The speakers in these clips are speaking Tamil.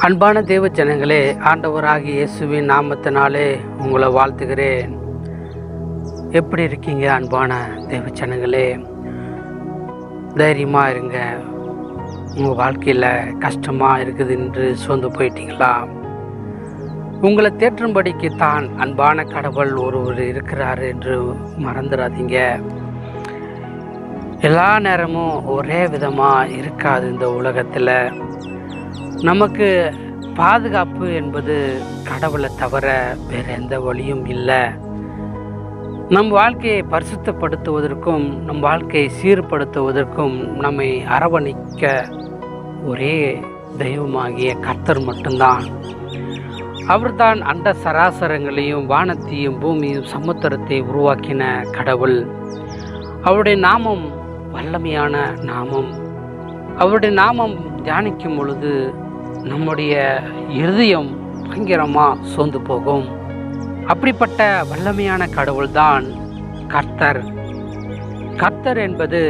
அன்பான தேவ ஜனங்களே, ஆண்டவராகிய இயேசுவின் நாமத்தினாலே உங்களை வாழ்த்துகிறேன். எப்படி இருக்கீங்க அன்பான தேவ ஜனங்களே? தைரியமாக இருங்க. உங்கள் வாழ்க்கையில் கஷ்டமாக இருக்குது என்று சோர்ந்து போயிட்டீங்களா? உங்களை தேற்றும்படிக்கு தான் அன்பான கடவுள் ஒருவர் இருக்கிறார் என்று மறந்துடாதீங்க. எல்லா நேரமும் ஒரே விதமாக இருக்காது. இந்த உலகத்தில் நமக்கு பாதுகாப்பு என்பது கடவுளை தவிர வேறு எந்த வழியும் இல்லை. நம் வாழ்க்கையை பரிசுத்தப்படுத்துவதற்கும் நம் வாழ்க்கையை சீர்படுத்துவதற்கும் நம்மை அரவணைக்க ஒரே தெய்வமாகிய கர்த்தர் மட்டும்தான். அவர்தான் அண்ட சராசரங்களையும் வானத்தையும் பூமியும் சமுத்திரத்தை உருவாக்கின கடவுள். அவருடைய நாமம் வல்லமையான நாமம். அவருடைய நாமம் தியானிக்கும் பொழுது நம்முடைய இருதயம் பயங்கரமாக சோர்ந்து போகும். அப்படிப்பட்ட வல்லமையான கடவுள்தான் கர்த்தர். கர்த்தர் என்பது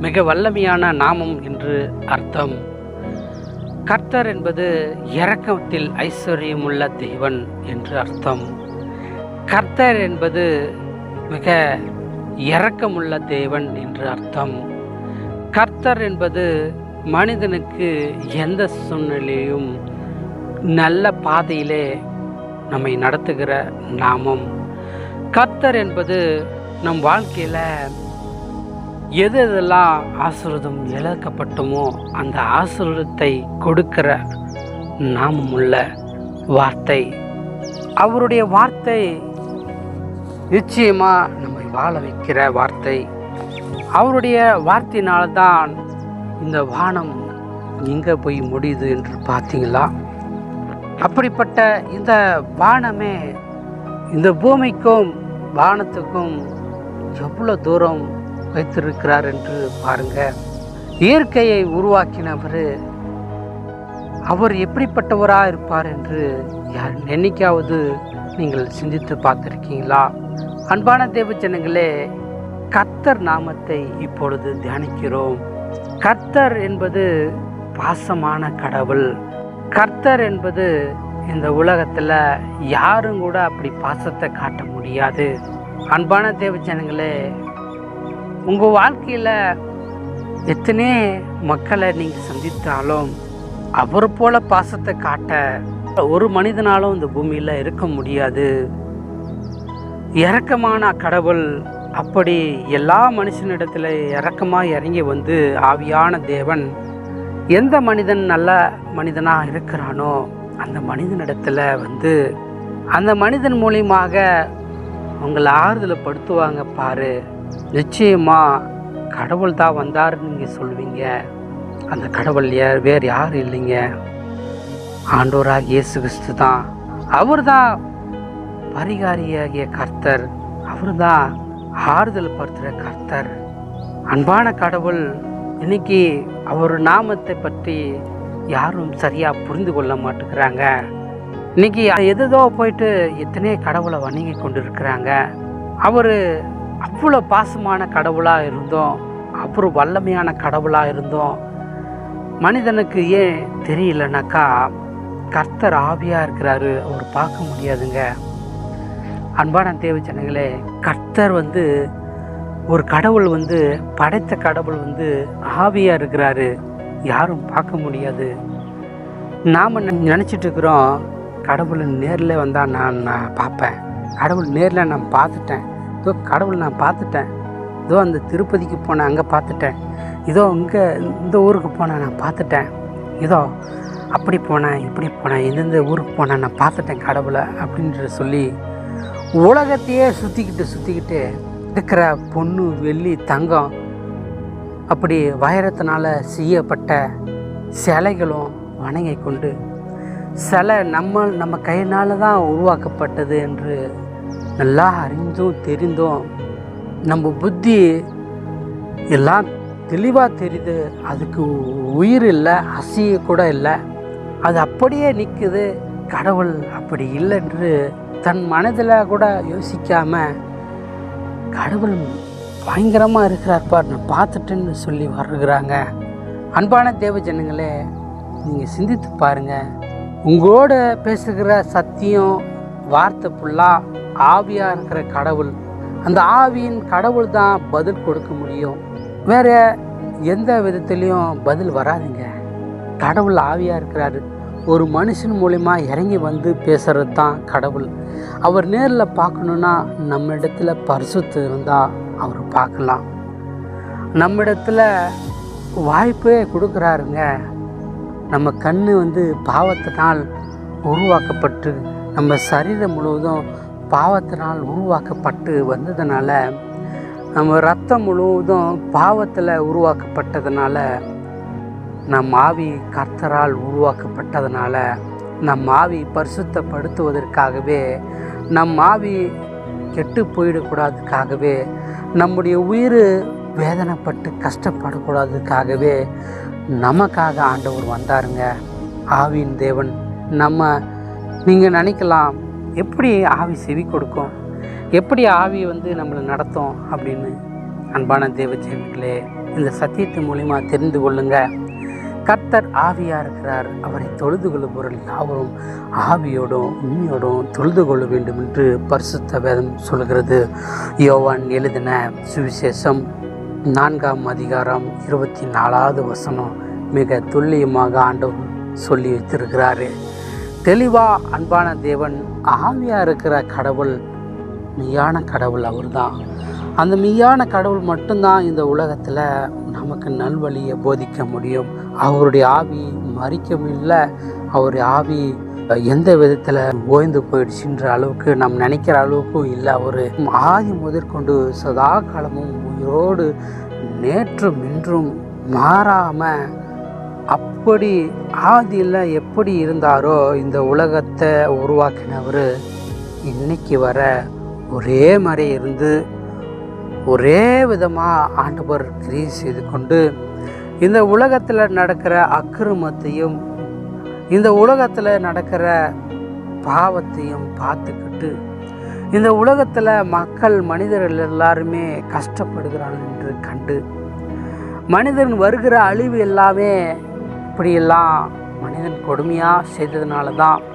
மிக வல்லமையான நாமம் என்று அர்த்தம். கர்த்தர் என்பது இரக்கத்தில் ஐஸ்வர்யமுள்ள தேவன் என்று அர்த்தம். கர்த்தர் என்பது மிக இரக்கமுள்ள தேவன் என்று அர்த்தம். கர்த்தர் என்பது மனிதனுக்கு எந்த சூழ்நிலையும் நல்ல பாதையிலே நம்மை நடத்துகிற நாமம். கர்த்தர் என்பது நம் வாழ்க்கையில் எதெல்லாம் ஆசீர்வாதம் இழக்கப்பட்டமோ அந்த ஆசீர்வாதத்தை கொடுக்கிற நாமமுள்ள வார்த்தை. அவருடைய வார்த்தை நிச்சயமாக நம்மை வாழ வைக்கிற வார்த்தை. அவருடைய வார்த்தையினால்தான் இந்த வானம் எங்கே போய் முடியுது என்று பார்த்தீங்களா? அப்படிப்பட்ட இந்த வானமே இந்த பூமிக்கும் வானத்துக்கும் எவ்வளோ தூரம் வைத்திருக்கிறார் என்று பாருங்க. இயற்கையை உருவாக்கினவர் அவர் எப்படிப்பட்டவராக இருப்பார் என்று யார் என்னைக்காவது நீங்கள் சிந்தித்து பார்த்துருக்கீங்களா? அன்பான தேவ ஜனங்களே, கர்த்தர் நாமத்தை இப்பொழுது தியானிக்கிறோம். கர்த்தர் என்பது பாசமான கடவுள். கர்த்தர் என்பது இந்த உலகத்தில் யாரும் கூட அப்படி பாசத்தை காட்ட முடியாது. அன்பான தேவ ஜனங்களே, உங்கள் வாழ்க்கையில் எத்தனை மக்களை நீங்கள் சந்தித்தாலும் அவர் போல பாசத்தை காட்ட ஒரு மனிதனாலும் இந்த பூமியில் இருக்க முடியாது. இரக்கமான கடவுள் அப்படி எல்லா மனுஷனிடத்தில் இரக்கமாக இறங்கி வந்து ஆவியான தேவன் எந்த மனிதன் நல்ல மனிதனாக இருக்கிறானோ அந்த மனிதனிடத்தில் வந்து அந்த மனிதன் மூலியமாக உங்களை ஆறுதலை படுத்துவாங்க. பாரு, நிச்சயமாக கடவுள் தான் வந்தாருன்னு நீங்கள் சொல்லுவீங்க. அந்த கடவுள் வேறு யாரும் இல்லைங்க, ஆண்டவராகிய இயேசு கிறிஸ்து தான். அவர் தான் பரிகாரியாகிய கர்த்தர். அவர் தான் ஆறுதல் படுத்துகிற கர்த்தர். அன்பான கடவுள் இன்னைக்கு அவர் நாமத்தை பற்றி யாரும் சரியாக புரிந்து கொள்ள மாட்டேங்கிறாங்க. இன்னைக்கு எதோ போயிட்டு எத்தனை கடவுளை வணங்கி கொண்டு இருக்கிறாங்க. அவர் அவ்வளோ பாசமான கடவுளாக இருந்தோம், அவ்வளோ வல்லமையான கடவுளாக இருந்தோம். மனிதனுக்கு ஏன் தெரியலனாக்கா கர்த்தர் ஆவியாக இருக்கிறாரு, அவர் பார்க்க முடியாதுங்க. அன்பான தேவ ஜனங்களே, கர்த்தர் வந்து ஒரு கடவுள் வந்து படைத்த கடவுள் வந்து ஆவியாக இருக்கிறாரு, யாரும் பார்க்க முடியாது. நாம் நினச்சிட்டு இருக்கிறோம் கடவுள் நேரில் வந்தால் நான் பார்ப்பேன், கடவுள் நேரில் நான் பார்த்துட்டேன், இதோ கடவுள் நான் பார்த்துட்டேன், இதோ அந்த திருப்பதிக்கு போனேன் அங்கே பார்த்துட்டேன், இதோ இங்கே இந்த ஊருக்கு போனேன் நான் பார்த்துட்டேன், இதோ அப்படி போனேன் இப்படி போனேன் எந்தெந்த ஊருக்கு போனேன் நான் பார்த்துட்டேன் கடவுளை அப்படின்ற சொல்லி உலகத்தையே சுற்றிக்கிட்டு இருக்கிற பொண்ணு வெள்ளி தங்கம் அப்படி வைரத்தினால செய்யப்பட்ட சிலைகளும் வணங்கி கொண்டு சிலை நம்ம கையினால தான் உருவாக்கப்பட்டது என்று நல்லா அறிந்தும் தெரிந்தும் நம்ம புத்தி எல்லாம் தெளிவாக தெரியுது. அதுக்கு உயிர் இல்லை, அசைய கூட இல்லை, அது அப்படியே நிற்குது. கடவுள் அப்படி இல்லை என்று தன் மனதில் கூட யோசிக்காமல் கடவுள் பயங்கரமாக இருக்கிறார்ப்பா நான் பார்த்துட்டேன்னு சொல்லி வருகிறாங்க. அன்பான தேவ ஜனங்களே, நீங்கள் சிந்தித்து பாருங்கள். உங்களோட பேசுகிற சத்தியம் வார்த்தை ஃபுல்லாக ஆவியாக இருக்கிற கடவுள். அந்த ஆவியின் கடவுள் தான் பதில் கொடுக்க முடியும். வேறு எந்த விதத்துலேயும் பதில் வராதுங்க. கடவுள் ஆவியாக இருக்கிறாரு. ஒரு மனுஷன் மூலிமா இறங்கி வந்து பேசுகிறது தான் கடவுள். அவர் நேரில் பார்க்கணுன்னா நம்ம இடத்துல பரிசுத்தம் இருந்தால் அவர் பார்க்கலாம். நம்ம இடத்துல வாய்ப்பே கொடுக்குறாருங்க. நம்ம கண் பாவத்தினால் உருவாக்கப்பட்டு, நம்ம சரீரம் முழுவதும் பாவத்தினால் உருவாக்கப்பட்டு வந்ததுனால, நம்ம ரத்தம் முழுவதும் பாவத்தில் உருவாக்கப்பட்டதுனால, நம் ஆவி கர்த்தரால் உருவாக்கப்பட்டதுனால, நம் ஆவி பரிசுத்தப்படுத்துவதற்காகவே, நம் ஆவி கெட்டு போயிடக்கூடாதுக்காகவே, நம்முடைய உயிர் வேதனைப்பட்டு கஷ்டப்படக்கூடாதுக்காகவே நமக்காக ஆண்டவர் வந்தாருங்க. ஆவியின் தேவன். நீங்கள் நினைக்கலாம், எப்படி ஆவி செவி கொடுக்கும், எப்படி ஆவி நம்மளை நடத்தும் அப்படின்னு. அன்பான தேவஜனங்களே, இந்த சத்தியத்தின் மூலிமா தெரிந்து கொள்ளுங்க. கர்த்தர் ஆவியாக இருக்கிறார். அவரை தொழுது கொள்ளுபவர்கள் யாவரும் ஆவியோடும் உண்மையோடும் தொழுது கொள்ள வேண்டும் என்று பரிசுத்த வேதம் சொல்கிறது. யோவான் எழுதின சுவிசேஷம் 4ஆம் அதிகாரம் 24வது வசனம் மிக துல்லியமாக ஆண்டவர் சொல்லி வைத்திருக்கிறாரு. தெளிவாக அன்பான தேவன் ஆவியாக இருக்கிற கடவுள் மெய்யான கடவுள் அவர் தான். அந்த மெய்யான கடவுள் மட்டும்தான் இந்த உலகத்தில் நமக்கு நல்வழியை போதிக்க முடியும். அவருடைய ஆவி மறிக்கவும் இல்லை, அவருடைய ஆவி எந்த விதத்தில் ஓய்ந்து போயிடுச்சுன்ற அளவுக்கு நம்ம நினைக்கிற அளவுக்கும் இல்லை. அவர் ஆதி முதற்கொண்டு சதா காலமும் உயிரோடு நேற்றும் இன்றும் மாறாமல் அப்படி ஆதியில் எப்படி இருந்தாரோ இந்த உலகத்தை உருவாக்கினவர் இன்னைக்கு வர ஒரே மாதிரி இருந்து ஒரே விதமாக ஆண்டவர் கிரியை செய்து கொண்டு இந்த உலகத்தில் நடக்கிற அக்கிரமத்தையும் இந்த உலகத்தில் நடக்கிற பாவத்தையும் பார்த்துக்கிட்டு இந்த உலகத்தில் மனிதர்கள் எல்லாருமே கஷ்டப்படுகிறாங்க என்று கண்டு மனிதன் வருகிற அழிவு எல்லாமே இப்படியெல்லாம் மனிதன் கொடுமையாக செய்ததுனால தான்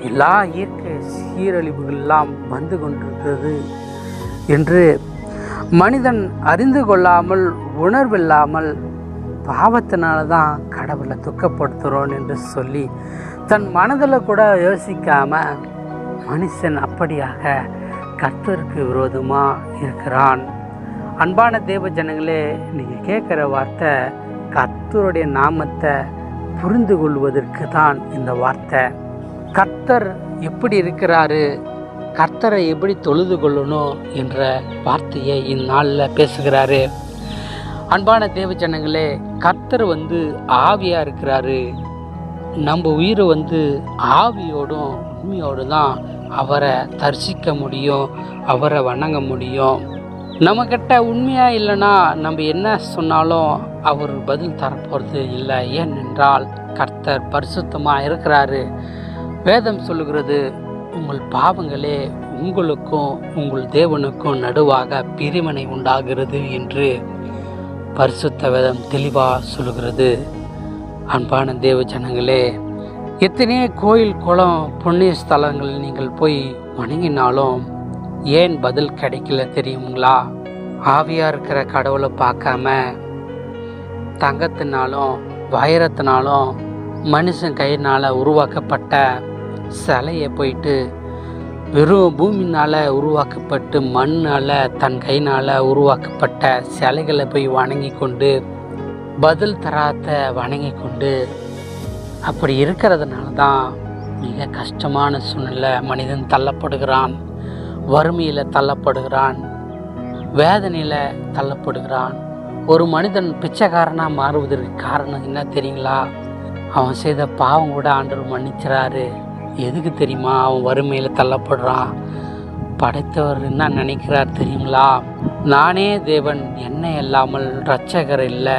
எல்லா இயற்கை சீரழிவுகளெல்லாம் வந்து கொண்டிருக்கிறது என்று மனிதன் அறிந்து கொள்ளாமல் உணர்வில்லாமல் பாவத்தினால தான் கடவுளை துக்கப்படுத்துகிறோம் என்று சொல்லி தன் மனதில் கூட யோசிக்காமல் மனுஷன் அப்படியாக கர்த்தருக்கு விரோதமாக இருக்கிறான். அன்பான தேவ ஜனங்களே, நீங்கள் கேட்குற வார்த்தை கர்த்தருடைய நாமத்தை புரிந்து கொள்வதற்கு தான் இந்த வார்த்தை. கர்த்தர் எப்படி இருக்கிறாரு, கர்த்தரை எப்படி தொழுது கொள்ளணும் என்ற வார்த்தையை இந்நாளில் பேசுகிறாரு. அன்பான தேவ ஜனங்களே, கர்த்தர் ஆவியாக இருக்கிறாரு. நம்ம உயிரை ஆவியோடும் உண்மையோடு தான் அவரை தரிசிக்க முடியும், அவரை வணங்க முடியும். நம்மக்கிட்ட உண்மையாக இல்லைன்னா நம்ம என்ன சொன்னாலும் அவர் பதில் தரப்போகிறது இல்லை. ஏனென்றால் கர்த்தர் பரிசுத்தமாக இருக்கிறாரு. வேதம் சொல்லுகிறது, உங்கள் பாவங்களே உங்களுக்கும் உங்கள் தேவனுக்கும் நடுவாக பிரிவினை உண்டாகிறது என்று பரிசுத்த வேதம் தெளிவாக சொல்லுகிறது. அன்பான தேவ ஜனங்களே, எத்தனையோ கோயில் குளம் புண்ணிய ஸ்தலங்கள் நீங்கள் போய் வணங்கினாலும் ஏன் பதில் கிடைக்கல தெரியுங்களா? ஆவியாக இருக்கிற கடவுளை பார்க்காம தங்கத்தினாலும் வைரத்தினாலும் மனுஷன் கையினால் உருவாக்கப்பட்ட சிலையை போயிட்டு வெறும் பூமினால் உருவாக்கப்பட்டு மண்ணால் தன் கையினால் உருவாக்கப்பட்ட சிலைகளை போய் வணங்கி கொண்டு பதில் தராத வணங்கி கொண்டு அப்படி இருக்கிறதுனால தான் மிக கஷ்டமான சூழ்நிலை மனிதன் தள்ளப்படுகிறான், வறுமையில் தள்ளப்படுகிறான், வேதனையில் தள்ளப்படுகிறான். ஒரு மனிதன் பிச்சைக்காரனாக மாறுவதற்கு காரணம் என்ன தெரியுங்களா? அவன் செய்த பாவம் கூட ஆண்டவர் மன்னிச்சிறாரு. எதுக்கு தெரியுமா அவன் வறுமையில் தள்ளப்படுறான்? படைத்தவர் என்ன நினைக்கிறார் தெரியுங்களா? நானே தேவன், என்னை இல்லாமல் இரட்சகர் இல்லை,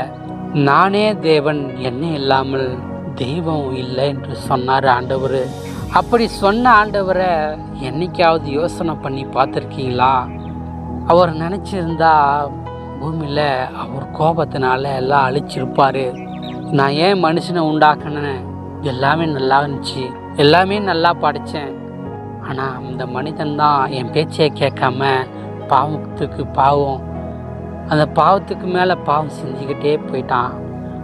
நானே தேவன், என்னை இல்லாமல் தெய்வம் இல்லை என்று சொன்னார் ஆண்டவர். அப்படி சொன்ன ஆண்டவரை என்னைக்காவது யோசனை பண்ணி பார்த்துருக்கீங்களா? அவர் நினச்சிருந்தா பூமியில் அவர் கோபத்தினால எல்லாம் அழிச்சிருப்பார். நான் ஏன் மனுஷனை உண்டாக்கினேன், எல்லாமே நல்லா இருந்துச்சு, எல்லாமே நல்லா படித்தேன். ஆனால் அந்த மனிதன் தான் என் பேச்சையை கேட்காம பாவத்துக்கு பாவம், அந்த பாவத்துக்கு மேலே பாவம் செஞ்சுக்கிட்டே போயிட்டான்.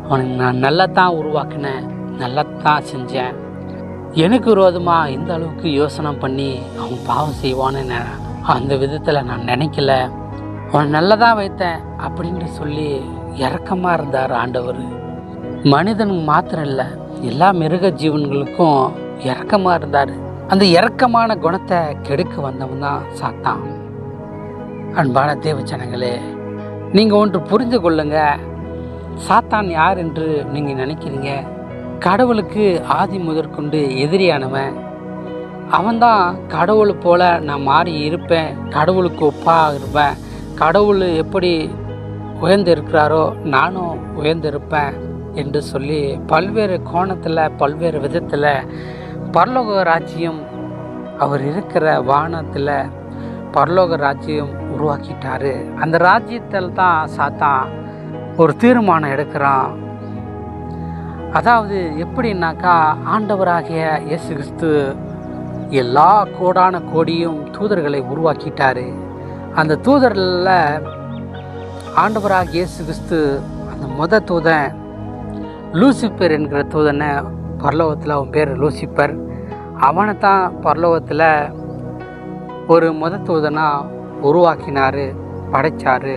அவனுக்கு நான் நல்லா தான் உருவாக்கினேன், நல்லா தான் செஞ்சேன். எனக்கு விரோதமாக இந்த அளவுக்கு யோசனை பண்ணி அவன் பாவம் செய்வான்னு அந்த விதத்தில் நான் நினைக்கல. அவன் நல்லா தான் வைத்தேன் அப்படின்னு சொல்லி இரக்கமாக இருந்தார் ஆண்டவர். மனிதனுக்கு மாத்திரம் இல்லை, எல்லா மிருக ஜீவன்களுக்கும் இரக்கமாக இருந்தார். அந்த இரக்கமான குணத்தை கெடுக்க வந்தவன் தான் சாத்தான். அன்பான தேவச்சனங்களே, நீங்கள் ஒன்று புரிந்து கொள்ளுங்க. சாத்தான் யார் என்று நீங்கள் நினைக்கிறீங்க? கடவுளுக்கு ஆதி முதற்கொண்டு எதிரியானவன். அவன்தான் கடவுளை போல நான் மாறி இருப்பேன், கடவுளுக்கு ஒப்பாக இருப்பேன், கடவுள் எப்படி உயர்ந்திருக்கிறாரோ நானும் உயர்ந்திருப்பேன் என்று சொல்லி பல்வேறு கோணத்தில் பல்வேறு விதத்தில் பரலோக ராஜ்யம், அவர் இருக்கிற வானத்தில் பரலோக ராஜ்யம் உருவாக்கிட்டாரு. அந்த ராஜ்யத்தில் தான் சாத்தான் ஒரு தீர்மானம் எடுக்கிறான். அதாவது எப்படின்னாக்கா, ஆண்டவராகிய இயேசு கிறிஸ்து எல்லா கோடான கோடியும் தூதர்களை உருவாக்கிட்டாரு. அந்த தூதரில் ஆண்டவராகிய இயேசு கிறிஸ்து அந்த தூதன் லூசிபர் என்கிற தூதனை, பரலோகத்தில் அவன் பேர் லூசிபர், அவனை தான் பரலோகத்தில் ஒரு தூதனாக உருவாக்கினார், படைத்தார்.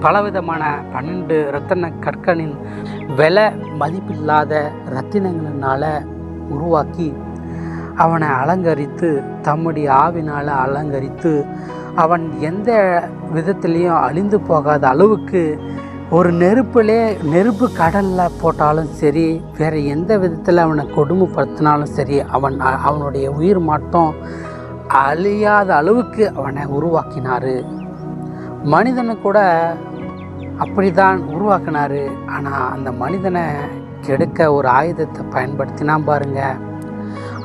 பலவிதமான 12 ரத்தின கற்களின் விலை மதிப்பில்லாத ரத்தினங்களினால் உருவாக்கி அவனை அலங்கரித்து, தம்முடைய ஆவினால் அலங்கரித்து, அவன் எந்த விதத்துலேயும் அழிந்து போகாத அளவுக்கு ஒரு நெருப்பு கடலில் போட்டாலும் சரி, வேறு எந்த விதத்தில் அவனை கொடுமைப்படுத்தினாலும் சரி, அவனுடைய உயிர் மட்டும் அழியாத அளவுக்கு அவனை உருவாக்கினார். மனிதனை கூட அப்படி தான் உருவாக்கினார். ஆனால் அந்த மனிதனை கெடுக்க ஒரு ஆயுதத்தை பயன்படுத்தினா பாருங்க.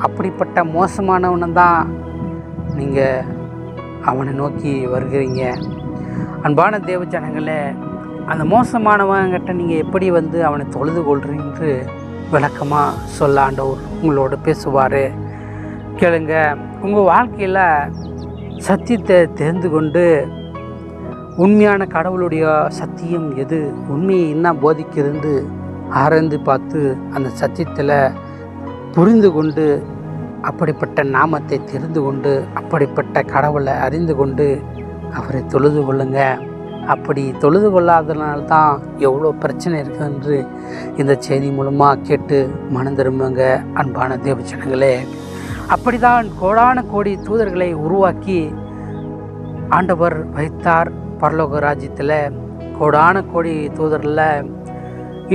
அப்படிப்பட்ட மோசமானவனை தான் நீங்கள் அவனை நோக்கி வருகிறீங்க. அன்பான தேவஜனங்களே, அந்த மோசமானவங்கிட்ட நீங்கள் எப்படி அவனை தொழுது கொள்றீங்க விளக்கமாக சொல்ல ஆண்டவர் உங்களோட பேசுவார். கேளுங்க. உங்கள் வாழ்க்கையில் சத்தியத்தை தெரிந்து கொண்டு உண்மையான கடவுளுடைய சத்தியம் எது, உண்மையை என்ன போதிக்கிறது ஆராய்ந்து பார்த்து அந்த சத்தியத்தில் புரிந்து கொண்டு அப்படிப்பட்ட நாமத்தை தெரிந்து கொண்டு அப்படிப்பட்ட கடவுளை அறிந்து கொண்டு அவரை தொழுது கொள்ளுங்க. அப்படி தொழுது கொள்ளாதனால்தான் எவ்வளோ பிரச்சனை இருக்குது என்று இந்த செய்தி மூலமாக கேட்டு மனம் திரும்புங்க. அன்பான தேவஜனங்களே, அப்படிதான் கோடான கோடி தூதர்களை உருவாக்கி ஆண்டவர் வைத்தார். பரலோக ராஜ்யத்தில் கோடான கோடி தூதரில்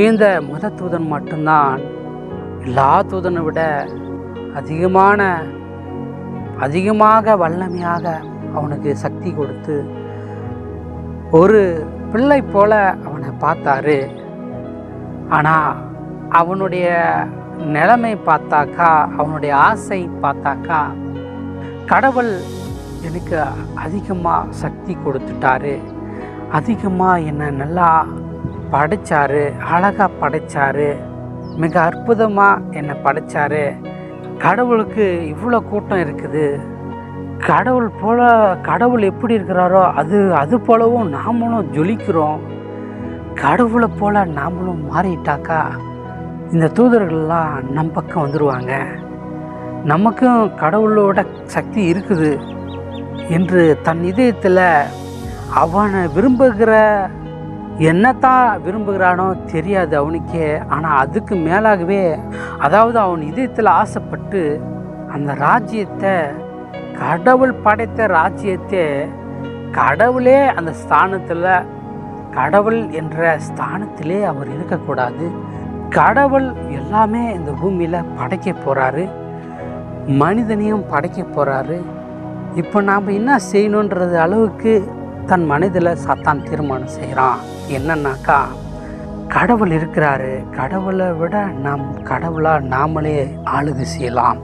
இந்த தூதன் மட்டும்தான் எல்லா தூதனை விட அதிகமாக வல்லமையாக அவனுக்கு சக்தி கொடுத்து ஒரு பிள்ளை போல அவனை பார்த்தாரு. ஆனால் அவனுடைய நிலைமை பார்த்தாக்கா, அவனுடைய ஆசை பார்த்தாக்கா, கடவுள் எனக்கு அதிகமாக சக்தி கொடுத்துட்டாரு, அதிகமாக என்னை நல்லா படைச்சாரு, அழகாக படைச்சாரு, மிக அற்புதமாக என்னை படைச்சாரு, கடவுளுக்கு இவ்வளோ கூட்டம் இருக்குது, கடவுள் எப்படி இருக்கிறாரோ அது போலவும் நாமளும் ஜொலிக்கிறோம், கடவுளை போல் நாமளும் மாறிட்டாக்கா இந்த தூதர்கள்லாம் நம் பக்கம் வந்துடுவாங்க, நமக்கும் கடவுளோட சக்தி இருக்குது என்று தன் இதயத்தில் அவனை விரும்புகிற என்னத்தான் விரும்புகிறானோ தெரியாது அவனுக்கே. ஆனால் அதுக்கு மேலாகவே, அதாவது அவன் இதயத்தில் ஆசைப்பட்டு அந்த ராஜ்யத்தை, கடவுள் படைத்த ராஜ்யத்தை, கடவுளே அந்த ஸ்தானத்தில், கடவுள் என்ற ஸ்தானத்திலே அவர் இருக்கக்கூடாது, கடவுள் எல்லாமே இந்த பூமியில் படைக்க போகிறாரு, மனிதனையும் படைக்க போகிறாரு. இப்போ நாம் என்ன செய்யணுன்றது அளவுக்கு தன் மனதில் சாத்தான் தீர்மானம் செய்கிறான். என்னன்னாக்கா, கடவுள் இருக்கிறாரு, கடவுளை விட கடவுளாக நாமளே ஆளுகை செய்யலாம்,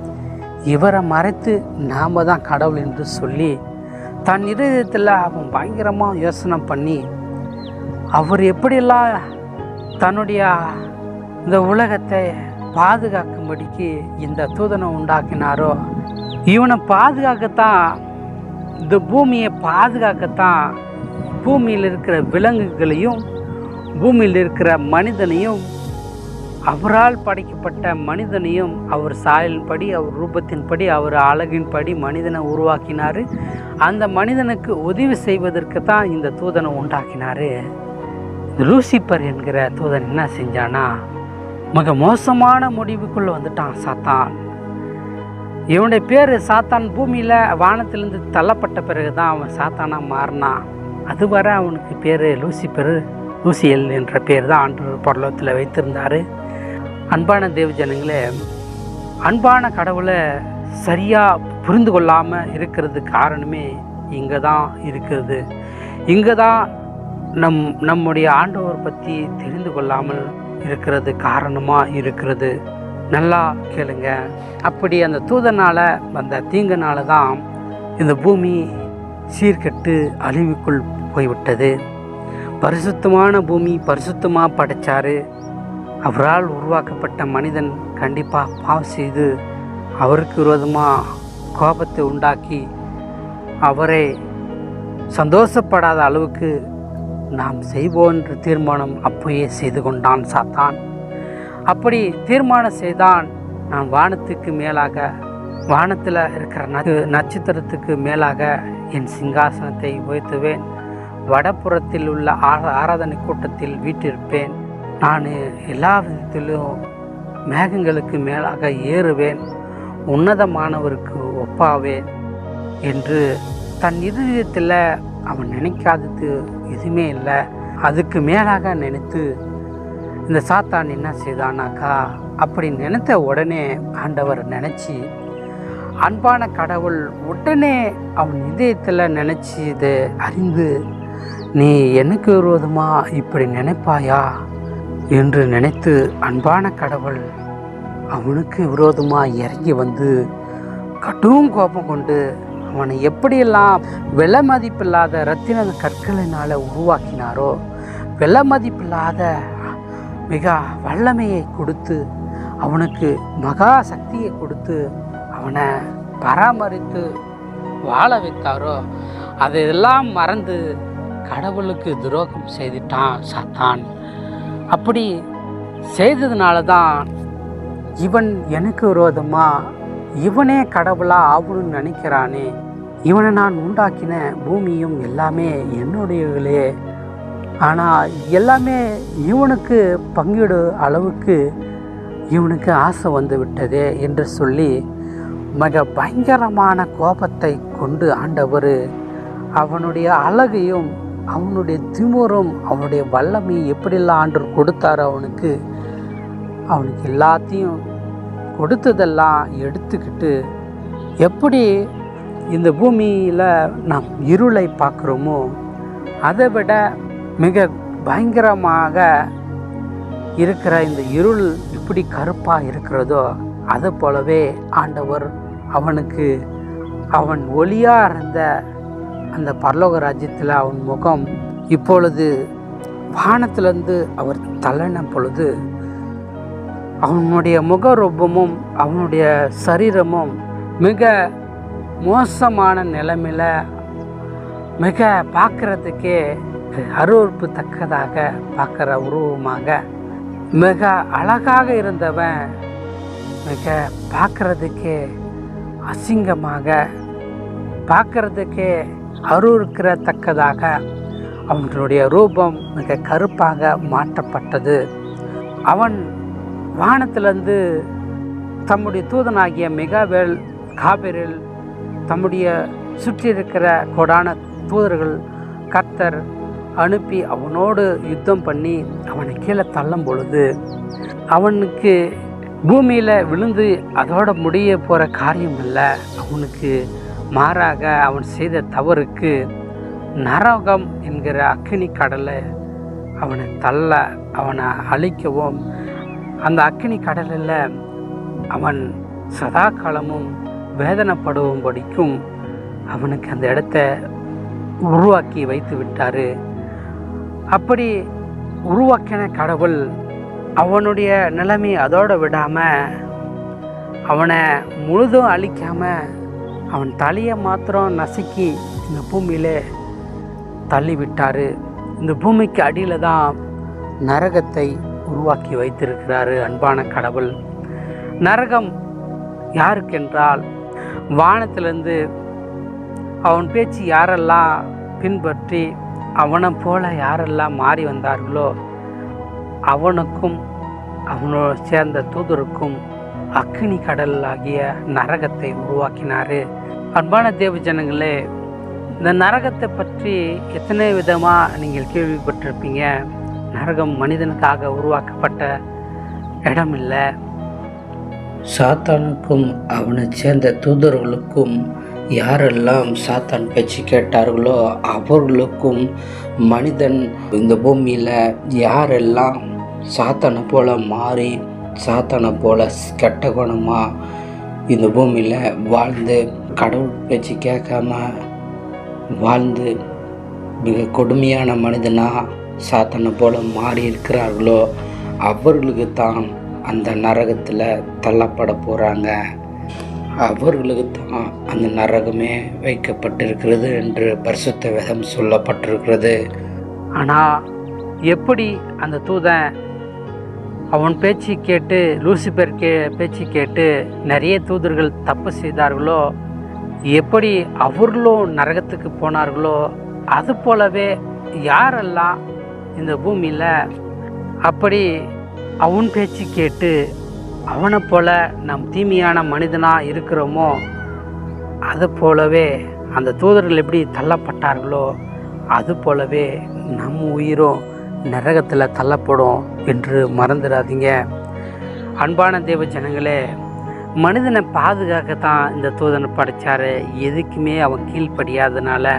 இவரை மறைத்து நாம் தான் கடவுள் என்று சொல்லி தன் இதயத்தில் அவன் பயங்கரமாக யோசனை பண்ணி அவர் எப்படியெல்லாம் தன்னுடைய இந்த உலகத்தை பாதுகாக்கும்படிக்கு இந்த தூதனை உண்டாக்கினாரோ, இவனை பாதுகாக்கத்தான், இந்த பூமியை பாதுகாக்கத்தான் பூமியில் இருக்கிற விலங்குகளையும் பூமியில் இருக்கிற மனிதனையும், அவரால் படைக்கப்பட்ட மனிதனையும், அவர் சாயலின்படி, அவர் ரூபத்தின்படி, அவர் அழகின்படி மனிதனை உருவாக்கினார். அந்த மனிதனுக்கு உதவி செய்வதற்கு தான் இந்த தூதனை உண்டாக்கினார். லூசிபர் என்கிற தூதன் என்ன செஞ்சானா, மிக மோசமான முடிவுக்குள்ளே வந்துட்டான் சாத்தான். இவனுடைய பேர் சாத்தான். பூமியில் வானத்திலிருந்து தள்ளப்பட்ட பிறகு தான் அவன் சாத்தானாக மாறினான். அதுவரை அவனுக்கு பேர் லூசிபர், லூசியல் என்ற பேர் தான் ஆண்டவர் பரலோகத்தில் வைத்திருந்தார். அன்பான தேவ ஜனங்களே, அன்பான கடவுளை சரியாக புரிந்து கொள்ளாமல் இருக்கிறது காரணமே இங்கே தான் இருக்கிறது. இங்கே தான் நம்முடைய ஆண்டவர் பற்றி தெரிந்து கொள்ளாமல் இருக்கிறது காரணமாக இருக்கிறது. நல்லா கேளுங்க. அப்படி அந்த தூதனால் வந்த தீங்கனால தான் இந்த பூமி சீர்கெட்டு அழிவுக்குள் போய்விட்டது. பரிசுத்தமான பூமி பரிசுத்தமாக படைச்சார். அவரால் உருவாக்கப்பட்ட மனிதன் கண்டிப்பாக பாவம் செய்து அவருக்கு விரோதமாக கோபத்தை உண்டாக்கி அவரை சந்தோஷப்படாத அளவுக்கு நாம் செய்வோம் என்று தீர்மானம் அப்போயே செய்து கொண்டான் சாத்தான். அப்படி தீர்மானம் செய்தான், நான் வானத்துக்கு மேலாக, வானத்தில் இருக்கிற நட்சத்திரத்துக்கு மேலாக என் சிங்காசனத்தை உயர்த்துவேன். வடப்புறத்தில் உள்ள ஆராதனை கூட்டத்தில் வீட்டிருப்பேன். நான் எல்லா விதத்திலும் மேகங்களுக்கு மேலாக ஏறுவேன், உன்னதமானவருக்கு ஒப்பாவேன் என்று தன் இதயத்தில் அவன் நினைக்காதது எதுவுமே இல்லை. அதுக்கு மேலாக நினைத்து இந்த சாத்தான் என்ன செய்தானாக்கா, அப்படி நினைத்த உடனே ஆண்டவர் நினச்சி, அன்பான கடவுள் உடனே அவன் இதயத்தில் நினச்சி இதை அறிந்து, நீ எனக்கு விரோதமாக இப்படி நினைப்பாயா என்று நினைத்து அன்பான கடவுள் அவனுக்கு விரோதமாக இறங்கி வந்து கடும் கோபம் கொண்டு அவனை எப்படியெல்லாம் விலை மதிப்பில்லாத இரத்தின கற்களினால் உருவாக்கினாரோ, விலை மதிப்பில்லாத மிக வல்லமையை கொடுத்து அவனுக்கு மகா சக்தியை கொடுத்து அவனை பராமரித்து வாழ வைத்தாரோ, அதையெல்லாம் மறந்து கடவுளுக்கு துரோகம் செய்துட்டான் சாத்தான். அப்படி செய்ததுனால தான் இவன் எனக்கு விரோதமாக இவனே கடவுளாக ஆகணும்னு நினைக்கிறானே, இவனை நான் உண்டாக்கின பூமியும் எல்லாமே என்னுடையவர்களே, ஆனால் எல்லாமே இவனுக்கு பங்கிடு அளவுக்கு இவனுக்கு ஆசை வந்து விட்டதே என்று சொல்லி மிக பயங்கரமான கோபத்தை கொண்டு ஆண்டவர் அவனுடைய அழகையும் அவனுடைய திமிரும் அவனுடைய வல்லமையும் எப்படியெல்லாம் ஆண்டவர் கொடுத்தாரோ அவனுக்கு எல்லாத்தையும் கொடுத்ததெல்லாம் எடுத்துக்கிட்டு, எப்படி இந்த பூமியில் நாம் இருளை பார்க்குறோமோ அதை விட மிக பயங்கரமாக இருக்கிற இந்த இருள் இப்படி கருப்பாக இருக்கிறதோ அதை போலவே ஆண்டவர் அவனுக்கு அவன் ஒளியாக இருந்த அந்த பரலோக ராஜ்யத்தில் அவன் முகம் இப்பொழுது வானத்திலிருந்து அவர் தள்ளின பொழுது அவனுடைய முகரூபமும் அவனுடைய சரீரமும் மிக மோசமான நிலைமையில் மிக பார்க்குறதுக்கே அருவருப்பு தக்கதாக பார்க்குற உருவமாக மிக அழகாக இருந்தவன் மிக பார்க்குறதுக்கே அசிங்கமாக, பார்க்குறதுக்கே அருவருக்கத்தக்கதாக அவனுடைய ரூபம் மிக கருப்பாக மாற்றப்பட்டது. அவன் வானத்திலிருந்து தம்முடைய தூதனாகிய மிகாவேல், காபிரில், தம்முடைய சுற்றி இருக்கிற கோடான தூதர்கள் கர்த்தர் அனுப்பி அவனோடு யுத்தம் பண்ணி அவனை கீழே தள்ளும் பொழுது அவனுக்கு பூமியில் விழுந்து அதோட முடிய போகிற காரியம் இல்லை. அவனுக்கு மாறாக அவன் செய்த தவறுக்கு நரகம் என்கிற அக்கினி கடலை அவனை தள்ள, அவனை அழிக்கவும், அந்த அக்கினி கடலில் அவன் சதா காலமும் வேதனைப்படும்படிக்கும் அவனுக்கு அந்த இடத்த உருவாக்கி வைத்து விட்டார். அப்படி உருவாக்கின கடவுள் அவனுடைய நிலைமை அதோடு விடாமல் அவனை முழுதும் அழிக்காமல் அவன் தலையை மாத்திரம் நசுக்கி இந்த பூமியில் தள்ளி விட்டார். இந்த பூமிக்கு அடியில் தான் நரகத்தை உருவாக்கி வைத்திருக்கிறாரு அன்பான கடவுள். நரகம் யாருக்கென்றால், வானத்திலிருந்து அவன் பேச்சு யாரெல்லாம் பின்பற்றி அவனை போல யாரெல்லாம் மாறி வந்தார்களோ அவனுக்கும் அவனோட சேர்ந்த தூதருக்கும் அக்கினி கடல் ஆகிய நரகத்தை உருவாக்கினார். அன்பான தேவ ஜனங்களே, இந்த நரகத்தை பற்றி எத்தனை விதமாக நீங்கள் கேள்விப்பட்டிருப்பீங்க. நரகம் மனிதனுக்காக உருவாக்கப்பட்ட இடம் இல்லை. சாத்தானுக்கும் அவனை சேர்ந்த தூதர்களுக்கும் யாரெல்லாம் சாத்தான் பேச்சு கேட்டார்களோ அவர்களுக்கும் மனிதன் இந்த பூமியில் யாரெல்லாம் சாத்தானை போல மாறி சாத்தானை போல கெட்ட குணமாக இந்த பூமியில் வாழ்ந்து கடவுள் பேச்சு கேட்காம வாழ்ந்து மிக கொடுமையான மனிதனாக சாத்தானை போல மாறி இருக்கிறார்களோ அவர்களுக்கு தான் அந்த நரகத்தில் தள்ளப்பட போகிறாங்க. அவர்களுக்கு தான் அந்த நரகமே வைக்கப்பட்டிருக்கிறது என்று பரிசுத்த வேதம் சொல்லப்பட்டிருக்கிறது. ஆனால் எப்படி அந்த தூதன் அவன் பேச்சு கேட்டு லூசிபர் பேச்சு கேட்டு நிறைய தூதர்கள் தப்பு செய்தார்களோ, எப்படி அவர்களும் நரகத்துக்கு போனார்களோ, அது போலவே யாரெல்லாம் இந்த பூமியில் அப்படி அவன் பேச்சு கேட்டு அவனை போல நம் தீமையான மனிதனாக இருக்கிறோமோ, அது போலவே அந்த தூதர்கள் எப்படி தள்ளப்பட்டார்களோ அது போலவே நம் உயிரும் நரகத்தில் தள்ளப்படும் என்று மறந்துடாதீங்க. அன்பான தேவ ஜனங்களே, மனிதனை பாதுகாக்கத்தான் இந்த தூதனை படைத்தார். எதுக்குமே அவன் கீழ்ப்படியாதனால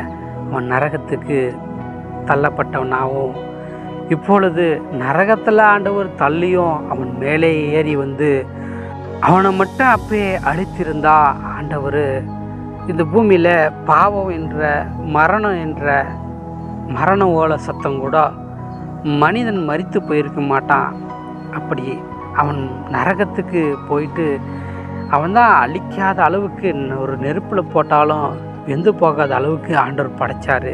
அவன் நரகத்துக்கு தள்ளப்பட்டவனாகவும், இப்பொழுது நரகத்தில் ஆண்டவர் தள்ளியும் அவன் மேலே ஏறி வந்து அவனை மட்டும் அப்பயே அழித்திருந்தா ஆண்டவர் இந்த பூமியில் பாவம் என்ற மரணம் என்ற மரண ஓல சத்தம் கூட மனிதன் மரித்து போயிருக்க மாட்டான். அப்படி அவன் நரகத்துக்கு போயிட்டு அவன்தான் அழிக்காத அளவுக்கு ஒரு நெருப்பில் போட்டாலும் வெந்து போகாத அளவுக்கு ஆண்டவர் படைச்சார்.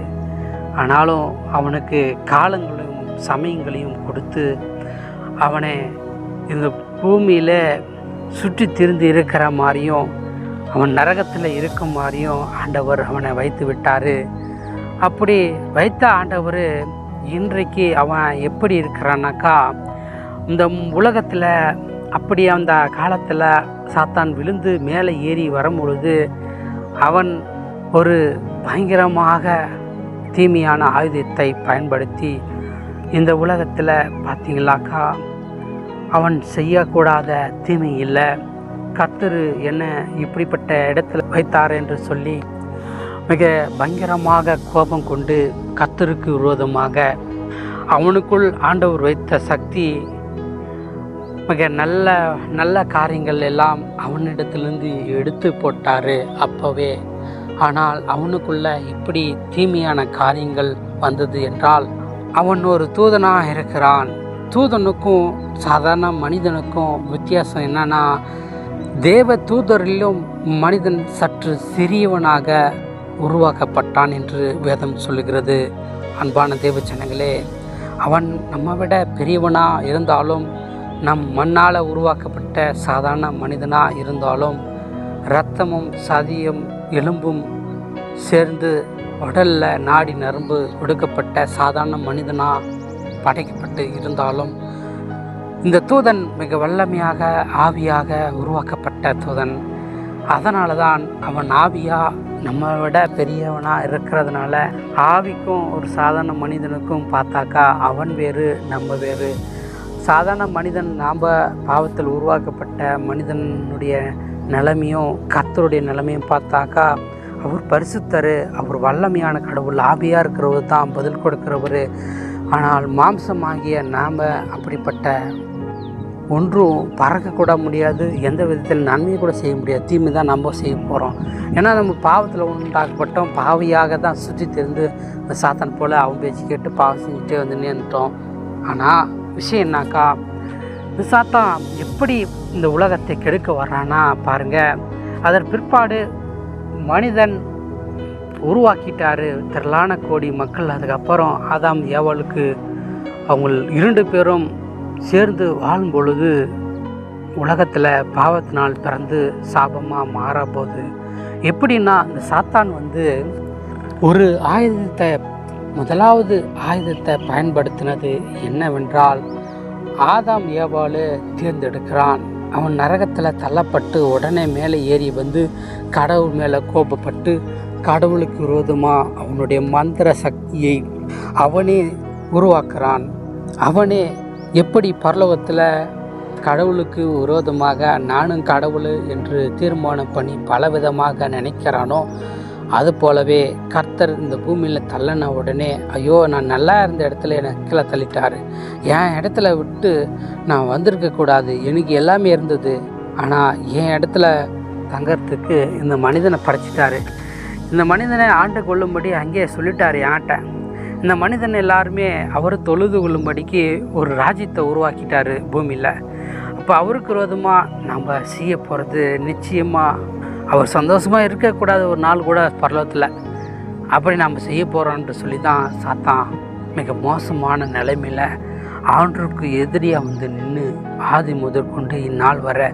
ஆனாலும் அவனுக்கு காலங்களையும் சமயங்களையும் கொடுத்து அவனை இந்த பூமியில் சுற்றி திரிந்து இருக்கிற மாதிரியும் அவன் நரகத்தில் இருக்க மாதிரியும் ஆண்டவர் அவனை வைத்து விட்டார். அப்படி வைத்த ஆண்டவர் இன்றைக்கு அவன் எப்படி இருக்கிறான்னாக்கா, இந்த உலகத்தில் அப்படி அந்த காலத்தில் சாத்தான் விழுந்து மேலே ஏறி வரும்பொழுது அவன் ஒரு பயங்கரமாக தீமையான ஆயுதத்தை பயன்படுத்தி இந்த உலகத்தில் பார்த்தீங்களாக்கா அவன் செய்யக்கூடாத தீமை இல்லை. கர்த்தர் என்ன இப்படிப்பட்ட இடத்துல வைத்தார் என்று சொல்லி மிக பயங்கரமாக கோபம் கொண்டு கர்த்தருக்கு விரோதமாக அவனுக்குள் ஆண்டவர் வைத்த சக்தி மிக நல்ல நல்ல காரியங்கள் எல்லாம் அவனிடத்திலிருந்து எடுத்து போட்டார் அப்போவே. ஆனால் அவனுக்குள்ள இப்படி தீமையான காரியங்கள் வந்தது என்றால் அவன் ஒரு தூதனாக இருக்கிறான். தூதனுக்கும் சாதாரண மனிதனுக்கும் வித்தியாசம் என்னன்னா, தேவ தூதரிலும் மனிதன் சற்று சிறியவனாக உருவாக்கப்பட்டான் என்று வேதம் சொல்லுகிறது. அன்பான தேவ ஜனங்களே, அவன் நம்ம விட பெரியவனாக இருந்தாலும் நம் மண்ணால் உருவாக்கப்பட்ட சாதாரண மனிதனாக இருந்தாலும் இரத்தமும் சதியும் எலும்பும் சேர்ந்து உடலில் நாடி நரம்பு ஒடுக்கப்பட்ட சாதாரண மனிதனாக படைக்கப்பட்டு இருந்தாலும் இந்த தூதன் மிக வல்லமையாக ஆவியாக உருவாக்கப்பட்ட தூதன். அதனால தான் அவன் ஆவியாக நம்ம விட பெரியவனாக இருக்கிறதுனால ஆவிக்கும் ஒரு சாதாரண மனிதனுக்கும் பார்த்தாக்கா அவன் வேறு நம்ம வேறு. சாதாரண மனிதன் நாம் பாவத்தில் உருவாக்கப்பட்ட மனிதனுடைய நிலைமையும் கர்த்தருடைய நிலைமையும் பார்த்தாக்கா அவர் பரிசுத்தர், அவர் வல்லமையான கடவுள், ஆவியாக இருக்கிறவர் தான் பதில் கொடுக்கிறவர். ஆனால் மாம்சமாகிய நாம் அப்படிப்பட்ட ஒன்றும் பறக்கக்கூட முடியாது, எந்த விதத்தில் நன்மையை கூட செய்ய முடியாது, தீமை தான் நம்ம செய்ய போகிறோம். ஏன்னா நம்ம பாவத்தில் உண்டாக்கப்பட்டோம், பாவியாக தான் சுற்றி தெரிந்து இந்த சாத்தான் போல் அவன் பேச்சு கேட்டு பாவம் செஞ்சுட்டே வந்து நின்றுட்டோம். ஆனால் விஷயம் என்னாக்கா, இந்த சாத்தான் எப்படி இந்த உலகத்தை கெடுக்க வர்றானா பாருங்க. அதன் பிற்பாடு மனிதன் உருவாக்கிட்டாரு திரளான கோடி மக்கள். அதுக்கப்புறம் ஆதாம் ஏவாளுக்கு அவங்க 2 பேரும் சேர்ந்து வாழும் பொழுது உலகத்தில் பாவத்தினால் பிறந்து சாபமாக மாறப்போகுது. எப்படின்னா இந்த சாத்தான் ஒரு முதலாவது ஆயுதத்தை பயன்படுத்தினது என்னவென்றால், ஆதாம் ஏவாளை தேர்ந்தெடுக்கிறான். அவன் நரகத்தில் தள்ளப்பட்டு உடனே மேலே ஏறி கடவுள் மேலே கோபப்பட்டு கடவுளுக்கு விரோதமாக அவனுடைய மந்திர சக்தியை அவனே உருவாக்குறான். அவனே எப்படி பரலோகத்தில் கடவுளுக்கு விரோதமாக நானும் கடவுள் என்று தீர்மானம் பண்ணி பலவிதமாக நினைக்கிறானோ, அது போலவே கர்த்தர் இந்த பூமியில் தள்ளின உடனே, ஐயோ நான் நல்லா இருந்த இடத்துல என்னை கீழே தள்ளிட்டாரு, என் இடத்துல விட்டு நான் வந்திருக்கக்கூடாது, எனக்கு எல்லாமே இருந்தது, ஆனால் என் இடத்துல தங்கறதுக்கு இந்த மனிதனை படைச்சிட்டாரு. இந்த மனிதனை ஆண்டு கொள்ளும்படி அங்கேயே சொல்லிட்டார் என்கிட்ட. இந்த மனிதன் எல்லாருமே அவர் தொழுது கொள்ளும்படிக்கு ஒரு ராஜ்யத்தை உருவாக்கிட்டார் பூமியில். அப்போ அவருக்கு விரோதமாக நம்ம செய்ய போகிறது நிச்சயமாக அவர் சந்தோஷமாக இருக்கக்கூடாது ஒரு நாள் கூட பரலோகத்தில். அப்படி நம்ம செய்ய போகிறோன்ட்டு சொல்லி தான் சாத்தான் மிக மோசமான நிலைமையில் ஆண்டவருக்கு எதிரியாக நின்று ஆதி முதற்கொண்டு இந்நாள் வர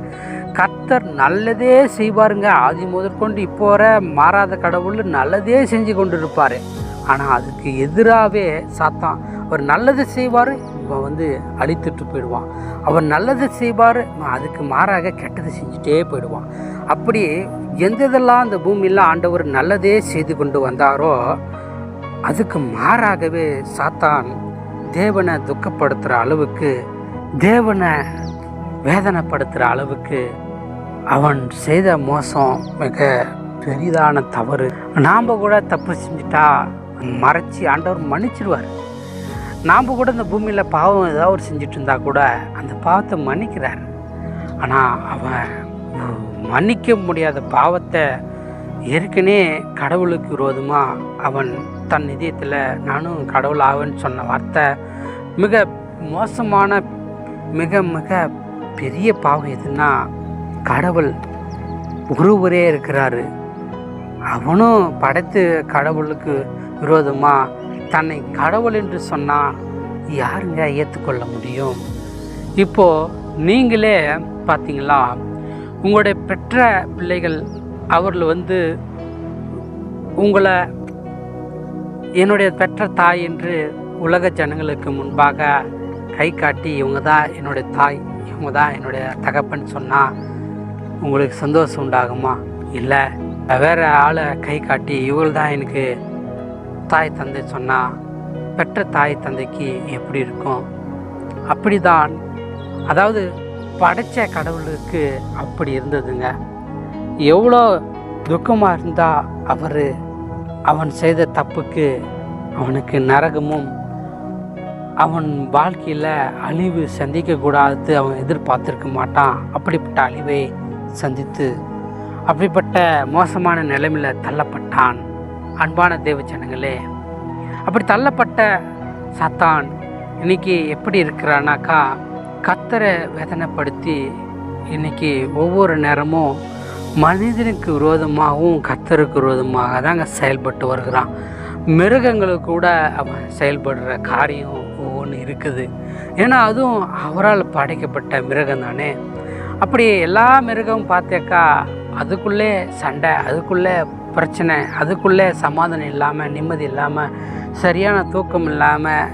கர்த்தர் நல்லதே செய்வாருங்க. ஆதி முதற்கொண்டு இப்போ வர மாறாத கடவுள் நல்லதே செஞ்சு கொண்டு இருப்பார். ஆனால் அதுக்கு எதிராகவே சாத்தான் அவர் நல்லது செய்வார், இவன் அழித்துட்டு போயிடுவான். அவர் நல்லது செய்வார், அதுக்கு மாறாக கெட்டது செஞ்சுட்டே போயிடுவான். அப்படி எந்தெல்லாம் அந்த பூமியில் ஆண்டவர் நல்லதே செய்து கொண்டு வந்தாரோ அதுக்கு மாறாகவே சாத்தான் தேவனை துக்கப்படுத்துகிற அளவுக்கு, தேவனை வேதனைப்படுத்துகிற அளவுக்கு அவன் செய்த மோசம் மிக பெரிதான தவறு. நாம் கூட தப்பு செஞ்சுட்டா மறைச்சி ஆண்டவர் மன்னிச்சிடுவார். நாம் கூட இந்த பூமியில் பாவம் ஏதாவது செஞ்சுட்டு இருந்தா கூட அந்த பாவத்தை மன்னிக்கிறார். ஆனால் அவன் மன்னிக்க முடியாத பாவத்தை ஏற்கனவே கடவுளுக்கு விரோதமாக அவன் தன் இதயத்தில் நானும் கடவுள் ஆவேன்னு சொன்ன வார்த்தை மிக மோசமான மிக மிக பெரிய பாவம் எதுன்னா, கடவுள் ஒருவரே இருக்கிறாரு, அவனும் படைத்து கடவுளுக்கு விரோதமாக தன்னை கடவுள் என்று சொன்னால் யாருங்க ஏற்றுக்கொள்ள முடியும்? இப்போது நீங்களே பார்த்தீங்களா, உங்களுடைய பெற்ற பிள்ளைகள் அவர்கள் உங்களை என்னுடைய பெற்ற தாய் என்று உலக ஜனங்களுக்கு முன்பாக கை காட்டி இவங்க தான் என்னுடைய தாய், இவங்க தான் என்னுடைய தகப்பன் சொன்னால் உங்களுக்கு சந்தோஷம் உண்டாகுமா? இல்லை வேறு ஆளை கை காட்டி இவள் தான் எனக்கு தாய் தந்தை சொன்னால் பெற்ற தாய் தந்தைக்கு எப்படி இருக்கும்? அப்படி தான், அதாவது படைச்ச கடவுளுக்கு அப்படி இருந்ததுங்க. எவ்வளோ துக்கமாக இருந்தால் அவன் செய்த தப்புக்கு அவனுக்கு நரகமும் அவன் வாழ்க்கையில் அழிவு சந்திக்கக்கூடாது அவன் எதிர்பார்த்துருக்க மாட்டான். அப்படிப்பட்ட அழிவை சந்தித்து அப்படிப்பட்ட மோசமான நிலைமையில் தள்ளப்பட்டான். அன்பான தேவ ஜனங்களே, அப்படி தள்ளப்பட்ட சாத்தான் இன்னைக்கு எப்படி இருக்கிறானாக்கா, கர்த்தரை வேதனைப்படுத்தி இன்னைக்கு ஒவ்வொரு நேரமும் மனிதனுக்கு விரோதமாகவும் கர்த்தருக்கு விரோதமாக தாங்க செயல்பட்டு வருகிறான். மிருகங்களுக்கு கூட அவன் செயல்படுற காரியம் ஒவ்வொன்று இருக்குது. ஏன்னா அதுவும் அவரால் படைக்கப்பட்ட மிருகம் தானே. அப்படி எல்லா மிருகமும் பார்த்தாக்கா அதுக்குள்ளே சண்டை, அதுக்குள்ளே பிரச்சனை, அதுக்குள்ளே சமாதானம் இல்லாமல், நிம்மதி இல்லாமல், சரியான தூக்கம் இல்லாமல்,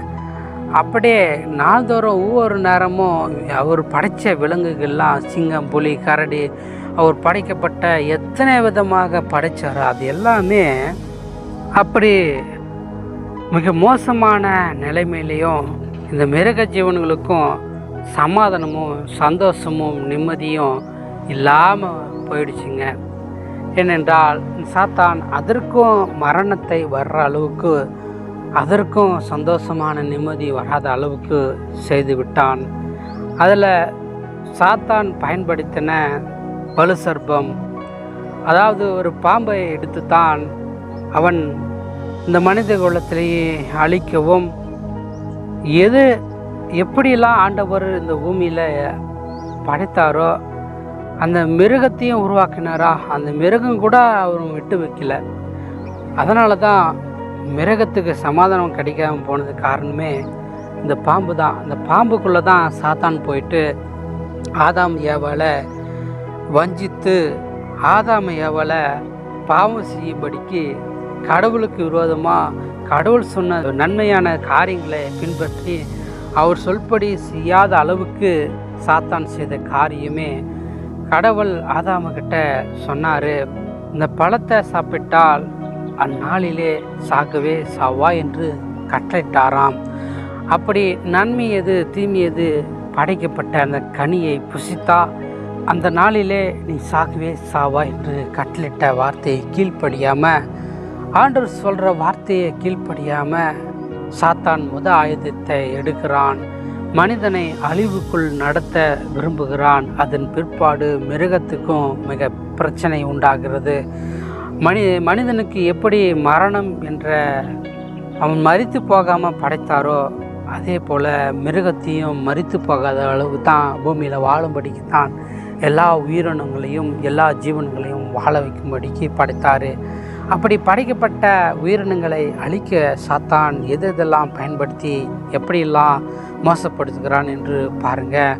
அப்படியே நாள்தோறும் ஒவ்வொரு நேரமும் அவர் படைத்த விலங்குகள்லாம் சிங்கம், புலி, கரடி, அவர் படைக்கப்பட்ட எத்தனை விதமாக படைத்தாரோ அது எல்லாமே அப்படி மிக மோசமான நிலைமையிலையும் இந்த மிருக ஜீவன்களுக்கும் சமாதானமும் சந்தோஷமும் நிம்மதியும் இல்லாமல் போயிடுச்சுங்க. ஏனென்றால் சாத்தான் அதற்கும் மரணத்தை வர்ற அளவுக்கு, அதற்கும் சந்தோஷமான நிம்மதி வராத அளவுக்கு செய்து விட்டான். அதில் சாத்தான் பயன்படுத்தின பலு சர்ப்பம், அதாவது ஒரு பாம்பை எடுத்து தான் அவன் இந்த மனித குலத்திலேயே அழிக்கவும், எது எப்படியெல்லாம் ஆண்டவர் இந்த பூமியில் படைத்தாரோ அந்த மிருகத்தையும் உருவாக்கினாரா, அந்த மிருகம் கூட அவர் விட்டு வைக்கல. அதனால தான் மிருகத்துக்கு சமாதானம் கிடைக்காம போனது காரணமே இந்த பாம்பு தான். இந்த பாம்புக்குள்ளே தான் சாத்தான் போயிட்டு ஆதாம் ஏவாளை வஞ்சித்து ஆதாம் ஏவாளை பாவம் செய்யும்படிக்கு கடவுளுக்கு விரோதமாக கடவுள் சொன்ன நன்மையான காரியங்களை பின்பற்றி அவர் சொல்படி செய்யாத அளவுக்கு சாத்தான் செய்த காரியமே கடவுள் ஆதாமுக்கிட்ட சொன்னார், இந்த பழத்தை சாப்பிட்டால் அந்நாளிலே சாகவே சாவா என்று கட்டளையிட்டாராம். அப்படி நன்மை எது தீமை எது படைக்கப்பட்ட அந்த கனியை புசித்தா அந்த நாளிலே நீ சாகவே சாவா என்று கட்டளையிட்ட வார்த்தையை கீழ்ப்படியாமல், ஆண்டவர் சொல்கிற வார்த்தையை கீழ்ப்படியாமல் சாத்தான் ஆயுதத்தை எடுக்கிறான். மனிதனை அழிவுக்குள் நடத்த விரும்புகிறான். அதன் பிற்பாடு மிருகத்துக்கும் மிக பிரச்சனை உண்டாகிறது. மனிதனுக்கு எப்படி மரணம் என்ற அவன் மரித்து போகாமல் படைத்தாரோ அதே போல் மிருகத்தையும் மரித்து போகாத அளவு தான் பூமியில் வாழும்படிக்கு தான் எல்லா உயிரினங்களையும் எல்லா ஜீவன்களையும் வாழ வைக்கும்படிக்கு படைத்தார். அப்படி படைக்கப்பட்ட உயிரினங்களை அழிக்க சாத்தான் எதெல்லாம் பயன்படுத்தி எப்படியெல்லாம் மோசப்படுத்துகிறான் என்று பாருங்கள்.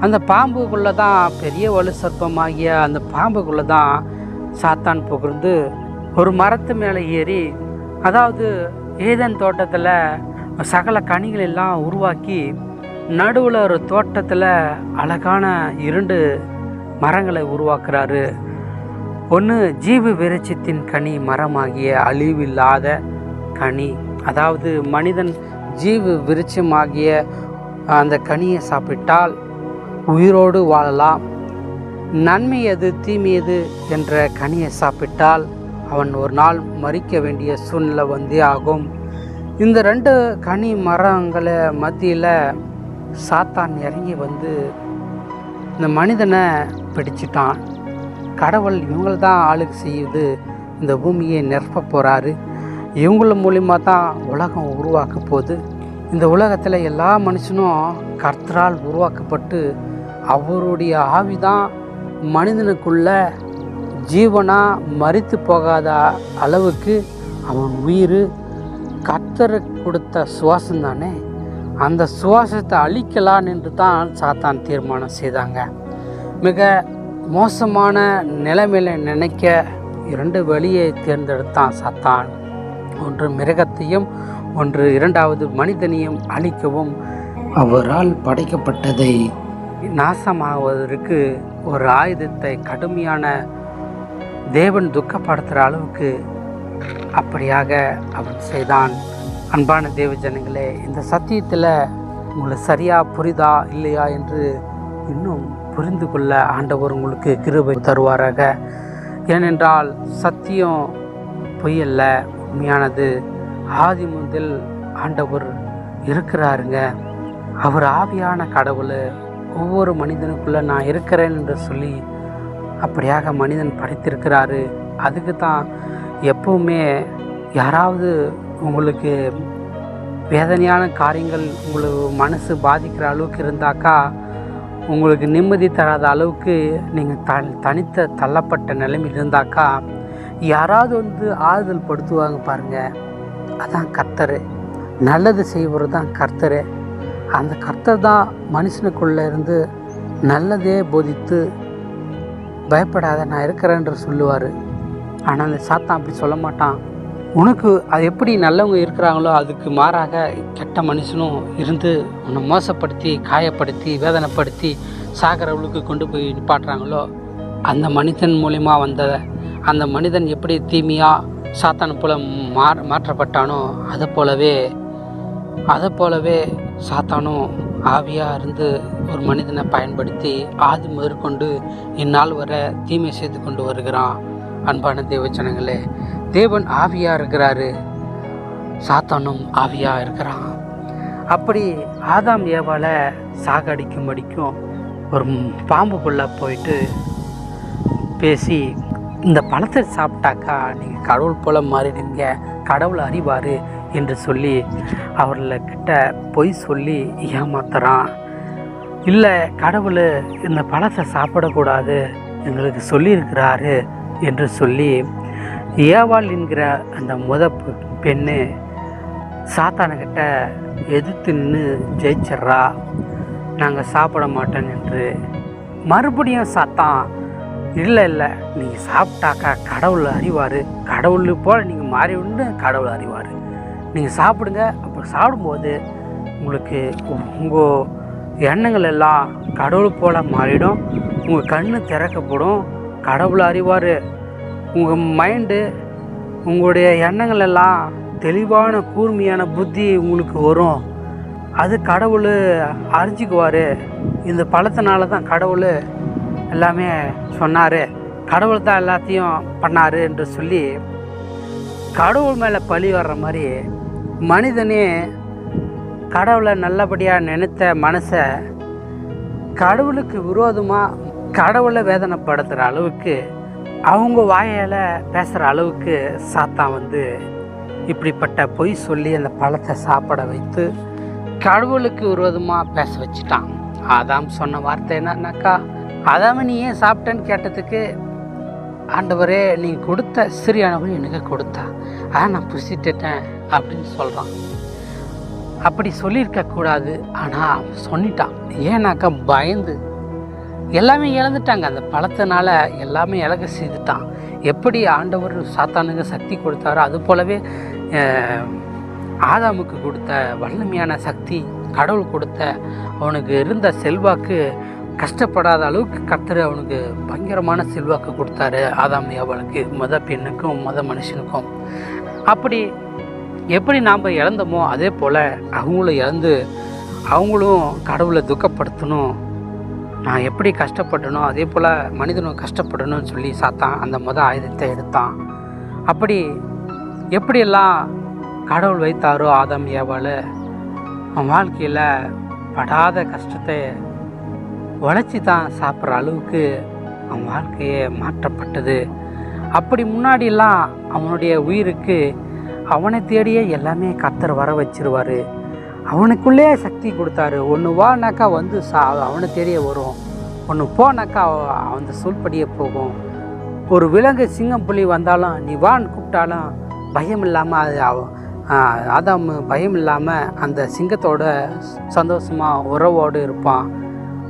அந்த பாம்புக்குள்ளே தான் பெரிய வலு சர்ப்பமாகிய அந்த பாம்புக்குள்ளே தான் சாத்தான் புகுந்து ஒரு மரத்து மேலே ஏறி, அதாவது ஏதேன் தோட்டத்தில் சகல கனிகள் எல்லாம் உருவாக்கி நடுவில் ஒரு தோட்டத்தில் அழகான 2 மரங்களை உருவாக்குறாரு. ஒன்று ஜீவ விருட்சத்தின் கனி மரமாகிய அழிவில்லாத கனி, அதாவது மனிதன் ஜீவ விருட்சமாகிய அந்த கனியை சாப்பிட்டால் உயிரோடு வாழலாம். நன்மை எது தீமை எது என்ற கனியை சாப்பிட்டால் அவன் ஒரு நாள் மறிக்க வேண்டிய சூழ்நிலை வந்தே ஆகும். இந்த 2 கனி மரங்களை மத்தியில் சாத்தான் இறங்கி வந்து இந்த மனிதனை பிடிச்சிட்டான். கடவுள் இவங்கள தான் ஆளுக்கு செய்யுது, இந்த பூமியை நிரப்ப போகிறாரு, இவங்கள மூலிமா தான் உலகம் உருவாக்க போகுது. இந்த உலகத்தில் எல்லா மனுஷனும் கர்த்தரால் உருவாக்கப்பட்டு அவருடைய ஆவிதான் மனிதனுக்குள்ள ஜீவனாக மரித்து போகாத அளவுக்கு அவன் உயிர் கர்த்தருக்கு கொடுத்த சுவாசம் தானே, அந்த சுவாசத்தை அழிக்கலாம் என்று தான் சாத்தான் தீர்மானம் செய்தாங்க. மிக மோசமான நிலைமையில நினைக்க 2 வழியை தேர்ந்தெடுத்தான் சாத்தான். ஒன்று மிருகத்தையும், ஒன்று 2வது மனிதனையும் அழிக்கவும் அவரால் படைக்கப்பட்டதை நாசமாவதற்கு ஒரு ஆயுதத்தை கடுமையான தேவன் துக்கப்படுத்துகிற அளவுக்கு அப்படியாக அவன் செய்தான். அன்பான தேவ ஜனங்களே, இந்த சத்தியத்தில் உங்களுக்கு சரியாக புரிதா இல்லையா என்று இன்னும் புரிந்து கொள்ள ஆண்டவர் உங்களுக்கு கிருபை தருவாராக. ஏனென்றால் சத்தியம் பொய்யல்ல, உண்மையானது. ஆதி முதல் ஆண்டவர் இருக்கிறாருங்க. அவர் ஆவியான கடவுள். ஒவ்வொரு மனிதனுக்குள்ளே நான் இருக்கிறேன் என்று சொல்லி அப்படியாக மனிதன் படைத்திருக்கிறாரு. அதுக்கு தான் எப்பவுமே யாராவது உங்களுக்கு வேதனையான காரியங்கள் உங்களுக்கு மனசு பாதிக்கிற அளவுக்கு இருந்தாக்கா, உங்களுக்கு நிம்மதி தராத அளவுக்கு நீங்கள் தனித்த தள்ளப்பட்ட நிலைமையில் இருந்தாக்கா, யாராவது வந்து ஆறுதல் படுத்துவாங்க பாருங்கள். அதான் கர்த்தர். நல்லது செய்வது தான் கர்த்தர். அந்த கர்த்தர் தான் மனுஷனுக்குள்ளே இருந்து நல்லதே போதித்து பயப்படாத நான் இருக்கிறேன்ற சொல்லுவார். ஆனால் அந்த சாத்தான் அப்படி சொல்ல மாட்டான். உனக்கு அது எப்படி நல்லவங்க இருக்கிறாங்களோ அதுக்கு மாறாக கெட்ட மனுஷனும் இருந்து உன்னை மோசப்படுத்தி காயப்படுத்தி வேதனைப்படுத்தி சாகிறவளுக்கு கொண்டு போய் நிப்பாட்டுறாங்களோ, அந்த மனிதன் மூலிமா வந்த அந்த மனிதன் எப்படி தீமையாக சாத்தானை போல மாற்றப்பட்டானோ அதை போலவே சாத்தானும் ஆவியாக இருந்து ஒரு மனிதனை பயன்படுத்தி ஆதி முதற்கொண்டு இந்நாள் வரை தீமை செய்து கொண்டு வருகிறான். அன்பான தேவஜனங்களே, தேவன் ஆவியாக இருக்கிறாரு, சாத்தானும் ஆவியாக இருக்கிறான். அப்படி ஆதாம் ஏவாளை சாகடிக்கும்படிக்கும் ஒரு பாம்புக்குள்ளே போயிட்டு பேசி, இந்த பழத்தை சாப்பிட்டாக்கா நீங்கள் கடவுள் போல் மாறிடுங்க, கடவுள் அறிவார் என்று சொல்லி அவர்கள்கிட்ட பொய் சொல்லி ஏமாத்துறான். இல்லை, கடவுள் இந்த பழத்தை சாப்பிடக்கூடாது எங்களுக்கு சொல்லியிருக்கிறாரு என்று சொல்லி ஏவாள் என்கிற அந்த பெண்ணு சாத்தானுக்கிட்ட எதிர்த்து நின்று ஜெயிச்சிட்றா. நாங்கள் சாப்பிட மாட்டோம் என்று. மறுபடியும் சாத்தான், இல்லை நீங்கள் சாப்பிட்டாக்கா கடவுள் அறிவார், கடவுள் போல் நீங்கள் மாறி விட்டு கடவுள் அறிவார், நீங்கள் சாப்பிடுங்க. அப்போ சாப்பிடும்போது உங்களுக்கு உங்கள் எண்ணங்கள் எல்லாம் கடவுள் போல் மாறிடும், உங்கள் கண் திறக்கப்படும், கடவுள் அறிவார், உங்கள் மைண்டு உங்களுடைய எண்ணங்கள் எல்லாம் தெளிவான கூர்மையான புத்தி உங்களுக்கு வரும், அது கடவுள் அறிஞ்சிக்குவார். இந்த பழத்தினால தான் கடவுள் எல்லாமே சொன்னார், கடவுள் தான் எல்லாத்தையும் பண்ணார் என்று சொல்லி கடவுள் மேலே பழி வர்ற மாதிரி மனிதனே கடவுளை நல்லபடியாக நினைத்த மனசை கடவுளுக்கு விரோதமாக கடவுளை வேதனைப்படுத்துகிற அளவுக்கு அவங்க வாயால் பேசுகிற அளவுக்கு சாத்தான் வந்து இப்படிப்பட்ட பொய் சொல்லி அந்த பழத்தை சாப்பிட வைத்து கடவுளுக்கு விரோதமாக பேச வச்சுட்டான். ஆதாம் சொன்ன வார்த்தை என்னன்னாக்கா, ஆதாம நீ ஏன் சாப்பிட்டேன்னு கேட்டதுக்கு, ஆண்டவரே நீங்கள் கொடுத்த சிறியானவள் எனக்கு கொடுத்தா, நான் புசிட்டுட்டேன் அப்படின்னு சொல்கிறான். அப்படி சொல்லியிருக்கக்கூடாது, ஆனால் அவன் சொல்லிட்டான். ஏன்னாக்கா பயந்து எல்லாமே இழந்துட்டாங்க. அந்த பழத்தினால எல்லாமே இழக்க செய்துட்டான். எப்படி ஆண்டவர் சாத்தானுக்கு சக்தி கொடுத்தாரோ அது போலவே ஆதாமுக்கு கொடுத்த வல்லமையான சக்தி, கடவுள் கொடுத்த அவனுக்கு இருந்த செல்வாக்கு, கஷ்டப்படாத அளவுக்கு கர்த்தர் அவனுக்கு பயங்கரமான செல்வாக்கு கொடுத்தாரு ஆதாம் ஏவாளுக்கு, பெண்ணுக்கும் மனுஷனுக்கும். அப்படி எப்படி நாம் இழந்தோமோ அதே போல் அவங்களும் இழந்து அவங்களும் கடவுளை துக்கப்படுத்தணும், நான் எப்படி கஷ்டப்படணும் அதே போல் மனிதனும் கஷ்டப்படணும்னு சொல்லி சாத்தான் அந்த ஆயுதத்தை எடுத்தான். அப்படி எப்படியெல்லாம் கடவுள் வைத்தாரோ ஆதாம் ஏவாள் அவன் வாழ்க்கையில் படாத கஷ்டத்தை உழைச்சி தான் சாப்பிட்ற அளவுக்கு அவன் வாழ்க்கையே மாற்றப்பட்டது. அப்படி முன்னாடியெல்லாம் அவனுடைய உயிருக்கு அவனை தேடியே எல்லாமே கர்த்தர் வர வச்சிருவார். அவனுக்குள்ளே சக்தி கொடுத்தாரு. ஒன்று வானாக்கா வந்து அவனை தேடியே வரும், ஒன்று போனாக்கா அந்த சொல்படியே போகும். ஒரு விலங்கு சிங்கம் புலி வந்தாலும் நீ வான்னு கூப்பிட்டாலும் பயம் இல்லாமல் அது ஆதாம் பயம் இல்லாமல் அந்த சிங்கத்தோட சந்தோஷமாக உறவோடு இருப்பான்.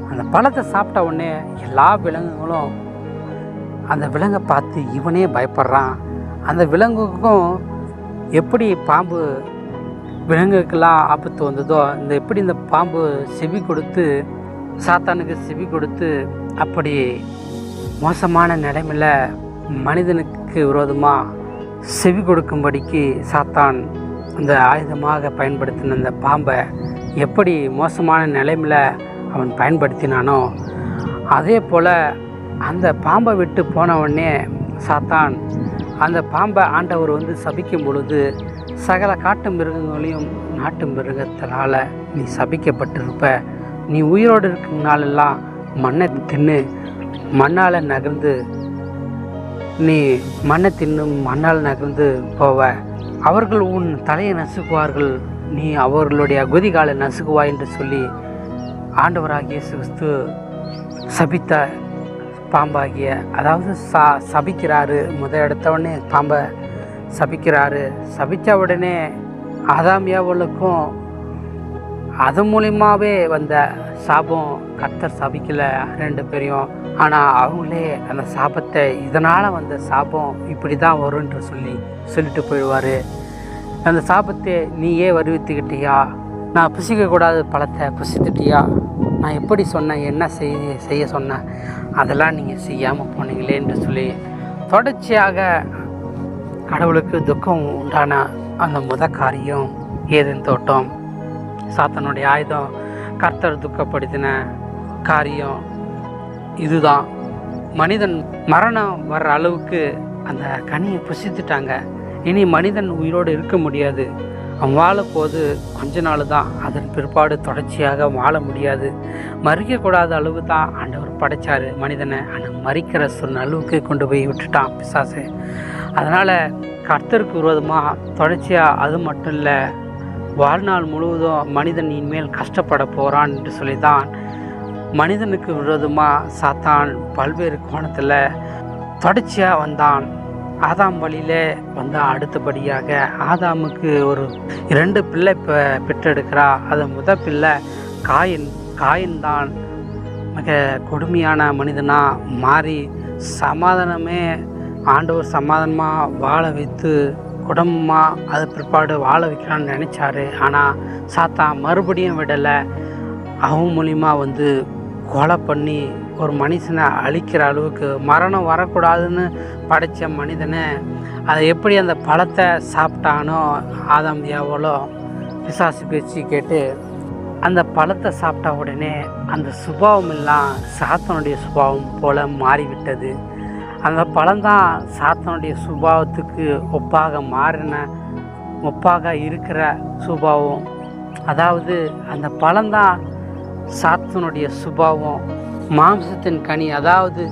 அந்த பழத்தை சாப்பிட்ட உடனே எல்லா விலங்குகளும் அந்த விலங்கை பார்த்து இவனே பயப்படுறான். அந்த விலங்குக்கும் எப்படி பாம்பு விலங்குக்கெல்லாம் ஆபத்து வந்ததோ, எப்படி இந்த பாம்பு செவி கொடுத்து சாத்தானுக்கு செவி கொடுத்து அப்படி மோசமான நிலைமையில் மனிதனுக்கு விரோதமாக செவி கொடுக்கும்படிக்கு சாத்தான் அந்த ஆயுதமாக பயன்படுத்தின அந்த பாம்பை எப்படி மோசமான நிலைமையில் அவன் பயன்படுத்தினானோ அதே போல் அந்த பாம்பை விட்டு போன உடனே சாத்தான் அந்த பாம்பை ஆண்டவர் வந்து சபிக்கும் பொழுது, சகல காட்டு மிருகங்களையும் நாட்டு மிருகத்தினால் நீ சபிக்கப்பட்டிருப்ப, நீ உயிரோடு இருக்கும் நாளெல்லாம் மண்ணை தின்னு மண்ணால் நகர்ந்து நீ மண்ணை தின்னும் மண்ணால் நகர்ந்து போவ, அவர்கள் உன் தலையை நசுக்குவார்கள், நீ அவர்களுடைய அகுதிகாலை நசுக்குவாய் என்று சொல்லி ஆண்டவராகிய கிறிஸ்து சபித்த பாம்பாகிய, அதாவது சபிக்கிறாரு. எடுத்தவுடனே பாம்பை சபிக்கிறாரு. சபித்த உடனே ஆதாம் ஏவாளுக்கும் அது மூலியமாகவே வந்த சாபம் கர்த்தர் சபிக்கலை 2 பேரையும். ஆனால் அவங்களே அந்த சாபத்தை, இதனால் வந்த சாபம் இப்படி தான் வரும்ன்ற சொல்லிட்டு போயிடுவார். அந்த சாபத்தை நீயே வருவித்துக்கிட்டியா, நான் புசிக்கக்கூடாது பழத்தை புசித்துட்டியா, நான் எப்படி சொன்னேன், என்ன செய்ய சொன்னேன், அதெல்லாம் நீங்கள் செய்யாமல் போனீங்களே என்று சொல்லி தொடர்ச்சியாக கடவுளுக்கு துக்கம் உண்டான அந்த காரியம் ஏதேன் தோட்டம். சாத்தானுடைய ஆயுதம் கர்த்தர் துக்கப்படுத்தின காரியம் இதுதான். மனிதன் மரணம் வர்ற அளவுக்கு அந்த கனியை புசித்துட்டாங்க. இனி மனிதன் உயிரோடு இருக்க முடியாது. அவன் வாழப்போது கொஞ்ச நாள் தான், அதன் பிற்பாடு தொடர்ச்சியாக வாழ முடியாது. மறிக்கக்கூடாத அளவு தான் ஆண்டவர் படைச்சார் மனிதனை. ஆனால் மறிக்கிற அளவுக்கு கொண்டு போய் விட்டுட்டான் பிசாசு. அதனால் கர்த்தருக்கு விரோதமாக தொடர்ச்சியாக அது மட்டும் இல்லை, வாழ்நாள் முழுவதும் மனிதன் இனிமேல் கஷ்டப்பட போகிறான் என்று சொல்லி தான் மனிதனுக்கு விரோதமாக சாத்தான் பல்வேறு கோணத்தில் தொடர்ச்சியாக வந்தான். ஆதாம் வழியிலே வந்தால் அடுத்தபடியாக ஆதாமுக்கு ஒரு 2 பிள்ளை பெற்றெடுக்கிறா. அது முதல் பிள்ளை காயின் தான் மிக கொடுமையான மனிதனாக மாறி சமாதானமே ஆண்டவர் சமாதானமாக வாழ வைத்து குடும்பமாக அது பிற்பாடு வாழ வைக்கலான்னு நினச்சாரு. ஆனால் சாத்தான் மறுபடியும் விடலை. அவன் மூலிமா கொலை பண்ணி ஒரு மனுஷனை அழிக்கிற அளவுக்கு மரணம் வரக்கூடாதுன்னு படைத்த மனிதனை அதை எப்படி அந்த பழத்தை சாப்பிட்டானோ ஆதாம் ஏவாளோ பிசாசு பேச்சு கேட்டு அந்த பழத்தை சாப்பிட்ட உடனே அந்த சுபாவம் எல்லாம் சாத்தனுடைய சுபாவம் போல மாறிவிட்டது. அந்த பழம்தான் சாத்தனுடைய சுபாவத்துக்கு ஒப்பாக இருக்கிற சுபாவம். அதாவது அந்த பழம்தான் சாத்தனுடைய சுபாவம். மாம்சத்தின் கனி, அதாவது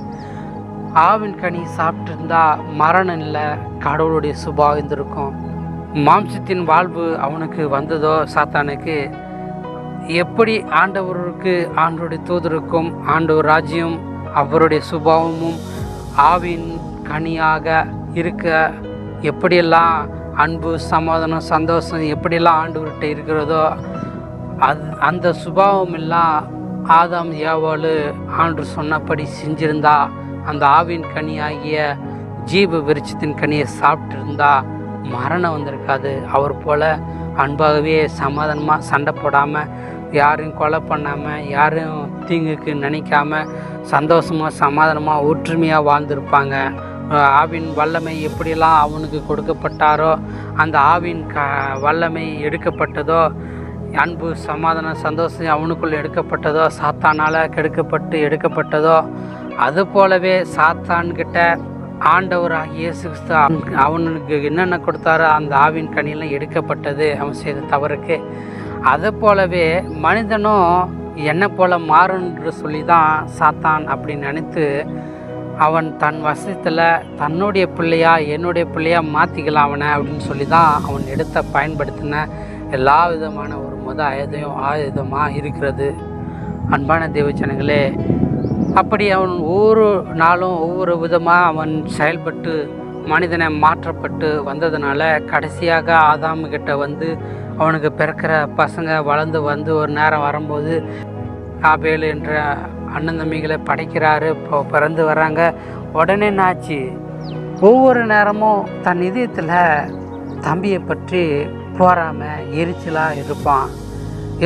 ஆவின் கனி சாப்பிட்டுருந்தா மரணம் இல்லை, கடவுளுடைய சுபாவம் இருந்திருக்கும். மாம்சத்தின் வாழ்வு அவனுக்கு வந்ததோ சாத்தானுக்கு, எப்படி ஆண்டவருக்கு ஆண்டவருடைய தூதருக்கும் ஆண்டவர் ராஜ்யம் அவருடைய சுபாவமும் ஆவின் கனியாக இருக்க எப்படியெல்லாம் அன்பு சமாதானம் சந்தோஷம் எப்படியெல்லாம் ஆண்டவர்கிட்ட இருக்கிறதோ அந்த சுபாவம் எல்லாம் ஆதாம் ஏவாள் ஆண்டு சொன்னபடி செஞ்சிருந்தா, அந்த ஆவின் கனி ஆகிய ஜீவ விருட்சத்தின் கனியை சாப்பிட்டு இருந்தா மரணம் வந்திருக்காது. அவர் போல் அன்பாகவே சமாதானமாக சண்டை போடாமல், யாரையும் கொலை பண்ணாமல், யாரையும் தீங்குக்கு நினைக்காம சந்தோஷமாக சமாதானமாக ஒற்றுமையாக வாழ்ந்திருப்பாங்க. ஆவின் வல்லமை எப்படியெல்லாம் அவனுக்கு கொடுக்கப்பட்டாரோ, அந்த ஆவின் வல்லமை எடுக்கப்பட்டதோ, அன்பு சமாதானம் சந்தோஷம் அவனுக்குள் எடுக்கப்பட்டதோ, சாத்தானால் எடுக்கப்பட்டதோ, அது போலவே சாத்தான்கிட்ட ஆண்டவராகிய இயேசு கிறிஸ்து அவனுக்கு என்னென்ன கொடுத்தாரோ அந்த ஆவின் கனியெல்லாம் எடுக்கப்பட்டது அவன் செய்த தவறுக்கு. அது போலவே மனிதனும் என்னை போல மாறுன்னு சொல்லி தான் சாத்தான் அப்படி நினைத்து அவன் தன் வசத்தில் தன்னுடைய பிள்ளையா என்னுடைய பிள்ளையா மாற்றிக்கலாம் அவனை அப்படின்னு சொல்லி தான் அவன் பயன்படுத்தின எல்லா விதமான ஒரு ஆயுதமாக இருக்கிறது. அன்பான தேவஜனங்களே, அப்படி அவன் ஒவ்வொரு நாளும் ஒவ்வொரு விதமாக அவன் செயல்பட்டு மனிதனை மாற்றப்பட்டு வந்ததுனால கடைசியாக ஆதாமுக்கிட்ட அவனுக்கு பிறக்கிற பசங்க வளர்ந்து ஒரு நேரம் வரும்போது ஆபேல் என்ற அண்ணன் தம்பிகளை படைக்கிறாரு. இப்போ பிறந்து வர்றாங்க. உடனே என்னாச்சு, ஒவ்வொரு நேரமும் தன் இதயத்தில் தம்பியை பற்றி போறாமல் எரிச்சலாக இருப்பான்.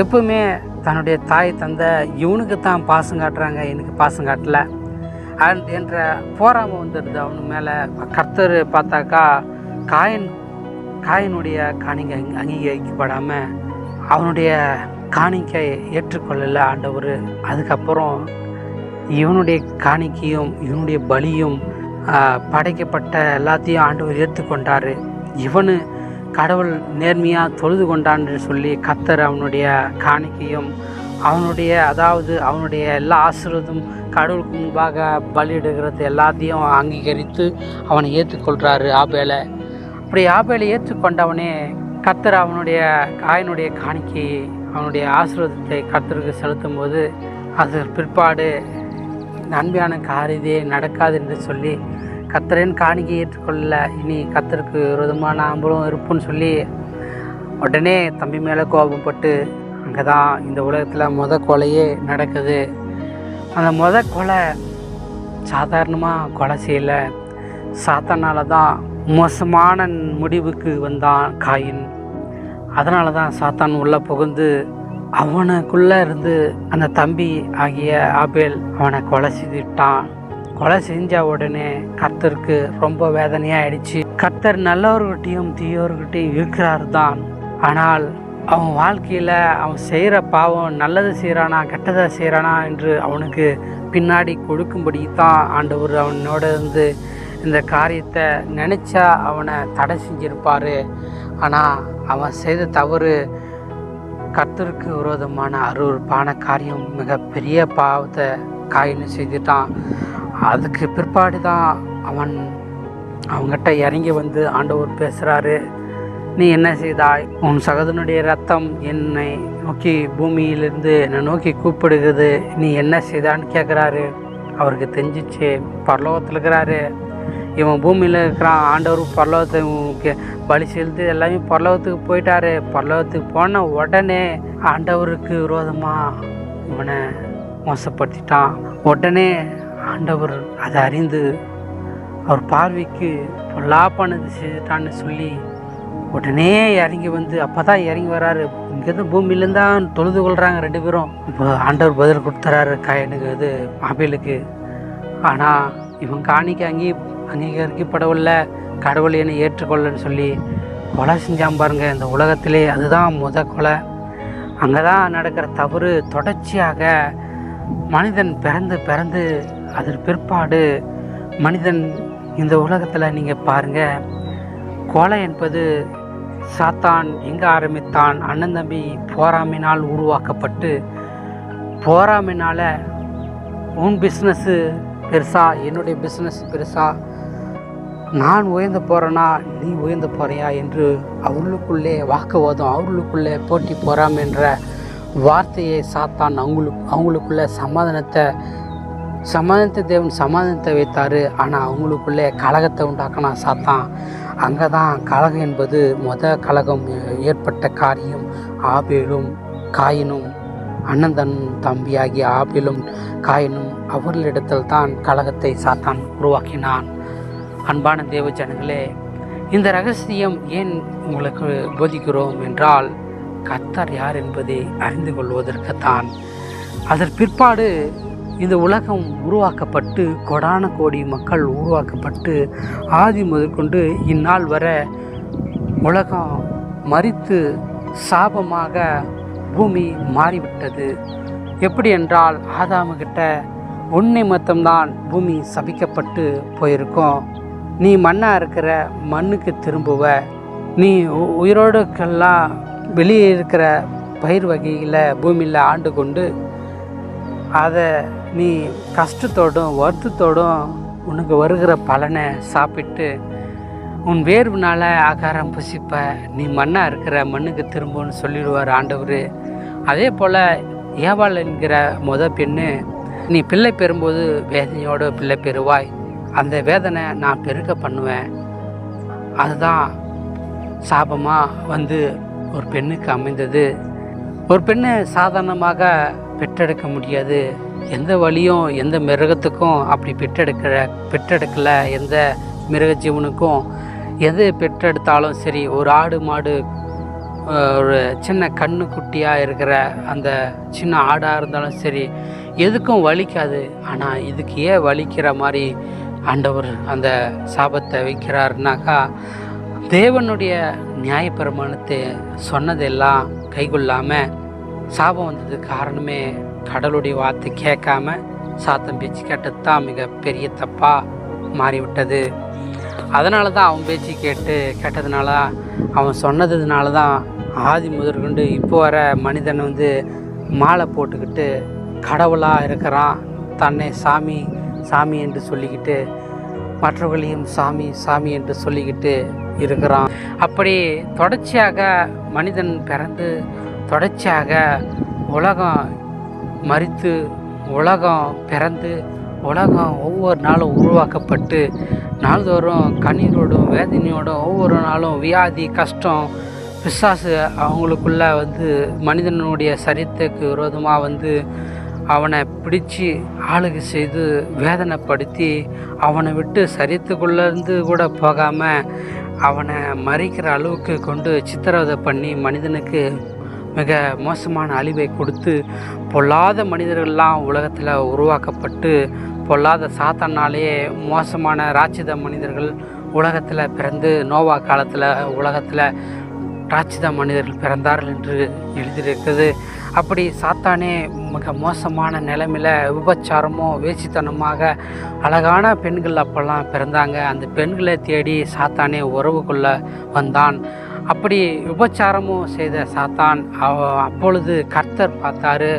எப்பவுமே தன்னுடைய தாய் தந்தை இவனுக்கு தான் பாசம் காட்டுறாங்க, எனக்கு பாசம் காட்டலை என்ற போராமல் வந்துடுது அவனு மேலே. கர்த்தர் பார்த்தாக்கா காயினுடைய காணிக்கை அங்கீகரிக்கப்படாமல் அவனுடைய காணிக்கை ஏற்றுக்கொள்ளலை ஆண்டவர். அதுக்கப்புறம் இவனுடைய காணிக்கையும் இவனுடைய பலியும் படைக்கப்பட்ட எல்லாத்தையும் ஆண்டவர் ஏற்றுக்கொண்டார். இவனு கடவுள் நேர்மையாக தொழுது கொண்டான்னு சொல்லி கர்த்தர் அவனுடைய காணிக்கையும் அவனுடைய எல்லா ஆசீர்வாதம் கடவுளுக்கு முன்பாக பலியிடுகிறது எல்லாத்தையும் அங்கீகரித்து அவனை ஏற்றுக்கொள்கிறாரு ஆபேலை. அப்படி ஆபேலை ஏற்றுக்கொண்டவனே கர்த்தர் காயினுடைய காணிக்கையை அவனுடைய ஆசீர்வாதத்தை கர்த்தருக்கு செலுத்தும் போது அது பிற்பாடு நன்மையான காரியதே நடக்காது என்று சொல்லி கர்த்தரின் காணிக்கை ஏற்றுக்கொள்ள இனி கர்த்தருக்கு விரோதமாக நாம்பளும் இருப்புன்னு சொல்லி உடனே தம்பி மேலே கோபப்பட்டு அங்கே தான் இந்த உலகத்தில் கொலையே நடக்குது. அந்த கொலை சாதாரணமாக கொலை செய்யலை, சாத்தானால தான் மோசமான முடிவுக்கு வந்தான் காயின். அதனால தான் சாத்தான் உள்ளே புகுந்து அவனுக்குள்ளே இருந்து அந்த தம்பி ஆகிய ஆபேல் அவனை கொலை செய்துட்டான். கொலை செஞ்ச உடனே கர்த்தருக்கு ரொம்ப வேதனையாயிடுச்சு. கர்த்தர் நல்லவர்கிட்டையும் தீயவர்கிட்டையும் இருக்கிறார் தான். ஆனால் அவன் வாழ்க்கையில் அவன் செய்கிற பாவம் நல்லது செய்கிறானா கெட்டதை செய்கிறானா என்று அவனுக்கு பின்னாடி கொடுக்கும்படி தான் ஆண்டவர் அவனோட இருந்து இந்த காரியத்தை நினச்சா அவனை தடை செஞ்சிருப்பார். ஆனால் அவன் செய்த தவறு கர்த்தருக்கு விரோதமான அருவருப்பான காரியம், மிகப்பெரிய பாவத்தை காயின்னு செய்துட்டான். அதுக்கு பிற்பாடு தான் அவங்ககிட்ட இறங்கி வந்து ஆண்டவர் பேசுகிறாரு. நீ என்ன செய்தாய்? உன் சகோதரனுடைய ரத்தம் என்னை நோக்கி பூமியிலிருந்து என்னை நோக்கி கூப்பிடுகிறது, நீ என்ன செய்தான்னு கேட்குறாரு. அவருக்கு தெரிஞ்சிச்சு பரலோகத்தில் இருக்கிறாரு, இவன் பூமியில் இருக்கிறான். ஆண்டவர் பரலோகத்தை பலி செலுத்து எல்லாமே பரலோகத்துக்கு போயிட்டாரு. பரலோகத்துக்கு போன உடனே ஆண்டவருக்கு விரோதமாக இவனை மோசப்படுத்திட்டான். உடனே ஆண்டவர் அதை அறிந்து அவர் பார்வைக்கு பொல்லாப்பானது செய்துட்டான்னு சொல்லி உடனே இறங்கி வந்து, அப்போ தான் இறங்கி வராரு. இங்கேருந்து பூமியிலேருந்து தான் தொழுது கொள்கிறாங்க 2 பேரும். இப்போ ஆண்டவர் பதில் கொடுத்துறாரு காயனுக்கு, ஆபேலுக்கு. ஆனால் இவன் காணிக்க அங்கீகரிக்கப்படவில்லை, கடவுளை என்னை ஏற்றுக்கொள்ளன்னு சொல்லி கொலை செஞ்சான் பாருங்க. இந்த உலகத்திலே அதுதான் கொலை. அங்கே தான் நடக்கிற தவறு. தொடர்ச்சியாக மனிதன் பிறந்து அதன் பிற்பாடு மனிதன் இந்த உலகத்தில் நீங்கள் பாருங்கள், கொலை என்பது சாத்தான் எங்கே ஆரம்பித்தான்? அண்ணன் தம்பி போராமையினால் உருவாக்கப்பட்டு, போராமையினால் உன் பிஸ்னஸ்ஸு பெருசா, என்னுடைய பிஸ்னஸ் பெருசா, நான் உயர்ந்து போகிறேன்னா நீ உயர்ந்து போகிறியா என்று அவர்களுக்குள்ளே வாக்குவாதம், அவர்களுக்குள்ளே போட்டி போறாமை என்ற வார்த்தையை சாத்தான் அவங்களுக்குள்ளே சமாதானத்தை தேவன் சமாதானத்தை வைத்தார். ஆனால் அவங்களுக்குள்ளே கலகத்தை உண்டாக்கினா சாத்தான். அங்கே தான் கலகம் என்பது கலகம் ஏற்பட்ட காரியம். ஆபேலும் காயினும், அண்ணன் தம்பியாகிய ஆபேலும் காயினும் அவர்களிடத்தில் தான் கலகத்தை சாத்தான் உருவாக்கினான். அன்பான தேவ ஜனங்களே, இந்த ரகசியம் ஏன் உங்களுக்கு போதிக்கிறோம் என்றால், கர்த்தர் யார் என்பதை அறிந்து கொள்வதற்குத்தான். அதன் பிற்பாடு இந்த உலகம் உருவாக்கப்பட்டு, கோடான கோடி மக்கள் உருவாக்கப்பட்டு, ஆதி முதற்கொண்டு இந்நாள் வர உலகம் மரித்து சாபமாக பூமி மாறிவிட்டது. எப்படி என்றால், ஆதாமுகிட்ட உன்னை மொத்தம்தான் பூமி சபிக்கப்பட்டு போயிருக்கோம். நீ மண்ணாக இருக்கிற மண்ணுக்கு திரும்புவ, நீ உயிரோடுக்கெல்லாம் வெளியே இருக்கிற பயிர் வகைகளை பூமியில் ஆண்டு கொண்டு அதை நீ கஷ்டத்தோடும் வருத்தத்தோடும் உனக்கு வருகிற பலனை சாப்பிட்டு உன் வேர்வுனால் ஆகாரம் புசிப்ப, நீ மண்ணாக இருக்கிற மண்ணுக்கு திரும்புன்னு சொல்லிடுவார் ஆண்டவர். அதே போல் ஏவாள் என்கிற பெண்ணு, நீ பிள்ளை பெறும்போது வேதனையோடு பிள்ளை பெறுவாய், அந்த வேதனை நான் பெருக்க பண்ணுவேன். அதுதான் சாபமாக வந்து ஒரு பெண்ணுக்கு அமைந்தது. ஒரு பெண்ணு சாதாரணமாக பெற்றெடுக்க முடியாது. எந்த வழியும் எந்த மிருகத்துக்கும் அப்படி பெற்றெடுக்கல. எந்த மிருக ஜீவனுக்கும் எது பெற்றெடுத்தாலும் சரி, ஒரு ஆடு மாடு, ஒரு சின்ன கண்ணு குட்டியாக இருக்கிற அந்த சின்ன ஆடாக இருந்தாலும் சரி, எதுக்கும் வலிக்காது. ஆனால் இதுக்கு ஏன் வலிக்கிற மாதிரி ஆண்டவர் அந்த சாபத்தை வைக்கிறாருனாக்கா, தேவனுடைய நியாயப்பிரமாணத்தை சொன்னதெல்லாம் கைகொள்ளாமல் சாபம் வந்தது காரணமே கடவுளுடைய வார்த்தை கேட்காம சாத்தன் பேச்சு கேட்டது தான் மிகப்பெரிய தப்பாக மாறிவிட்டது. அதனால தான் அவன் பேச்சு கேட்டதுனால, அவன் சொன்னதுனால தான் ஆதி முதற்கொண்டு இப்போ வர மனிதன் வந்து மாலை போட்டுக்கிட்டு கடவுளாக இருக்கிறான். தன்னை சாமி சாமி என்று சொல்லிக்கிட்டு மற்றவர்களையும் சாமி சாமி என்று சொல்லிக்கிட்டு இருக்கிறான். அப்படி தொடர்ச்சியாக மனிதன் பிறந்து, தொடர்ச்சியாக உலகம் மரித்து, உலகம் பிறந்து, உலகம் ஒவ்வொரு நாளும் உருவாக்கப்பட்டு, நாள்தோறும் கண்ணீரோடும் வேதனையோடும் ஒவ்வொரு நாளும் வியாதி கஷ்டம் பிசாசு அவங்களுக்குள்ள வந்து மனிதனுடைய சரீரத்துக்கு விரோதமாக வந்து அவனை பிடிச்சி ஆளுகை செய்து வேதனைப்படுத்தி, அவனை விட்டு சரீரத்துக்குள்ளேருந்து கூட போகாமல் அவனை மறிக்கிற அளவுக்கு கொண்டு சித்திரவதை பண்ணி மனிதனுக்கு மிக மோசமான அழிவை கொடுத்து, பொல்லாத மனிதர்கள்லாம் உலகத்தில் உருவாக்கப்பட்டு, பொல்லாத சாத்தானாலேயே மோசமான ராட்சித மனிதர்கள் உலகத்தில் பிறந்து, நோவா காலத்தில் உலகத்தில் ராட்சித மனிதர்கள் பிறந்தார்கள் என்று எழுதியிருக்கிறது. அப்படி சாத்தானே மிக மோசமான நிலைமையில் விபச்சாரமும் வேசித்தனமாக அழகான பெண்கள் அப்போல்லாம் பிறந்தாங்க. அந்த பெண்களை தேடி சாத்தானே உறவு கொள்ள வந்தான். அப்படி விபச்சாரமும் செய்த சாத்தான் அப்பொழுது கர்த்தர் பார்த்தாரு,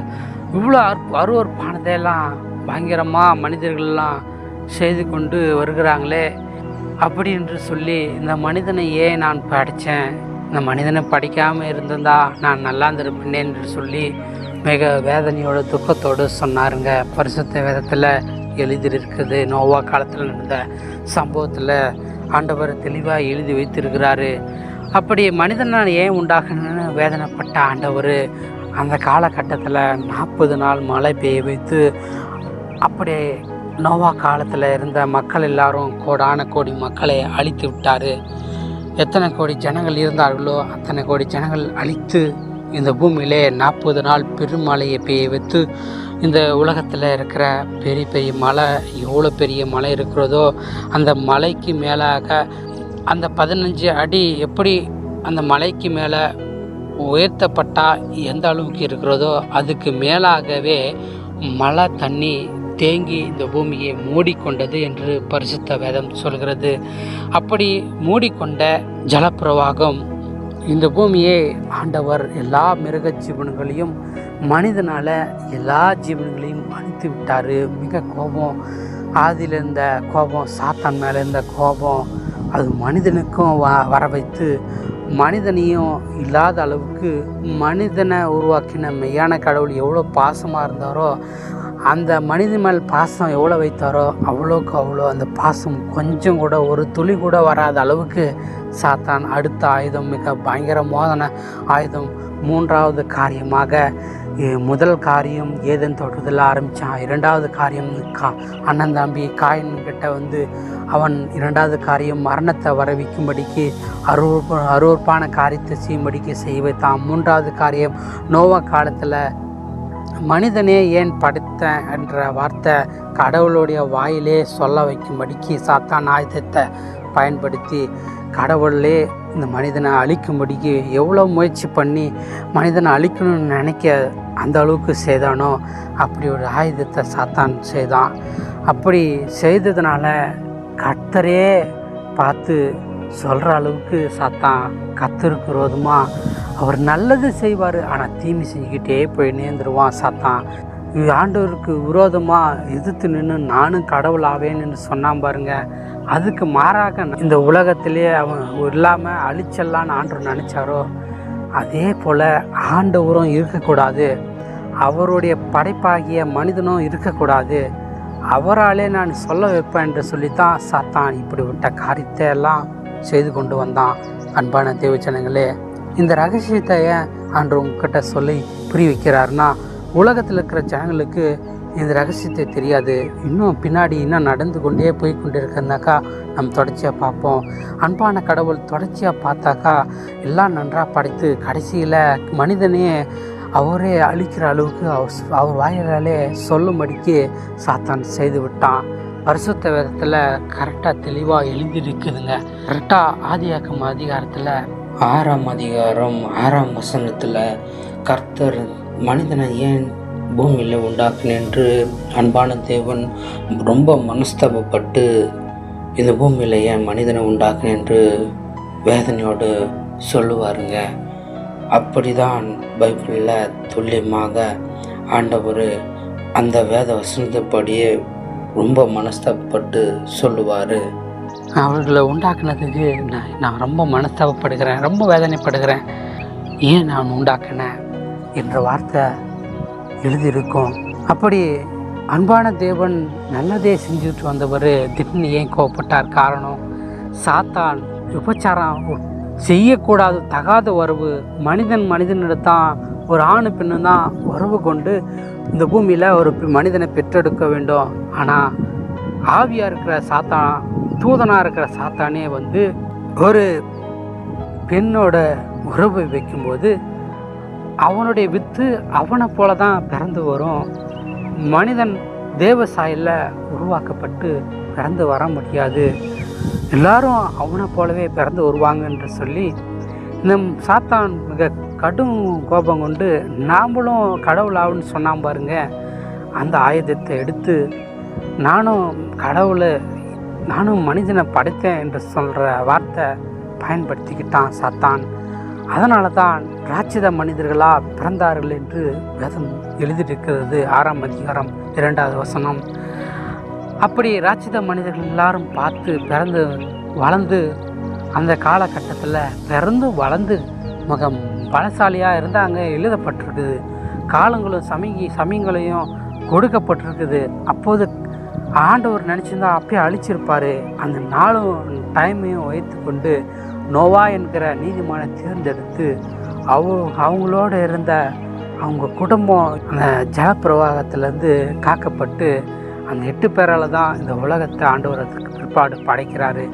இவ்வளோ அருவருப்பானதெல்லாம் பயங்கரமாக மனிதர்கள்லாம் செய்து கொண்டு வருகிறாங்களே, அப்படி என்று சொல்லி இந்த மனிதனை ஏன் நான் படித்தேன், இந்த மனிதனை படிக்காமல் இருந்திருந்தா நான் நல்லா இருந்திருப்பேனே என்று சொல்லி மிக வேதனையோட துக்கத்தோடு சொன்னாருங்க. பரிசுத்த வேதத்தில் எழுதியிருக்குது. நோவா காலத்தில் நடந்த சம்பவத்தில் ஆண்டவர் தெளிவாக எழுதி வைத்திருக்கிறாரு. அப்படி மனிதனை ஏன் உண்டாகணும்னு வேதனைப்பட்ட ஆண்டவர் அந்த காலகட்டத்தில் 40 நாள் மழை பெய்ய வைத்து அப்படியே நோவா காலத்தில் இருந்த மக்கள் எல்லாரும் கோடான கோடி மக்களை அழித்து விட்டார். எத்தனை கோடி ஜனங்கள் இருந்தார்களோ அத்தனை கோடி ஜனங்கள் அழித்து இந்த பூமியிலே 40 நாள் பெருமழையை பெய்ய வைத்து இந்த உலகத்தில் இருக்கிற பெரிய பெரிய மலை, எவ்வளோ பெரிய மலை இருக்கிறதோ அந்த மலைக்கு மேலாக அந்த 15 அடி எப்படி அந்த மலைக்கு மேலே உயர்த்தப்பட்டால் எந்த அளவுக்கு இருக்கிறதோ அதுக்கு மேலாகவே மழை தண்ணி தேங்கி இந்த பூமியை மூடிக்கொண்டது என்று பரிசுத்த வேதம் சொல்கிறது. அப்படி மூடிக்கொண்ட ஜலப்பிரவாகம் இந்த பூமியை ஆண்டவர் எல்லா மிருக ஜீவன்களையும் மனிதனால் எல்லா ஜீவன்களையும் அழித்து விட்டார். மிக கோபம், ஆதியில் இருந்த கோபம், சாத்தான் மேலே இருந்த கோபம் அது மனிதனுக்கும் வர வைத்து மனிதனையும் இல்லாத அளவுக்கு மனிதனை உருவாக்கின மெய்யான கடவுள் எவ்வளோ பாசமாக இருந்தாரோ அந்த மனிதன் மேல் பாசம் எவ்வளோ வைத்தாரோ அவ்வளோக்கு அவ்வளோ அந்த பாசம் கொஞ்சம் கூட ஒரு துளி கூட வராத அளவுக்கு சாத்தான் அடுத்த ஆயுதம், மிக பயங்கரமான ஆயுதம், 3வது காரியமாக முதல் காரியம் ஏதேன் தோட்டத்தில் ஆரம்பித்தான். 2வது காரியம் அண்ணன் தம்பி காயின்கிட்ட வந்து அவன் 2வது காரியம் மரணத்தை வரவிக்கும்படிக்கு அருவருப்பான காரியத்தை செய்யும்படிக்கு செய்ய வைத்தான். 3வது காரியம் நோவா காலத்தில் மனிதனே ஏன் படைத்தேன் என்ற வார்த்தை கடவுளுடைய வாயிலே சொல்ல வைக்கும்படிக்கு சாத்தான் ஆயுதத்தை பயன்படுத்தி கடவுளே இந்த மனிதனை அழிக்கும்படிக்கு எவ்வளோ முயற்சி பண்ணி மனிதனை அழிக்கணும்னு நினைக்க அந்த அளவுக்கு செய்தானோ அப்படி ஒரு ஆயுதத்தை சாத்தான் செய்தான். அப்படி செய்ததுனால கர்த்தரே பார்த்து சொல்கிற அளவுக்கு சாத்தான் கர்த்தருக்கு விரோதமாக அவர் நல்லது செய்வார், ஆனால் தீமை செஞ்சுக்கிட்டே போய் நேர்ந்துருவான் சாத்தான். ஆண்டவருக்கு விரோதமாக எதிர்த்து நின்று நானும் கடவுள் ஆவேன்னு சொன்னான் பாருங்க. அதுக்கு மாறாக இந்த உலகத்திலே அவன் இல்லாமல் அழிச்சல்லான்னு ஆண்டவர் நினச்சாரோ அதே போல் ஆண்டவரும் இருக்கக்கூடாது, அவருடைய படைப்பாகிய மனிதனும் இருக்கக்கூடாது, அவராலே நான் சொல்ல வைப்பேன் என்று சொல்லித்தான் சாத்தான் இப்படிப்பட்ட காரியத்தை எல்லாம் செய்து கொண்டு வந்தான். அன்பான தேவச்சனங்களே, இந்த ரகசியத்தை ஆண்டவர் உங்ககிட்ட சொல்லி புரிய வைக்கிறாருன்னா உலகத்தில் இருக்கிற ஜனங்களுக்கு இந்த ரகசியத்தை தெரியாது. இன்னும் பின்னாடி இன்னும் நடந்து கொண்டே போய் கொண்டு இருக்கிறதுனாக்கா நம்ம தொடர்ச்சியாக பார்ப்போம். அன்பான கடவுள் தொடர்ச்சியாக பார்த்தாக்கா எல்லாம் நன்றாக படைத்து கடைசியில் மனிதனே அவரே அழிக்கிற அளவுக்கு அவர் வாயிலாலே சொல்லும்படிக்கு சாத்தான் செய்து விட்டான். பரிசுத்த வேதத்தில் கரெக்டாக தெளிவாக எழுதியிருக்குதுங்க. கரெக்டாக ஆதியாகம அதிகாரத்தில் 6ஆம் அதிகாரம் 6ஆம் வசனத்தில் கர்த்தர் மனிதனை ஏன் பூமியில் உண்டாக்குனேன் என்று அன்பான தேவன் ரொம்ப மனஸ்தாபப்பட்டு இந்த பூமியில் ஏன் மனிதனை உண்டாக்குனேன் என்று வேதனையோடு சொல்லுவாருங்க. அப்படிதான் பைபிளில் துல்லியமாக ஆண்டவர் அந்த வேத வசனத்தைப்படியே ரொம்ப மனஸ்தாபப்பட்டு சொல்லுவார். அவர்களை உண்டாக்குனதுக்கு நான் ரொம்ப மனஸ்தாபப்படுகிறேன், ரொம்ப வேதனைப்படுகிறேன், ஏன் நான் உண்டாக்கினேன் என்ற வார்த்தை எழுதியிருக்கும். அப்படி அன்பான தேவன் நல்லதே செஞ்சுட்டு வந்தவர் திடீர்னு ஏன் கோவப்பட்டார்? காரணம் சாத்தான் விபச்சாரம் செய்யக்கூடாது, தகாத உறவு, மனிதனிடத்தான் ஒரு ஆணு பெண்ணு தான் உறவு கொண்டு இந்த பூமியில் ஒரு மனிதனை பெற்றெடுக்க வேண்டும். ஆனால் ஆவியாக இருக்கிற சாத்தான், தூதனாக இருக்கிற சாத்தானே வந்து ஒரு பெண்ணோட உறவு வைக்கும்போது அவனுடைய வித்து அவனை போல தான் பிறந்து வரும். மனிதன் தேவசாயில் உருவாக்கப்பட்டு பிறந்து வர முடியாது, எல்லாரும் அவனை போலவே பிறந்து வருவாங்க என்று சொல்லி இந்த சாத்தான் மிக கடும் கோபம் கொண்டு நாமளும் கடவுள் ஆகுன்னு சொன்னான் பாருங்க. அந்த ஆயுதத்தை எடுத்து நானும் மனிதனை படைத்தேன் என்று சொல்கிற வார்த்தை பயன்படுத்திக்கிட்டான் சாத்தான். அதனால தான் ராட்சித மனிதர்களாக பிறந்தார்கள் என்று வேதம் எழுதியிருக்கிறது. 6ஆம் அதிகாரம் 2வது வசனம். அப்படி ராட்சித மனிதர்கள் எல்லாரும் பார்த்து பிறந்து வளர்ந்து அந்த காலகட்டத்தில் பிறந்து வளர்ந்து மிக பலசாலியாக இருந்தாங்க எழுதப்பட்டிருக்குது. காலங்களும் சமயங்களையும் கொடுக்கப்பட்டிருக்குது. அப்போது ஆண்டவர் நினச்சிருந்தா அப்பயே அழிச்சிருப்பார். அந்த நாளும் டைமையும் வைத்து கொண்டு நோவா என்கிற நீதிமானை தேர்ந்தெடுத்து அவங்களோட இருந்த அவங்க குடும்பம் அந்த ஜலப்பிரவாகத்திலேருந்து காக்கப்பட்டு அந்த 8 பேரால் தான் இந்த உலகத்தை ஆண்டவர் அதுக்கு பிற்பாடு படைக்கிறாரு.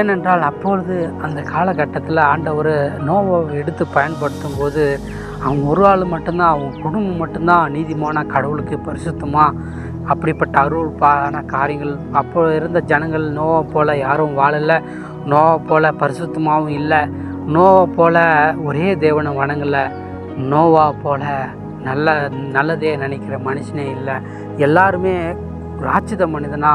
ஏனென்றால் அப்பொழுது அந்த காலகட்டத்தில் ஆண்டவர் நோவாவை எடுத்து பயன்படுத்தும் போது அவங்க ஒரு ஆள் மட்டும்தான், அவங்க குடும்பம் மட்டும்தான் நீதிமான கடவுளுக்கு பரிசுத்தமாக அப்படிப்பட்ட அருள்பான காரியங்கள். அப்போ இருந்த ஜனங்கள் நோவா போல் யாரும் வாழலை, நோவா போல் பரிசுத்தமாகவும் இல்லை, நோவா போல் ஒரே தேவனை வணங்கலை, நோவா போல் நல்லதே நினைக்கிற மனுஷனே இல்லை. எல்லாருமே ராட்சித மனிதனா.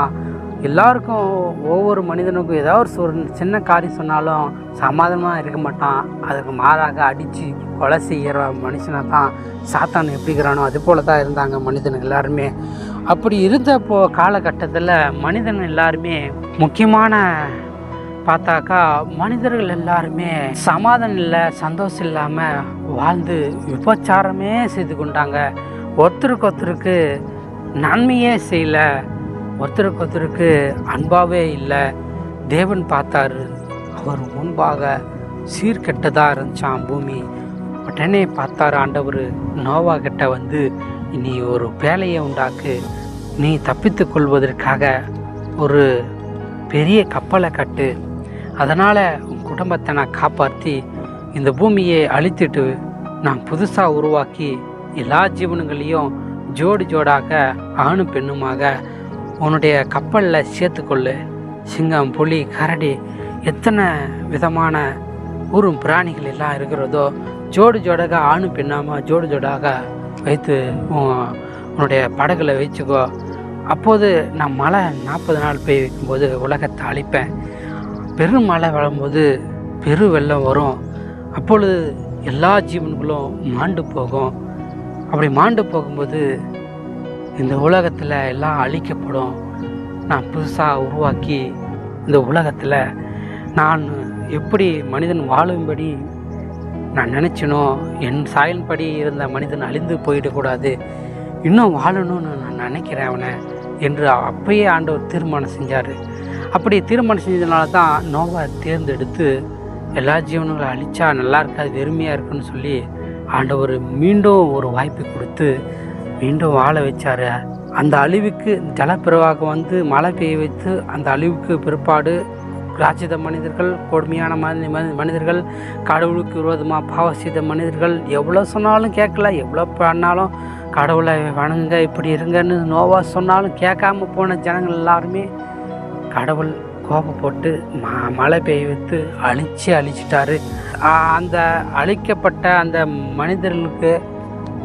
எல்லாருக்கும் ஒவ்வொரு மனிதனுக்கும் ஏதாவது ஒரு சின்ன காரியம் சொன்னாலும் சமாதானமாக இருக்க மாட்டான். அதுக்கு மாறாக அடித்து கொலை செய்கிற மனுஷனை தான் சாத்தான் எப்படிக்கிறானோ அது போல தான் இருந்தாங்க மனிதன் எல்லாருமே. அப்படி இருந்தப்போ காலகட்டத்தில் மனிதன் எல்லாருமே முக்கியமான பார்த்தாக்கா மனிதர்கள் எல்லாருமே சமாதானம் இல்லை, சந்தோஷம் இல்லாமல் வாழ்ந்து விபச்சாரமே செய்து கொண்டாங்க. ஒருத்தருக்கு நன்மையே செய்யலை, ஒருத்தருக்கு அன்பாகவே இல்லை. தேவன் பார்த்தாரு, அவர் முன்பாக சீர்கெட்டதாக இருந்துச்சான் பூமி. உடனே பார்த்தாரு ஆண்டவர் நோவா கிட்ட வந்து, நீ ஒரு வேலையை உண்டாக்கு, நீ தப்பித்து கொள்வதற்காக ஒரு பெரிய கப்பலை கட்டு, அதனால் உன் குடும்பத்தை நான் காப்பாற்றி இந்த பூமியை அழித்துட்டு நான் புதுசாக உருவாக்கி எல்லா ஜீவனங்களையும் ஜோடாக ஆணும் பெண்ணுமாக உன்னுடைய கப்பலில் சேர்த்துக்கொள்ளு. சிங்கம், புலி, கரடி, எத்தனை விதமான ஊரும் பிராணிகள் எல்லாம் இருக்கிறதோ ஜோடாக ஆணும் பெண்ணாமல் ஜோடாக வைத்து உன்னுடைய படகுல வச்சுக்கோ. அப்போது நான் மழை 40 நாள் பெய்ய வைக்கும்போது உலகத்தை அழிப்பேன். பெரும் மழை வரும்போது பெரு வெள்ளம் வரும். அப்பொழுது எல்லா ஜீவன்களும் மாண்டு போகும். அப்படி மாண்டு போகும்போது இந்த உலகத்தில் எல்லாம் அழிக்கப்படும். நான் புதுசாக உருவாக்கி இந்த உலகத்தில் நான் எப்படி மனிதன் வாழும்படி நான் நினச்சினோ, என் சாயல்படி இருந்த மனிதன் அழிந்து போயிடக்கூடாது, இன்னும் வாழணும்னு நான் நினைக்கிறேன் அவனை என்று அப்பயே ஆண்டவர் தீர்மானம் செஞ்சார். அப்படி தீர்மானம் செஞ்சதுனால தான் நோவா தேர்ந்தெடுத்து எல்லா ஜீவனங்களும் அழிச்சா நல்லா இருக்காது, வெறுமையாக இருக்குன்னு சொல்லி ஆண்டவர் மீண்டும் ஒரு வாய்ப்பு கொடுத்து மீண்டும் வாழ வச்சார். அந்த அழிவுக்கு ஜலப்பிரவாகம் வந்து மழை பெய்ய வைத்து அந்த அழிவுக்கு பிற்பாடு ராட்சித மனிதர்கள், கொடுமையான மனிதர்கள், கடவுளுக்கு விரோதமாக பாவம் செய்த மனிதர்கள் எவ்வளோ சொன்னாலும் கேட்கல, எவ்வளோ பண்ணாலும் கடவுளை வணங்க இப்படி இருங்கன்னு நோவா சொன்னாலும் கேட்காம போன ஜனங்கள் எல்லாருமே கடவுள் கோபப்பட்டு மழை பெய்ய வைத்து அழிச்சிட்டாரு. அந்த அழிக்கப்பட்ட அந்த மனிதர்களுக்கு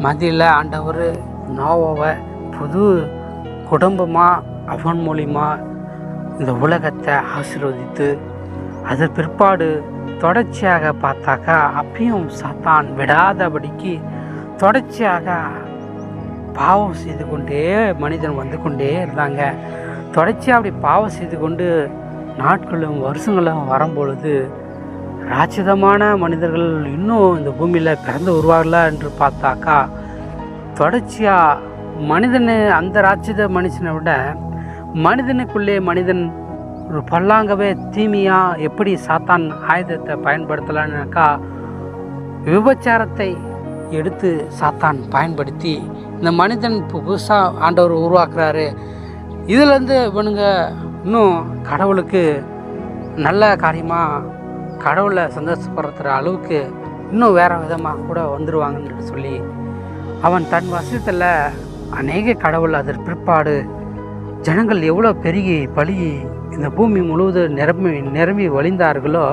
மத்தியில் ஆண்டவர் நோவாவை புது குடும்பமாக அவன் மூலிமா இந்த உலகத்தை ஆசீர்வதித்து அது பிற்பாடு தொடர்ச்சியாக பார்த்தாக்கா அப்பயும் சாத்தான் விடாதபடிக்கு தொடர்ச்சியாக பாவம் செய்து கொண்டே மனிதன் வந்து கொண்டே இருந்தாங்க. தொடர்ச்சியாக அப்படி பாவம் செய்து கொண்டு நாட்களும் வருஷங்களும் வரும்பொழுது ராட்சிதமான மனிதர்கள் இன்னும் இந்த பூமியில் பிறந்து உருவாகல என்று பார்த்தாக்கா தொடர்ச்சியாக மனிதனை அந்த ராட்சித மனுஷனை விட மனிதனுக்குள்ளே மனிதன் ஒரு பல்லாங்கவே தீமையாக எப்படி சாத்தான் ஆயுதத்தை பயன்படுத்தலான்னாக்கா விபச்சாரத்தை எடுத்து சாத்தான் பயன்படுத்தி இந்த மனிதன் புதுசாக ஆண்டவர் உருவாக்குறாரு. இதுலேருந்து இவனுங்க இன்னும் கடவுளுக்கு நல்ல காரியமாக கடவுளை சந்தோஷப்படுத்துகிற அளவுக்கு இன்னும் வேறு விதமாக கூட வந்துடுவாங்கன்னு சொல்லி அவன் தன் வசத்தில் அநேக கடவுள் அதற்கு பிற்பாடு ஜனங்கள் எவ்வளோ பெருகி பழுகி இந்த பூமி முழுவதும் நிரம்பி வழிந்தார்களோ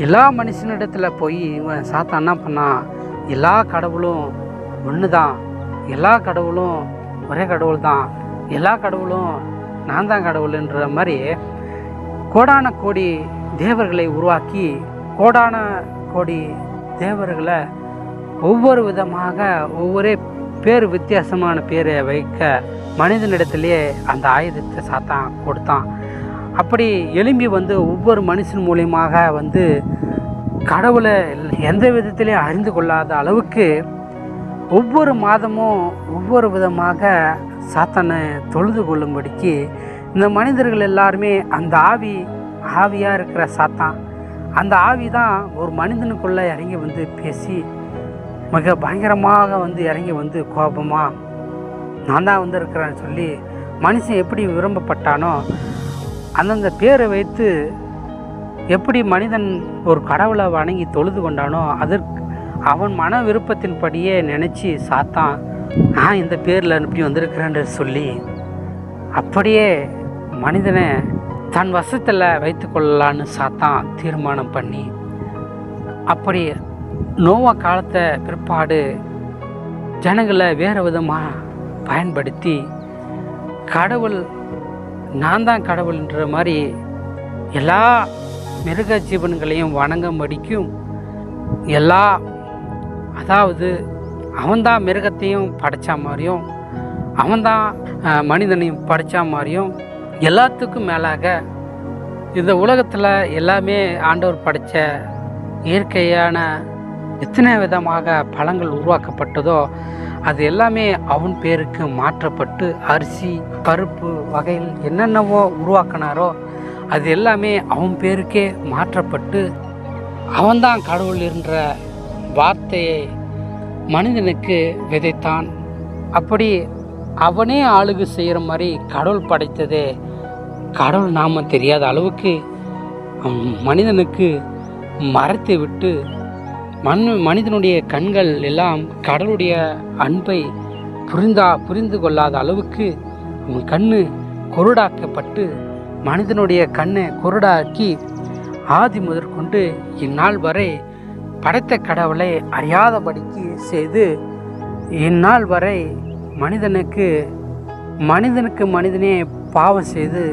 எல்லா மனுஷனிடத்தில் போய் இவன் சாத்தான் என்ன பண்ணான், எல்லா கடவுளும் ஒன்று தான், எல்லா கடவுளும் ஒரே கடவுள் தான், எல்லா கடவுளும் நான் தான் கடவுள்ன்ற மாதிரி கோடான கோடி தேவர்களை உருவாக்கி கோடான கோடி தேவர்களை ஒவ்வொரு விதமாக ஒவ்வொரு பேர் வித்தியாசமான பேரை வைக்க மனிதனிடத்திலேயே அந்த ஆயுதத்தை சாத்தான் கொடுத்தான். அப்படி எழும்பி வந்து ஒவ்வொரு மனுஷன் மூலியமாக வந்து கடவுளை எந்த விதத்திலையும் அறிந்து கொள்ளாத அளவுக்கு ஒவ்வொரு மாதமும் ஒவ்வொரு விதமாக சாத்தானை தொழுது கொள்ளும்படிக்கு இந்த மனிதர்கள் எல்லாருமே அந்த ஆவியாக இருக்கிற சாத்தான், அந்த ஆவி தான் ஒரு மனிதனுக்குள்ளே இறங்கி வந்து பேசி மிக பயங்கரமாக வந்து இறங்கி வந்து கோபமாக நான் தான் வந்து இருக்கிறேன்னு சொல்லி மனுஷன் எப்படி விரும்பப்பட்டானோ அந்தந்த பேரை வைத்து எப்படி மனிதன் ஒரு கடவுளை வணங்கி தொழுது கொண்டானோ அதற்கு அவன் மன விருப்பத்தின்படியே நினச்சி சாத்தான் நான் இந்த பேரில் இப்படி வந்திருக்கிறேன்னு சொல்லி அப்படியே மனிதனை தன் வசத்தில் வைத்து கொள்ளலான்னு சாத்தான் தீர்மானம் பண்ணி அப்படி நோவா காலத்தை பிற்பாடு ஜனங்களை வேறு விதமாக பயன்படுத்தி கடவுள் நான் தான் கடவுள்ன்ற மாதிரி எல்லா மிருக ஜீவன்களையும் வணங்கும்படிக்கும் அதாவது அவன்தான் மிருகத்தையும் படைச்சா மாதிரியும் அவன்தான் மனிதனையும் படைச்சா மாதிரியும் எல்லாத்துக்கும் மேலாக இந்த உலகத்தில் எல்லாமே ஆண்டவர் படைத்த இயற்கையான எத்தனை விதமாக பழங்கள் உருவாக்கப்பட்டதோ அது எல்லாமே அவன் பேருக்கு மாற்றப்பட்டு அரிசி பருப்பு வகையில் என்னென்னவோ உருவாக்கினாரோ அது எல்லாமே அவன் பேருக்கே மாற்றப்பட்டு அவன்தான் கடவுள் என்ற வார்த்தையை மனிதனுக்கு விதைத்தான். அப்படி அவனே ஆளுகை செய்கிற மாதிரி கடவுள் படைத்ததே கடவுள் நாம தெரியாத அளவுக்கு மனிதனுக்கு மறைத்து விட்டு மனிதனுடைய கண்கள் எல்லாம் கடவுளுடைய அன்பை புரிந்து கொள்ளாத அளவுக்கு அவன் கண்ணு குருடாக்கப்பட்டு மனிதனுடைய கண்ணை குருடாக்கி ஆதி முதற்கொண்டு இந்நாள் வரை படைத்த கடவுளை அறியாதபடிக்கு செய்து இந்நாள் வரை மனிதனுக்கு மனிதனே பாவம் செய்து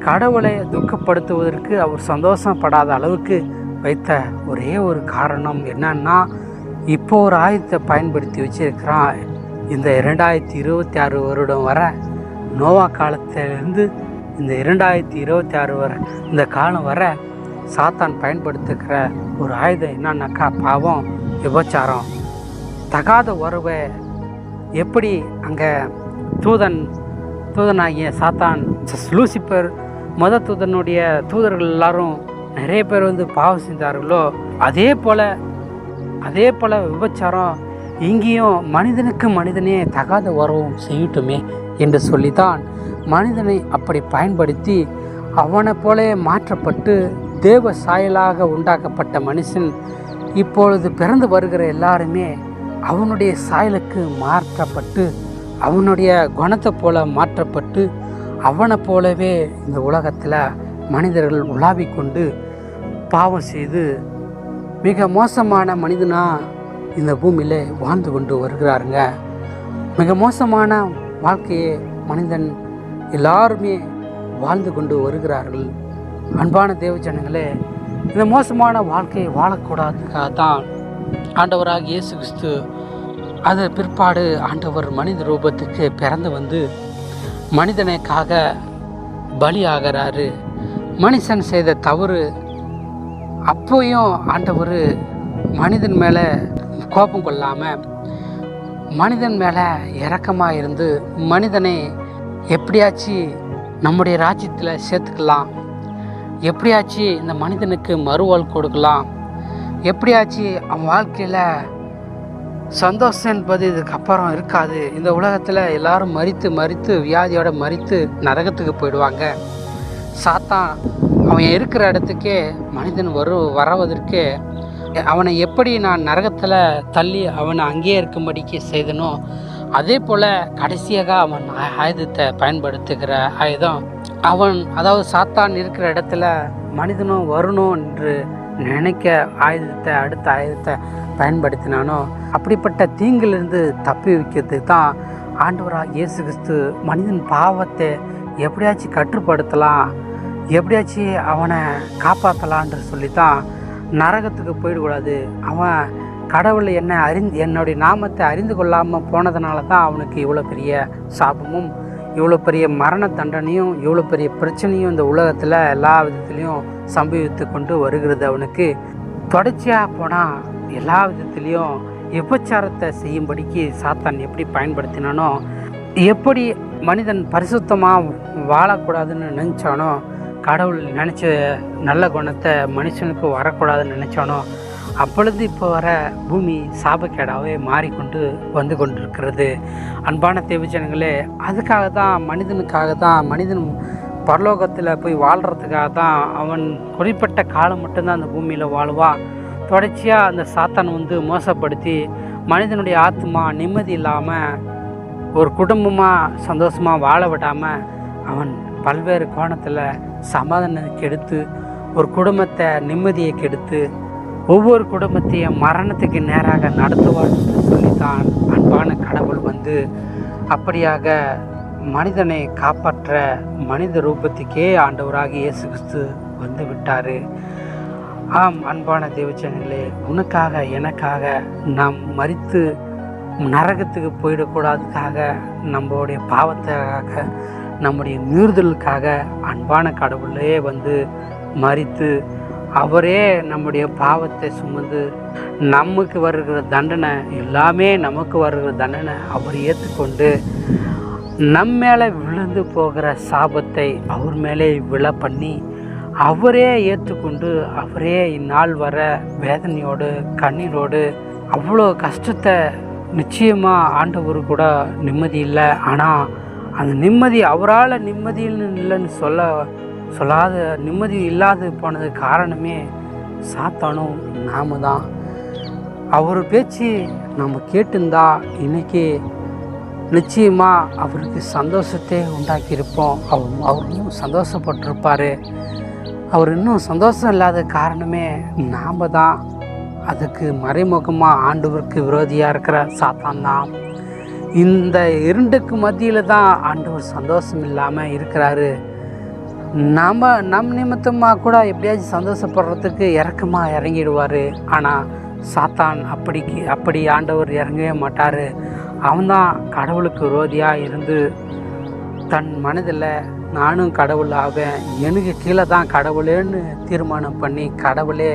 கடவுளை துக்கப்படுத்துவதற்கு அவர் சந்தோஷப்படாத அளவுக்கு வைத்த ஒரே ஒரு காரணம் என்னன்னா இப்போ ஒரு ஆயுதத்தை பயன்படுத்தி வச்சிருக்கிறான். இந்த 2026 வருடம் வர நோவா காலத்திலிருந்து இந்த 2026 வர இந்த காலம் வர சாத்தான் பயன்படுத்துகிற ஒரு ஆயுதம் என்னன்னாக்கா பாவம், விபச்சாரம், தகாத உறவை. எப்படி அங்கே தூதனாகிய சாத்தான் லூசிபர் தூதனுடைய தூதர்கள் எல்லாரும் நிறைய பேர் வந்து பாவம் செஞ்சார்களோ அதே போல் விபச்சாரம் இங்கேயும் மனிதனுக்கு மனிதனே தகாத உறவும் செய்யட்டுமே என்று சொல்லித்தான் மனிதனை அப்படி பயன்படுத்தி அவனை போலே மாற்றப்பட்டு தேவ சாயலாக உண்டாக்கப்பட்ட மனுஷன் இப்பொழுது பிறந்து வருகிற எல்லாருமே அவனுடைய சாயலுக்கு மாற்றப்பட்டு அவனுடைய குணத்தை போல மாற்றப்பட்டு அவனை போலவே இந்த உலகத்தில் மனிதர்கள் உலாவிக் கொண்டு பாவம் செய்து மிக மோசமான மனிதனாக இந்த பூமியில் வாழ்ந்து கொண்டு வருகிறாருங்க. மிக மோசமான வாழ்க்கையை மனிதன் எல்லாருமே வாழ்ந்து கொண்டு வருகிறார்கள். அன்பான தேவ ஜனங்களே, இந்த மோசமான வாழ்க்கையை வாழக்கூடாதுக்காக தான் ஆண்டவராக இயேசு கிறிஸ்து அது பிற்பாடு ஆண்டவர் மனித ரூபத்துக்கு பிறந்து வந்து மனிதனுக்காக பலி ஆகிறாரு. மனுஷன் செய்த தவறு அப்போயும் ஆண்டவர் மனிதன் மேலே கோபம் கொள்ளாமல் மனிதன் மேலே இரக்கமாக இருந்து மனிதனை எப்படியாச்சும் நம்முடைய ராஜ்யத்தில் சேர்த்துக்கலாம், எப்படியாச்சும் இந்த மனிதனுக்கு மறுவாழ்வு கொடுக்கலாம், எப்படியாச்சும் அவன் வாழ்க்கையில் சந்தோஷம் என்பது இதுக்கப்புறம் இருக்காது. இந்த உலகத்தில் எல்லாரும் மரித்து வியாதியோட மரித்து நரகத்துக்கு போயிடுவாங்க. சாத்தான் அவன் இருக்கிற இடத்துக்கே மனிதன் வரவதற்கே அவனை எப்படி நான் நரகத்தில் தள்ளி அவனை அங்கேயே இருக்கும்படிக்கு செய்தனோ அதே போல் கடைசியாக அவன் ஆயுதத்தை பயன்படுத்துகிற ஆயுதம் அதாவது சாத்தான் இருக்கிற இடத்துல மனிதனும் வரணும் என்று நினைக்க அடுத்த ஆயுதத்தை பயன்படுத்தினானோ அப்படிப்பட்ட தீங்கிலிருந்து தப்பி வைக்கிறதுக்கு தான் ஆண்டவராக இயேசு கிறிஸ்து மனிதன் பாவத்தை எப்படியாச்சும் கட்டுப்படுத்தலாம், எப்படியாச்சும் அவனை காப்பாற்றலான்னு சொல்லித்தான் நரகத்துக்கு போயிடக்கூடாது. அவன் கடவுள் என்னுடைய நாமத்தை அறிந்து கொள்ளாமல் போனதுனால தான் அவனுக்கு இவ்வளோ பெரிய சாபமும் இவ்வளோ பெரிய மரண தண்டனையும் இவ்வளோ பெரிய பிரச்சனையும் இந்த உலகத்தில் எல்லா விதத்துலேயும் சம்பவித்து கொண்டு வருகிறது. அவனுக்கு தொடர்ச்சியாக போனால் எல்லா விதத்துலேயும் விபச்சாரத்தை செய்யும்படிக்கு சாத்தான் எப்படி பயன்படுத்தினானோ, எப்படி மனிதன் பரிசுத்தமாக வாழக்கூடாதுன்னு நினச்சானோ, கடவுள் நினச்ச நல்ல குணத்தை மனுஷனுக்கு வரக்கூடாதுன்னு நினச்சானோ, அப்பொழுது இப்போ வர பூமி சாபக்கேடாகவே மாறிக்கொண்டு வந்து கொண்டிருக்கிறது. அன்பான தேவஜனங்களே, அதுக்காக தான் மனிதன் பரலோகத்தில் போய் வாழ்கிறதுக்காக தான் அவன் குறிப்பிட்ட காலம் மட்டும்தான் அந்த பூமியில் வாழ்வான். தொடர்ச்சியாக அந்த சாத்தான் வந்து மோசப்படுத்தி மனிதனுடைய ஆத்மா நிம்மதி இல்லாமல் ஒரு குடும்பமாக சந்தோஷமாக வாழ விடாமல் அவன் பல்வேறு கோணத்தில் சமாதானம் கெடுத்து ஒரு குடும்பத்தை நிம்மதியை கெடுத்து ஒவ்வொரு குடும்பத்தையும் மரணத்துக்கு நேராக நடத்துவார் என்று சொல்லித்தான் அன்பான கடவுள் வந்து அப்படியாக மனிதனை காப்பாற்ற மனித ரூபத்துக்கே ஆண்டவராக இயேசு கிறிஸ்து வந்து விட்டார். ஆம் அன்பான தேவஜனங்களே, உனக்காக எனக்காக நாம் மரித்து நரகத்துக்கு போயிடக்கூடாதுக்காக, நம்மளுடைய பாவத்துக்காக, நம்முடைய மீறுதலுக்காக அன்பான கடவுளே வந்து மரித்து அவரே நம்முடைய பாவத்தை சுமந்து நமக்கு வருகிற தண்டனை எல்லாமே நமக்கு வருகிற தண்டனை அவர் ஏற்றுக்கொண்டு நம் மேலே விழுந்து போகிற சாபத்தை அவர் மேலே விழ பண்ணி அவரே ஏற்றுக்கொண்டு அவரே இந்நாள் வர வேதனையோடு கண்ணீரோடு அவ்வளோ கஷ்டத்தை நிச்சயமாக ஆண்டவர் கூட நிம்மதி இல்லை. ஆனால் அந்த நிம்மதி அவரால் நிம்மதி இல்லைன்னு சொல்லாத நிம்மதி இல்லாது போனது காரணமே சாத்தானும் நாம தான். அவர் பேச்சு நம்ம கேட்டிருந்தா இன்னைக்கு நிச்சயமாக அவருக்கு சந்தோஷத்தை உண்டாக்கியிருப்போம். அவர் இன்னும் சந்தோஷப்பட்டிருப்பார். அவர் இன்னும் சந்தோஷம் இல்லாத காரணமே நாம் தான். அதுக்கு மறைமுகமாக ஆண்டவருக்கு விரோதியாக இருக்கிற சாத்தான் தான். இந்த இரண்டுக்கு மத்தியில் தான் ஆண்டவர் சந்தோஷம் இல்லாமல் இருக்கிறாரு. நம் நிமித்தமாக கூட எப்படியாச்சும் சந்தோஷப்படுறதுக்கு இறக்கமாக இறங்கிடுவார். ஆனால் சாத்தான் அப்படி ஆண்டவர் இறங்கவே மாட்டார். அவன்தான் கடவுளுக்கு விரோதியாக இருந்து தன் மனதில் நானும் கடவுள் ஆவேன், எனக்கு கீழே தான் கடவுளேன்னு தீர்மானம் பண்ணி கடவுளே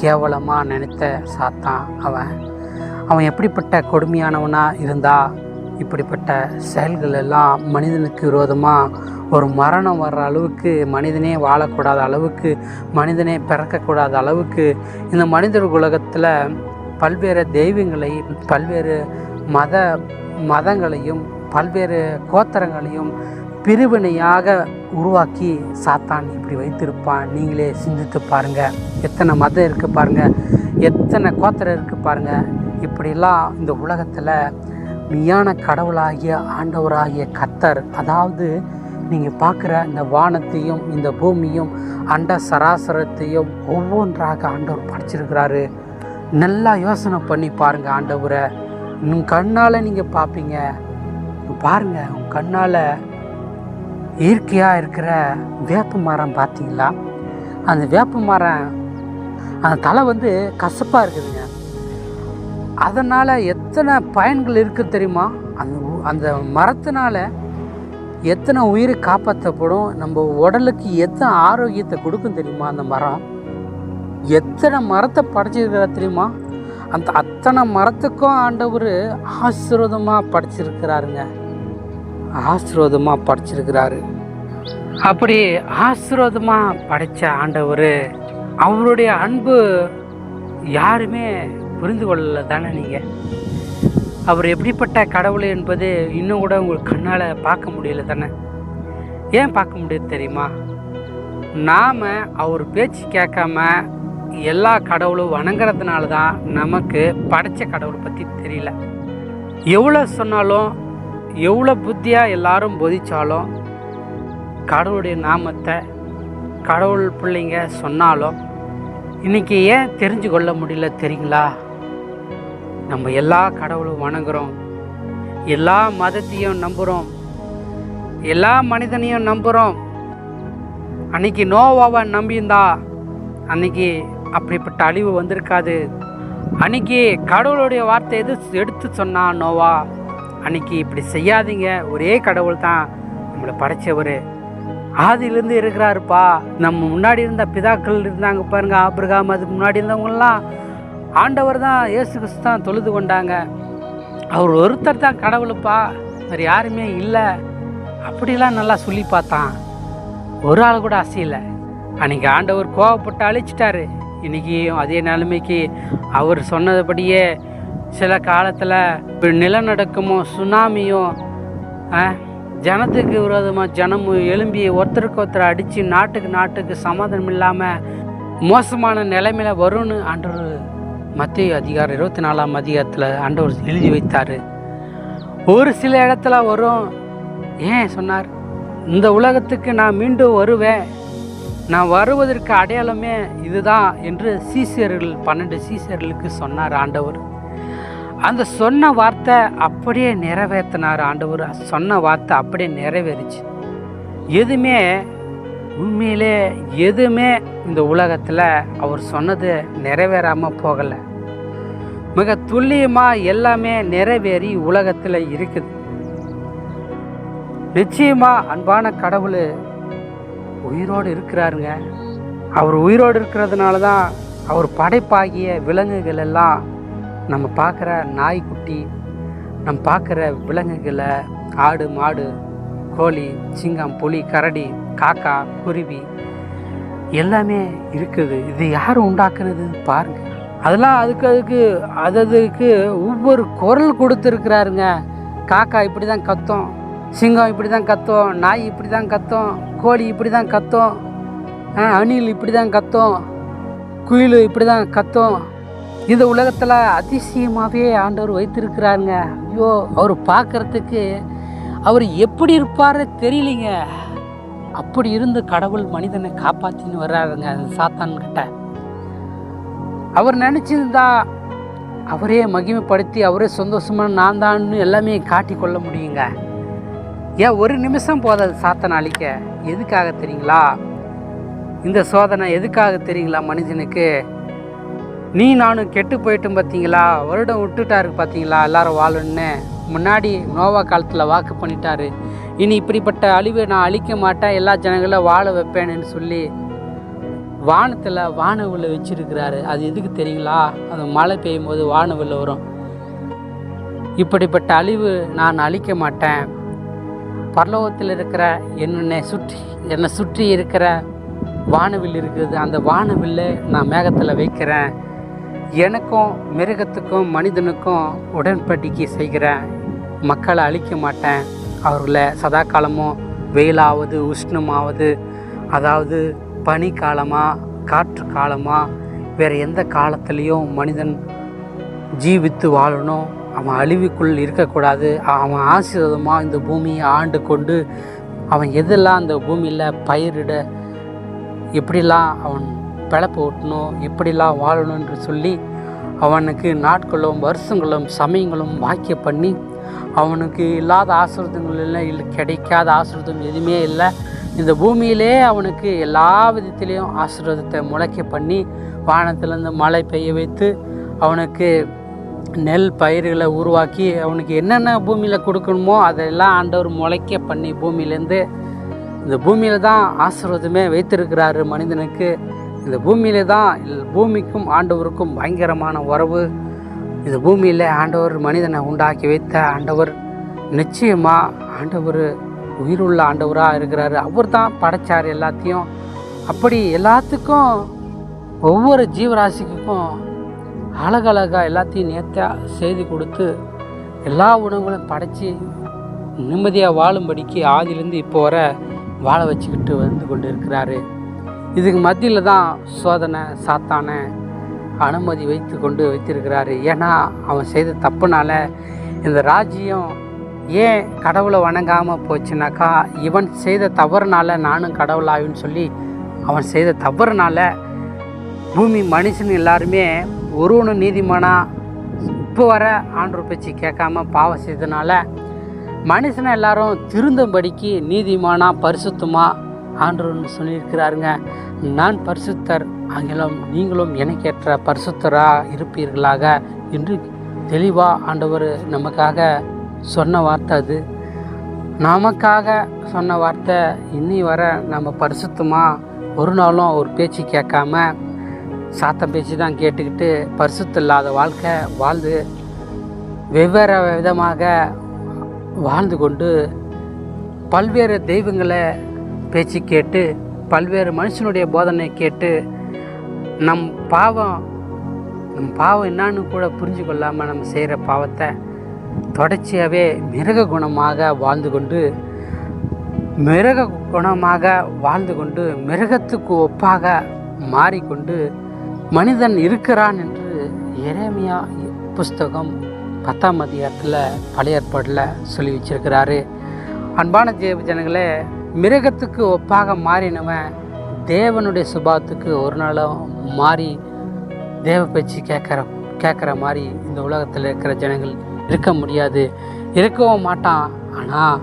கேவலமாக நினைத்த சாத்தான் அவன் எப்படிப்பட்ட கொடுமையானவனாக இருந்தால் இப்படிப்பட்ட செயல்கள் எல்லாம் மனிதனுக்கு விரோதமாக ஒரு மரணம் வர்ற அளவுக்கு, மனிதனே வாழக்கூடாத அளவுக்கு, மனிதனே பிறக்கக்கூடாத அளவுக்கு இந்த மனிதர் உலகத்தில் பல்வேறு தெய்வங்களையும் பல்வேறு மதங்களையும் பல்வேறு கோத்திரங்களையும் பிரிவினையாக உருவாக்கி சாத்தான் இப்படி வைத்திருப்பான். நீங்களே சிந்தித்து பாருங்கள். எத்தனை மதம் இருக்குது பாருங்கள், எத்தனை கோத்திரம் இருக்குது பாருங்கள். இப்படிலாம் இந்த உலகத்தில் மெய்யான கடவுளாகிய ஆண்டவராகிய கர்த்தர், அதாவது நீங்கள் பார்க்குற இந்த வானத்தையும் இந்த பூமியும் அண்ட சராசரத்தையும் ஒவ்வொன்றாக ஆண்டவர் படைச்சிருக்கிறாரு. நல்லா யோசனை பண்ணி பாருங்கள். ஆண்டவரை உங்கள் கண்ணால் நீங்கள் பார்ப்பீங்க. பாருங்கள், உங்கள் கண்ணால் இயற்கையாக இருக்கிற வேப்ப மரம் பார்த்தீங்களா? அந்த வேப்ப மரம் அந்த தலை வந்து கசப்பாக இருக்குதுங்க. அதனால் எத்தனை பயன்கள் இருக்குது தெரியுமா? அந்த மரத்தினால் எத்தனை உயிரை காப்பாற்றப்படும், நம்ம உடலுக்கு எத்தனை ஆரோக்கியத்தை கொடுக்கும் தெரியுமா? அந்த மரம் எத்தனை மரத்தை படைச்சிருக்கிற தெரியுமா? அந்த அத்தனை மரத்துக்கும் ஆண்டவர் ஆசீர்வாதமாக படைச்சிருக்கிறாருங்க. ஆசீர்வாதமாக படைச்சிருக்கிறாரு. அப்படி ஆசீர்வாதமாக படைத்த ஆண்டவர், அவருடைய அன்பு யாருமே புரிந்து கொள்ளல தானே நீங்கள்? அவர் எப்படிப்பட்ட கடவுள் என்பது இன்னும் கூட உங்களுக்கு கண்ணால் பார்க்க முடியல தானே? ஏன் பார்க்க முடியாது தெரியுமா? நாம் அவர் பேச்சு கேட்காம எல்லா கடவுளும் வணங்குறதுனால தான் நமக்கு படைத்த கடவுளை பற்றி தெரியல. எவ்வளோ சொன்னாலும் எவ்வளோ புத்தியாக எல்லாரும் போதித்தாலும் கடவுளுடைய நாமத்தை கடவுள் பிள்ளைங்க சொன்னாலும் இன்றைக்கி ஏன் தெரிஞ்சு கொள்ள முடியல தெரியுங்களா? நம்ம எல்லா கடவுளும் வணங்குகிறோம், எல்லா மதத்தையும் நம்புகிறோம், எல்லா மனிதனையும் நம்புகிறோம். அன்றைக்கி நோவாவை நம்பியிருந்தா அன்றைக்கி அப்படிப்பட்ட அழிவு வந்திருக்காது. அன்னைக்கு கடவுளுடைய வார்த்தை எடுத்து சொன்னான் நோவா, அன்னைக்கு இப்படி செய்யாதீங்க, ஒரே கடவுள் தான் நம்மளை படைச்சவர், ஆதியிலேருந்து இருக்கிறாருப்பா. நம்ம முன்னாடி இருந்த பிதாக்கள் இருந்தாங்க பாருங்க, ஆபிரகாம், அதுக்கு முன்னாடி இருந்தவங்கலாம் ஆண்டவர் தான், இயேசு கிறிஸ்து தான் தொழுது கொண்டாங்க. அவர் ஒருத்தர் தான் கடவுளுப்பா, வேறு யாருமே இல்லை, அப்படிலாம் நல்லா சொல்லி பார்த்தான். ஒரு ஆள் கூட அசையலை. அன்றைக்கி ஆண்டவர் கோவப்பட்டு அழிச்சிட்டாரு. இன்றைக்கியும் அதே நிலைமைக்கு அவர் சொன்னதுபடியே சில காலத்தில் நிலநடுக்கமும் சுனாமியும் ஜனத்துக்கு விரோதமாக ஜனமும் எழும்பி ஒருத்தருக்கு ஒருத்தர் அடித்து நாட்டுக்கு சமாதானம் இல்லாமல் மோசமான நிலைமையில வரும்னு ஆண்டவர் மத்தேயு அதிகாரம் 24ஆம் அதிகாரத்தில் ஆண்டவர் எழுதி வைத்தார். ஒரு சில இடத்துல வரும். ஏன் சொன்னார்? இந்த உலகத்துக்கு நான் மீண்டும் வருவேன், நான் வருவதற்கு அடையாளமே இதுதான் என்று 12 சீஷர்களுக்கு சொன்னார் ஆண்டவர். அந்த சொன்ன வார்த்தை அப்படியே நிறைவேற்றினார் ஆண்டவர். சொன்ன வார்த்தை அப்படியே நிறைவேறிச்சு. உண்மையிலே எதுவுமே இந்த உலகத்தில் அவர் சொன்னது நிறைவேறாமல் போகலை. மிக துல்லியமாக எல்லாமே நிறைவேறி உலகத்தில் இருக்குது. நிச்சயமாக அன்பான கடவுள் உயிரோடு இருக்கிறாருங்க. அவர் உயிரோடு இருக்கிறதுனால தான் அவர் படைப்பாகிய விலங்குகள் எல்லாம், நம்ம பார்க்குற நாய்க்குட்டி, நம்ம பார்க்குற விலங்குகளை, ஆடு மாடு கோழி சிங்கம் புலி கரடி காக்கா குருவி எல்லாமே இருக்குது. இது யார் உண்டாக்குனது பாருங்க. அதெல்லாம் அதுக்கு ஒவ்வொரு குரல் கொடுத்துருக்கிறாருங்க. காக்கா இப்படி தான் கத்தும், சிங்கம் இப்படி தான் கத்தும், நாய் இப்படி தான் கத்தும், கோழி இப்படி தான் கத்தும், அணில் இப்படி தான் கத்தும், குயில் இப்படி தான் கத்தும். இந்த உலகத்தில் அதிசயமாகவே ஆண்டவர் வைத்திருக்கிறாருங்க. ஐயோ, அவர் பார்க்குறதுக்கு அவர் எப்படி இருப்பார் தெரியலிங்க. அப்படி இருந்து கடவுள் மனிதனை காப்பாற்றின்னு வர்றாருங்க அந்த சாத்தான்கிட்ட. அவர் நினச்சிருந்தா அவரே மகிமைப்படுத்தி அவரே சந்தோஷமான நான் தான்னு எல்லாமே காட்டி கொள்ள முடியுங்க. ஏன் ஒரு நிமிஷம் போதாது சாத்தானை அழிக்க? எதுக்காக தெரியுங்களா? இந்த சோதனை எதுக்காக தெரியுங்களா? மனுஷனுக்கு நீ நானும் கெட்டு போயிட்டும் பார்த்தீங்களா, வருடம் விட்டுட்டாரு பார்த்தீங்களா, எல்லாரும் வாழணுன்னு. முன்னாடி நோவா காலத்தில் வாக்கு பண்ணிட்டாரு, இனி இப்படிப்பட்ட அழிவை நான் அழிக்க மாட்டேன், எல்லா ஜனங்களும் வாழ வைப்பேன்னு சொல்லி வானத்தில் வானவில் வச்சிருக்கிறாரு. அது எதுக்கு தெரியுங்களா? அது மழை பெய்யும் போது வானவில் வரும். இப்படிப்பட்ட அழிவு நான் அழிக்க மாட்டேன், பரலோகத்தில் இருக்கிற என்னை சுற்றி இருக்கிற வானவில் இருக்குது, அந்த வானவில் நான் மேகத்தில் வைக்கிறேன், எனக்கும் மிருகத்துக்கும் மனிதனுக்கும் உடன்படிக்கை செய்கிறேன், மக்களை அழிக்க மாட்டேன், அவர்களை சதா காலமும் வெயிலாவது உஷ்ணமாவது, அதாவது பனிக்காலமாக காற்று காலமாக வேறு எந்த காலத்துலேயும் மனிதன் ஜீவித்து வாழணும், அவன் அழிவுக்குள் இருக்கக்கூடாது, அவன் ஆசீர்வாதமாக இந்த பூமியை ஆண்டு கொண்டு அவன் எதெல்லாம் அந்த பூமியில் பயிரிட, எப்படிலாம் அவன் பிழப்பு ஓட்டணும், எப்படிலாம் வாழணும் என்று சொல்லி அவனுக்கு நாட்களும் வருஷங்களும் சமயங்களும் வாக்கிய பண்ணி, அவனுக்கு இல்லாத ஆசீர்வாதங்கள் இல்லை, கிடைக்காத ஆசீர்வாதம் எதுவுமே இல்லை. இந்த பூமியிலே அவனுக்கு எல்லா விதத்திலையும் ஆசீர்வாதத்தை முளைக்க பண்ணி, வானத்திலேருந்து மழை பெய்ய வைத்து, அவனுக்கு நெல் பயிர்களை உருவாக்கி, அவனுக்கு என்னென்ன பூமியில் கொடுக்கணுமோ அதெல்லாம் ஆண்டவர் முளைக்க பண்ணி பூமியிலேருந்து, இந்த பூமியில் தான் ஆசீர்வாதமே வைத்திருக்கிறாரு மனிதனுக்கு. இந்த பூமியில தான் பூமிக்கும் ஆண்டவருக்கும் பயங்கரமான உறவு. இந்த பூமியில் ஆண்டவர் மனிதனை உண்டாக்கி வைத்த ஆண்டவர். நிச்சயமாக ஆண்டவர் உயிருள்ள ஆண்டவராக இருக்கிறாரு. அவர் தான் படைச்சார் எல்லாத்தையும். அப்படி எல்லாத்துக்கும் ஒவ்வொரு ஜீவராசிக்கும் அழகழகாக எல்லாத்தையும் நேர்த்தியாக செய்து கொடுத்து எல்லா உணவுகளையும் படைச்சி நிம்மதியாக வாழும்படிக்கு ஆதியிலேருந்து இப்போ வர வாழ வச்சுக்கிட்டு வந்து கொண்டு இருக்கிறாரு. இதுக்கு மத்தியில் தான் சோதனை சாத்தானை அனுமதி வைத்திருக்கிறாரு. ஏன்னா அவன் செய்த தப்புனால இந்த ராஜ்யம் ஏன் கடவுளை வணங்காமல் போச்சுனாக்கா, இவன் செய்த தவறுனால நானும் கடவுளாவின்னு சொல்லி அவன் செய்த தவறுனால பூமி மனுஷன் எல்லாருமே ஒருவனு நீதிமானாக இப்போ வர ஆண்டவர் பேச்சு கேட்காம பாவம் செய்தனால மனுஷனை எல்லாரும் திருந்தும்படிக்கு நீதிமானா பரிசுத்தமாக ஆண்டவர்னு சொல்லியிருக்கிறாருங்க. நான் பரிசுத்தர், ஆங்கிலம் நீங்களும் எனக்கேற்ற பரிசுத்தராக இருப்பீர்களாக என்று தெளிவாக ஆண்டவர் நமக்காக சொன்ன வார்த்தை. அது நமக்காக சொன்ன வார்த்தை. இன்னி வர நம்ம பரிசுத்தமாக ஒரு நாளும் ஒரு பேச்சு கேட்காம சாத்த பேச்சு தான் கேட்டுக்கிட்டு பரிசுத்தம் இல்லாத வாழ்க்கை வாழ்ந்து வெவ்வேறு விதமாக வாழ்ந்து கொண்டு பல்வேறு தெய்வங்களை பேச்சு கேட்டு பல்வேறு மனுஷனுடைய போதனை கேட்டு நம் பாவம் என்னன்னு கூட புரிஞ்சு கொள்ளாமல் நம்ம செய்கிற பாவத்தை தொடர்ச்சியாகவே மிருக குணமாக வாழ்ந்து கொண்டு மிருகத்துக்கு ஒப்பாக மாறிக்கொண்டு மனிதன் இருக்கிறான் என்று எரேமியா புஸ்தகம் 10ஆம் அதிகாரத்தில் பழைய ஏற்பாட்டில் சொல்லி வச்சிருக்கிறாரு. அன்பான ஜனங்களே, மிருகத்துக்கு ஒப்பாக மாறினவன் தேவனுடைய சுபாவத்துக்கு ஒரு நாளும் மாறி தேவ பேச்சு கேட்குற மாதிரி இந்த உலகத்தில் இருக்கிற ஜனங்கள் இருக்க முடியாது, இருக்கவும் மாட்டான். ஆனால்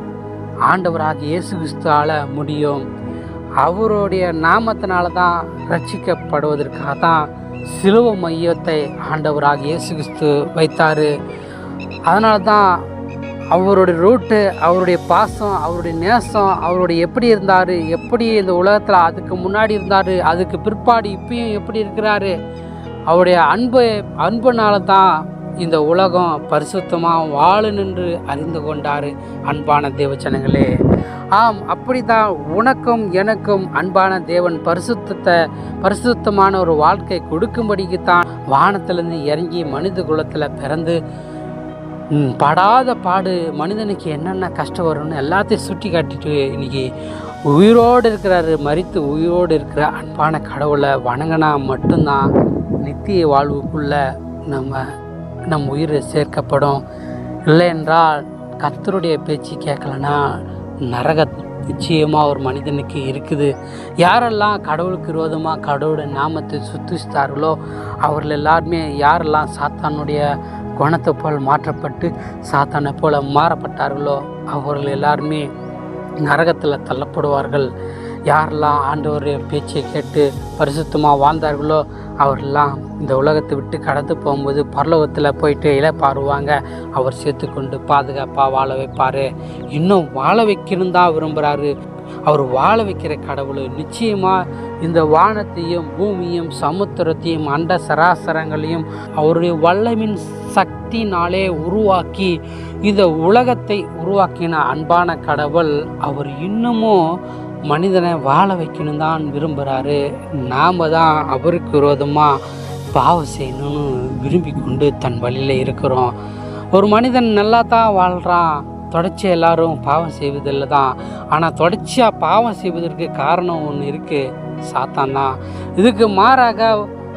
ஆண்டவராக இயேசு கிறிஸ்துவால் முடியும். அவருடைய நாமத்தினால தான் ரட்சிக்கப்படுவதற்காக தான் சிலுவை மையத்தை ஆண்டவராக இயேசு கிறிஸ்து வைத்தார். அதனால தான் அவருடைய ரூட்டு, அவருடைய பாசம், அவருடைய நேசம், அவருடைய எப்படி இருந்தார், எப்படி இந்த உலகத்தில் அதுக்கு முன்னாடி இருந்தார், அதுக்கு பிற்பாடு இப்பயும் எப்படி இருக்கிறாரு, அவருடைய அன்புனால தான் இந்த உலகம் பரிசுத்தமாக வாழணுன்று அறிந்து கொண்டார். அன்பான தேவஜனங்களே, ஆம், அப்படி தான் உனக்கும் எனக்கும் அன்பான தேவன் பரிசுத்தமான ஒரு வாழ்க்கை கொடுக்கும்படிக்கு தான் வானத்திலிருந்து இறங்கி மனித குலத்தில் பிறந்து படாத பாடு மனிதனுக்கு என்னென்ன கஷ்டம் வரும்னு எல்லாத்தையும் சுட்டி காட்டிட்டு இன்னைக்கு உயிரோடு இருக்கிறாரு. மரித்து உயிரோடு இருக்கிற அன்பான கடவுளை வணங்கினா மட்டும்தான் நித்திய வாழ்வுக்குள்ளே நம் உயிர் சேர்க்கப்படும். இல்லை என்றால் கர்த்தருடைய பேச்சு கேட்கலன்னா நரக நிச்சயமாக ஒரு மனிதனுக்கு இருக்குது. யாரெல்லாம் கடவுளுக்கு விரோதமாக கடவுளுடைய நாமத்தை சுத்தித்தார்களோ அவர்கள் எல்லாருமே, யாரெல்லாம் சாத்தானுடைய குணத்தை போல் மாற்றப்பட்டு சாத்தானை போல் மாறப்பட்டார்களோ அவர்கள் எல்லாருமே நரகத்தில் தள்ளப்படுவார்கள். யாரெல்லாம் ஆண்டவருடைய பேச்சை கேட்டு பரிசுத்தமாக வாழ்ந்தார்களோ அவரெல்லாம் இந்த உலகத்தை விட்டு கடந்து போகும்போது பரலோகத்தில் போயிட்டு இழப்பாருவாங்க. அவர் சேர்த்து கொண்டு பாதுகாப்பாக வாழ வைப்பார். இன்னும் வாழ வைக்கணும் தான் விரும்புகிறாரு. அவர் வாழ வைக்கிற கடவுள் நிச்சயமாக இந்த வானத்தையும் பூமியும் சமுத்திரத்தையும் அண்ட சராசரங்களையும் அவருடைய வல்லமின் சக்தினாலே உருவாக்கி இந்த உலகத்தை உருவாக்கின அன்பான கடவுள் அவர் இன்னமும் மனிதனை வாழ வைக்கணும் தான் விரும்புகிறாரு. நாம் தான் அவருக்கு விரோதமாக பாவம் செய்யணும்னு விரும்பி கொண்டு தன் வழியில் இருக்கிறோம். ஒரு மனிதன் நல்லா தான் வாழ்கிறான், தொடர்ச்சியாக எல்லாரும் பாவம் செய்வதில்லை தான். ஆனால் தொடர்ச்சியாக பாவம் செய்வதற்கு காரணம் ஒன்று இருக்குது, சாத்தான் தான். இதுக்கு மாறாக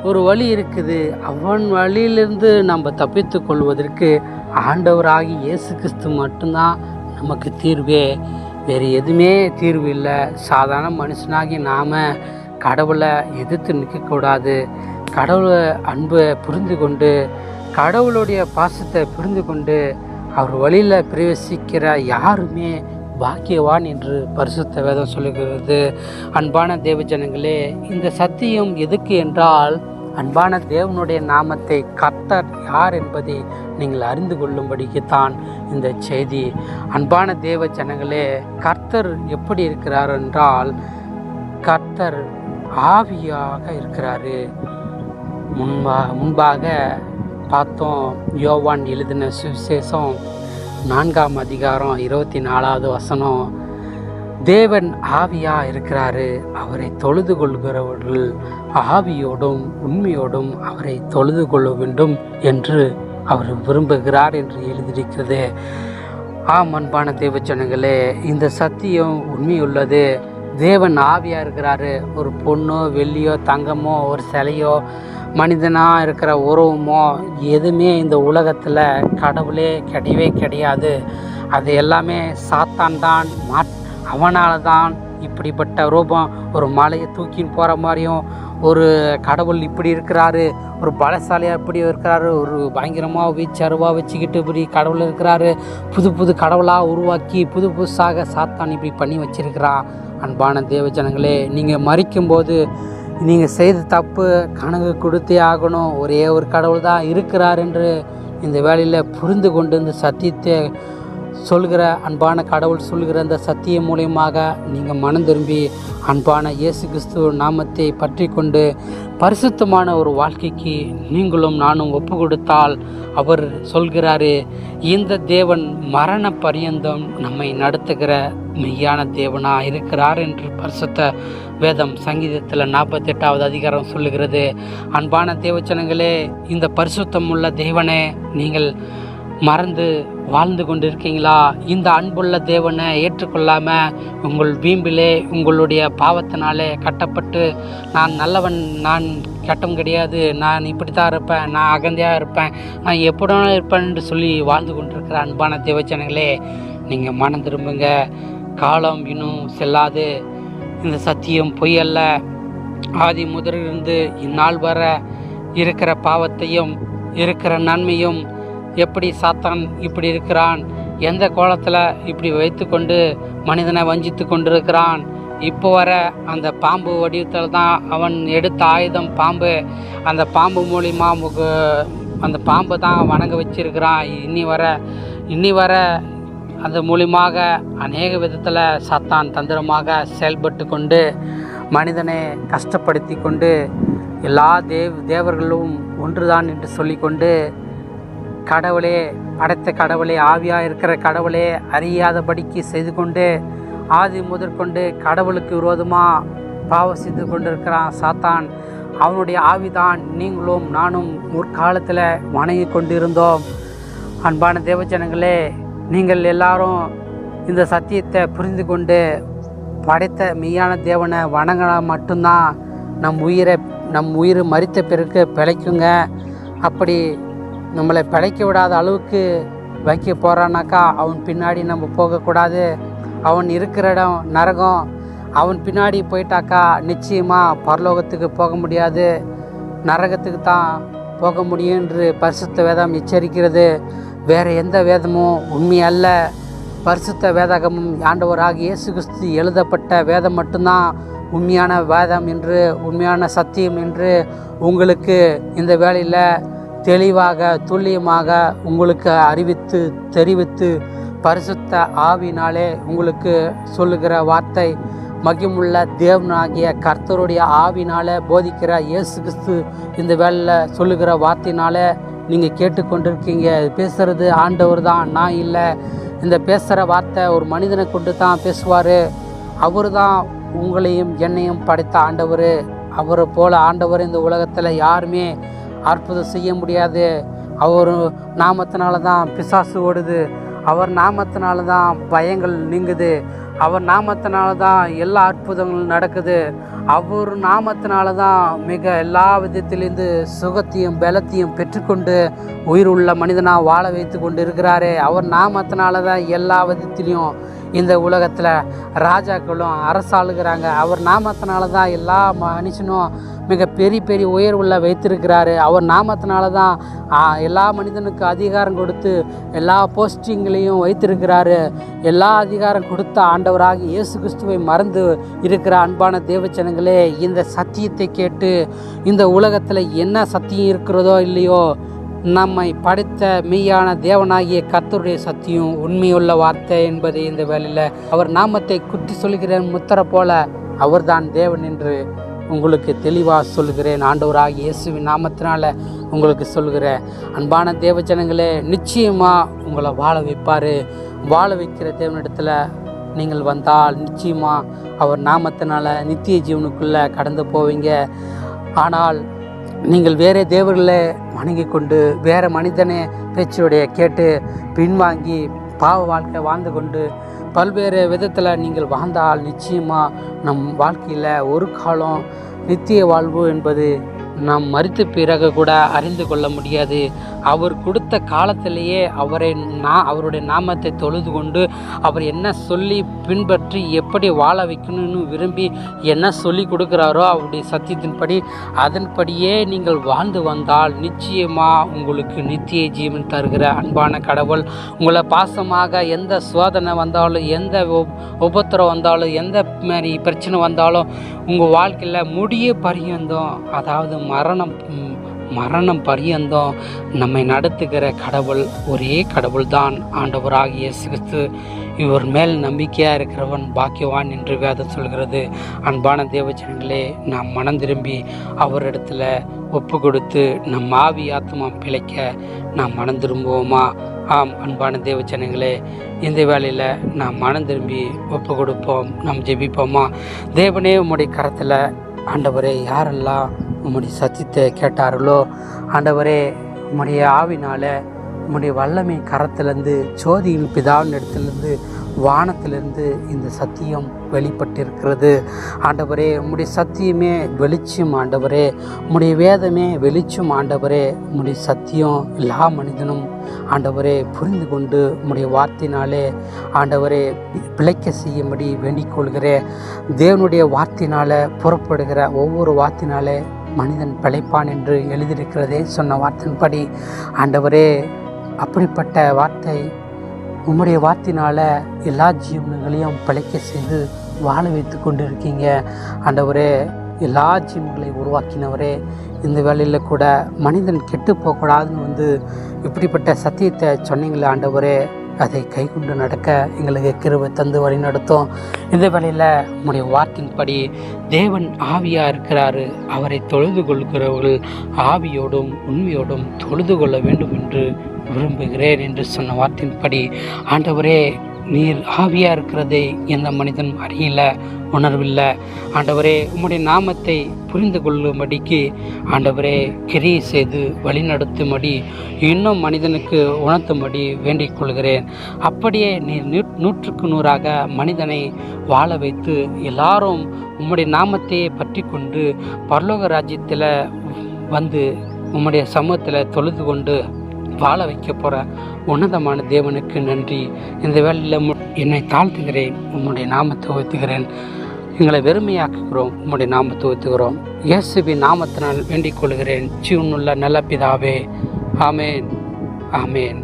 ஒரு வழி இருக்குது. அவன் வழியிலிருந்து நம்ம தப்பித்து கொள்வதற்கு ஆண்டவராகி இயேசு கிறிஸ்து மட்டும்தான் நமக்கு தீர்வே. வேறு எதுவுமே தீர்வு இல்லை. சாதாரண மனுஷனாகி நாம் கடவுளை எதிர்த்து நிற்கக்கூடாது. கடவுளை அன்பை புரிந்து கொண்டு கடவுளுடைய பாசத்தை புரிந்து கொண்டு அவர் வழியில் பிரவேசிக்கிற யாருமே பாக்கியவான் என்று பரிசுத்த வேதம் சொல்லுகிறது. அன்பான தேவஜனங்களே, இந்த சத்தியம் எதுக்கு என்றால் அன்பான தேவனுடைய நாமத்தை கர்த்தர் யார் என்பதை நீங்கள் அறிந்து கொள்ளும்படிக்குத்தான் இந்த செய்தி. அன்பான தேவ ஜனங்களே, கர்த்தர் எப்படி இருக்கிறார் என்றால் கர்த்தர் ஆவியாக இருக்கிறாரு. முன்பாக பார்த்தோம், யோவான் எழுதின சுவிசேஷம் 4ஆம் அதிகாரம் 24வது வசனம், தேவன் ஆவியாக இருக்கிறாரு. அவரை தொழுது கொள்கிறவர்கள் ஆவியோடும் உண்மையோடும் அவரை தொழுது கொள்ள வேண்டும் என்று அவர் விரும்புகிறார் என்று எழுதியிருக்கிறது. ஆம், அன்பான தேவஜனங்களே, இந்த சத்தியம் உண்மையுள்ளது. தேவன் ஆவியாக இருக்கிறாரு. ஒரு பொண்ணோ வெள்ளியோ தங்கமோ ஒரு சிலையோ மனிதனாக இருக்கிற உறவுமோ எதுவுமே இந்த உலகத்தில் கடவுளே கிடையவே கிடையாது. அது எல்லாமே சாத்தான் தான். அவனால தான் இப்படிப்பட்ட ரூபம், ஒரு மலையை தூக்கின்னு போகிற மாதிரியும், ஒரு கடவுள் இப்படி இருக்கிறாரு, ஒரு பலசாலியாக இப்படி இருக்கிறாரு, ஒரு பயங்கரமாக வீச்சருவாக வச்சுக்கிட்டு இப்படி கடவுள் இருக்கிறாரு, புது கடவுளாக உருவாக்கி புதுசாக சாத்தான் இப்படி பண்ணி வச்சிருக்கிறான். அன்பான தேவஜனங்களே, நீங்கள் மரிக்கும்போது நீங்கள் செய்த தப்பு கணக்கு கொடுத்தே ஆகணும், ஒரே ஒரு கடவுள் தான் இருக்கிறார் என்று இந்த வேளையில் புரிந்து கொண்டு இந்த சத்தியத்தை சொல்கிற அன்பான கடவுள் சொல்கிற அந்த சத்தியம் மூலியமாக நீங்கள் மனம் திரும்பி அன்பான இயேசு கிறிஸ்துவ நாமத்தை பற்றி கொண்டு பரிசுத்தமான ஒரு வாழ்க்கைக்கு நீங்களும் நானும் ஒப்பு கொடுத்தால் அவர் சொல்கிறாரு, இந்த தேவன் மரண பரியந்தம் நம்மை நடத்துகிற மெய்யான தேவனாக இருக்கிறார் என்று பரிசுத்த வேதம் சங்கீதத்தில் 48வது அதிகாரம் சொல்லுகிறது. அன்பான தேவச்சனங்களே, இந்த பரிசுத்தம் உள்ள தேவனை நீங்கள் மறந்து வாழ்ந்து கொண்டிருக்கீங்களா? இந்த அன்புள்ள தேவனை ஏற்றுக்கொள்ளாமல் உங்கள் வீம்பிலே உங்களுடைய பாவத்தினாலே கட்டப்பட்டு நான் நல்லவன், நான் கெட்டவன் கிடையாது, நான் இப்படி தான் இருப்பேன், நான் அகந்தையாக இருப்பேன், நான் எப்படினாலும் இருப்பேன் என்று சொல்லி வாழ்ந்து கொண்டிருக்கிற அன்பான தேவச்சனங்களே, நீங்கள் மனம் திரும்புங்க. காலம் இன்னும் செல்லாது. இந்த சத்தியம் பொய் அல்ல. ஆதி முதலிலிருந்து இந்நாள் வர இருக்கிற பாவத்தையும் இருக்கிற நன்மையும், எப்படி சாத்தான் இப்படி இருக்கிறான், எந்த கோலத்தில் இப்படி வைத்து கொண்டு மனிதனை வஞ்சித்து கொண்டிருக்கிறான், இப்போ வர அந்த பாம்பு வடிவத்தில் தான் அவன் எடுத்த ஆயுதம் பாம்பு. அந்த பாம்பு மூலிமா அந்த பாம்பு தான் வணங்க வச்சிருக்கிறான். இனி வர அந்த மூலியமாக அநேக விதத்தில் சாத்தான் தந்திரமாக செயல்பட்டு கொண்டு மனிதனை கஷ்டப்படுத்தி கொண்டு எல்லா தேவர்களும் ஒன்றுதான் என்று சொல்லிக்கொண்டு கடவுளே, படைத்த கடவுளே, ஆவியாக இருக்கிற கடவுளே அறியாதபடிக்கு செய்து கொண்டு ஆதி முதற்கொண்டு கடவுளுக்கு விரோதமாக பாவம் செய்து கொண்டிருக்கிறான் சாத்தான். அவனுடைய ஆவிதான் நீங்களும் நானும் முற்காலத்தில் வணங்கி கொண்டிருந்தோம். அன்பான தேவஜனங்களே, நீங்கள் எல்லாரும் இந்த சத்தியத்தை புரிந்து கொண்டு படைத்த மெய்யான தேவனை வணங்கினா மட்டும்தான் நம் உயிர் மரித்த பிறகு பிழைக்குங்க. அப்படி நம்மளை பிழைக்க விடாத அளவுக்கு வைக்க போகிறானாக்கா அவன் பின்னாடி நம்ம போகக்கூடாது. அவன் இருக்கிற இடம் நரகம். அவன் பின்னாடி போயிட்டாக்கா நிச்சயமாக பரலோகத்துக்கு போக முடியாது, நரகத்துக்கு தான் போக முடியும் என்று பரிசுத்த வேதம் எச்சரிக்கிறது. வேறு எந்த வேதமும் உண்மை அல்ல. பரிசுத்த வேதகமும் ஆண்டவராக இயேசு கிறிஸ்து எழுதப்பட்ட வேதம் மட்டும்தான் உண்மையான வேதம் என்று, உண்மையான சத்தியம் என்று உங்களுக்கு இந்த வேளையில் தெளிவாக துல்லியமாக உங்களுக்கு அறிவித்து தெரிவித்து பரிசுத்த ஆவினாலே உங்களுக்கு சொல்லுகிற வார்த்தை, மகிமுள்ள தேவனாகிய கர்த்தருடைய ஆவினால போதிக்கிற இயேசு கிறிஸ்து இந்த வேளையில் சொல்லுகிற வார்த்தையினால நீங்கள் கேட்டுக்கொண்டிருக்கீங்க. பேசுகிறது ஆண்டவர் தான், நான் இல்லை. இந்த பேசுகிற வார்த்தை ஒரு மனிதனை கொண்டு தான் பேசுவார். அவர் தான் உங்களையும் என்னையும் படைத்த ஆண்டவர். அவரை போல ஆண்டவர் இந்த உலகத்தில் யாருமே அற்புதம் செய்ய முடியாது. அவர் நாமத்தினால தான் பிசாசு ஓடுது, அவர் நாமத்தினால தான் பயங்கள் நீங்குது, அவர் நாமத்தினால தான் எல்லா அற்புதங்களும் நடக்குது, அவர் நாமத்தினால தான் மிக எல்லா விதத்திலிருந்து சுகத்தையும் பலத்தையும் பெற்றுக்கொண்டு உயிர் உள்ள மனிதனாக வாழ வைத்து கொண்டு இருக்கிறாரு. அவர் நாமத்தினால தான் எல்லா விதத்திலையும் இந்த உலகத்தில் ராஜாக்களும் அரசாளுகிறாங்க. அவர் நாமத்தினால தான் எல்லா மனுஷனும் மிக பெரிய பெரிய உயர்வுள்ள வைத்திருக்கிறாரு. அவர் நாமத்தினால தான் எல்லா மனிதனுக்கு அதிகாரம் கொடுத்து எல்லா போஸ்டிங்களையும் வைத்திருக்கிறாரு. எல்லா அதிகாரம் கொடுத்த ஆண்டவராக இயேசு கிறிஸ்துவை மறந்து இருக்கிற அன்பான தேவச்சனங்களே, இந்த சத்தியத்தை கேட்டு இந்த உலகத்தில் என்ன சத்தியம் இருக்கிறதோ இல்லையோ, நம்மை படைத்த மெய்யான தேவனாகிய கர்த்தருடைய சத்தியம் உண்மையுள்ள வார்த்தை என்பதை இந்த வேளையில் அவர் நாமத்தை குத்தி சொல்கிற முத்திரை போல அவர்தான் தேவன் என்று உங்களுக்கு தெளிவாக சொல்கிறேன். ஆண்டவராகிய இயேசுவின் நாமத்தினால உங்களுக்கு சொல்கிறேன். அன்பான தேவஜனங்களே, நிச்சயமாக உங்களை வாழ வைப்பார். வாழ வைக்கிற தேவனிடத்தில் நீங்கள் வந்தால் நிச்சயமாக அவர் நாமத்தினால நித்திய ஜீவனுக்குள்ளே கடந்து போவீங்க. ஆனால் நீங்கள் வேறு தேவர்களை வணங்கி கொண்டு வேறு மனிதனே பேச்சுடைய கேட்டு பின்வாங்கி பாவ வாழ்க்கை வாழ்ந்து கொண்டு பல்வேறு விதத்தில் நீங்கள் வாழ்ந்தால் நிச்சயமாக நம் வாழ்க்கையில் ஒரு காலம் நித்திய வாழ்வு என்பது நாம் மரித்த பிறகு கூட அறிந்து கொள்ள முடியாது. அவர் கொடுத்த காலத்திலேயே அவருடைய நாமத்தை தொழுது கொண்டு அவர் என்ன சொல்லி பின்பற்றி எப்படி வாழ வைக்கணும்னு விரும்பி என்ன சொல்லி கொடுக்குறாரோ அவருடைய சத்தியத்தின்படி அதன்படியே நீங்கள் வாழ்ந்து வந்தால் நிச்சயமாக உங்களுக்கு நித்திய ஜீவன் தருகிற அன்பான கடவுள் உங்களை பாசமாக எந்த சோதனை வந்தாலும், எந்த உபத்திரம் வந்தாலும், எந்த மாதிரி பிரச்சனை வந்தாலும் உங்கள் வாழ்க்கையில் முடிய பரியந்தம், அதாவது மரணம் பரியந்தம் நம்மை நடத்துகிற கடவுள் ஒரே கடவுள் தான் ஆண்டவராகிய இயேசு கிறிஸ்து. இவர் மேல் நம்பிக்கையாக இருக்கிறவன் பாக்கியவான் என்று வேதம் சொல்கிறது. அன்பான தேவஜனங்களே, நாம் மனம் திரும்பி அவரிடத்துல ஒப்பு கொடுத்து நம் ஆவி ஆத்மா பிழைக்க நாம் மனம் திரும்புவோமா? ஆம் அன்பான தேவஜனங்களே, இந்த வேளையில் நாம் மனம் திரும்பி ஒப்பு கொடுப்போம், நாம் ஜெபிப்போமா? தேவனே, உம்முடைய கரத்தில் ஆண்டவரே, யாரெல்லாம் உம்முடைய சத்தியத்தை கேட்டார்களோ ஆண்டவரே, உம்முடைய ஆவினால் உம்முடைய வல்லமை கரத்திலேருந்து, ஜோதியின் பிதாவின் இடத்துலேருந்து, வானத்திலிருந்து இந்த சத்தியம் வெளிப்பட்டிருக்கிறது. ஆண்டவரே, உம்முடைய சத்தியமே வெளிச்சம். ஆண்டவரே, உம்முடைய வேதமே வெளிச்சம். ஆண்டவரே, உம்முடைய சத்தியம் எல்லா மனிதனும் ஆண்டவரே புரிந்து கொண்டு உம்முடைய வார்த்தையினாலே ஆண்டவரே பிழைக்க செய்யும்படி வேண்டிக் கொள்கிறேன். தேவனுடைய வார்த்தையினால் புறப்படுகிற ஒவ்வொரு வார்த்தையினாலே மனிதன் பிழைப்பான் என்று எழுதியிருக்கிறதே சொன்ன வார்த்தையின்படி ஆண்டவரே, அப்படிப்பட்ட வார்த்தை உம்முடைய வார்த்தையினால் எல்லா ஜீவன்களையும் பிழைக்க செய்து வாழ வைத்து கொண்டு இருக்கீங்க. ஆண்டவரே, எல்லா ஜீவன்களை உருவாக்கினவரே, இந்த வேளையில் கூட மனிதன் கெட்டு போகக்கூடாதுன்னு இப்படிப்பட்ட சத்தியத்தை சொன்னீங்களே ஆண்டவரே, அதை கைகொண்டு நடக்க எங்களுக்கு கிருபை தந்து வழி நடத்தும். இந்த வேளையில் உம்முடைய வார்த்தையின்படி தேவன் ஆவியாக இருக்கிறாரு, அவரை தொழுது கொள்கிறவர்கள் ஆவியோடும் உண்மையோடும் தொழுது கொள்ள வேண்டும் என்று விரும்புகிறேன் என்று சொன்ன வார்த்தையின்படி ஆண்டவரே, நீர் ஆவியாக இருக்கிறதை எந்த மனிதன் அறியல, உணர்வில்லை. ஆண்டவரே, உம்முடைய நாமத்தை புரிந்து கொள்ளும்படிக்கு ஆண்டவரே கிரியை செய்து வழிநடத்தும்படி இன்னும் மனிதனுக்கு உணர்த்தும்படி வேண்டிக் கொள்கிறேன். அப்படியே நீர் 100% மனிதனை வாழ வைத்து எல்லாரும் உம்முடைய நாமத்தையே பற்றி கொண்டு பரலோக ராஜ்யத்தில் உம்முடைய சமூகத்தில் தொழுது கொண்டு வாழ வைக்க போகிற உன்னதமான தேவனுக்கு நன்றி. இந்த வேளையில் என்னை தாழ்த்துகிறேன், உம்முடைய நாமத்தை உயர்த்துகிறேன். எங்களை வெறுமையாக்குகிறோம், உம்முடைய நாமத்தை உயர்த்துகிறோம். இயேசுவின் நாமத்தினால் வேண்டிக் கொள்கிறேன், ஜீவனுள்ள நல்ல பிதாவே. ஆமேன், ஆமேன்.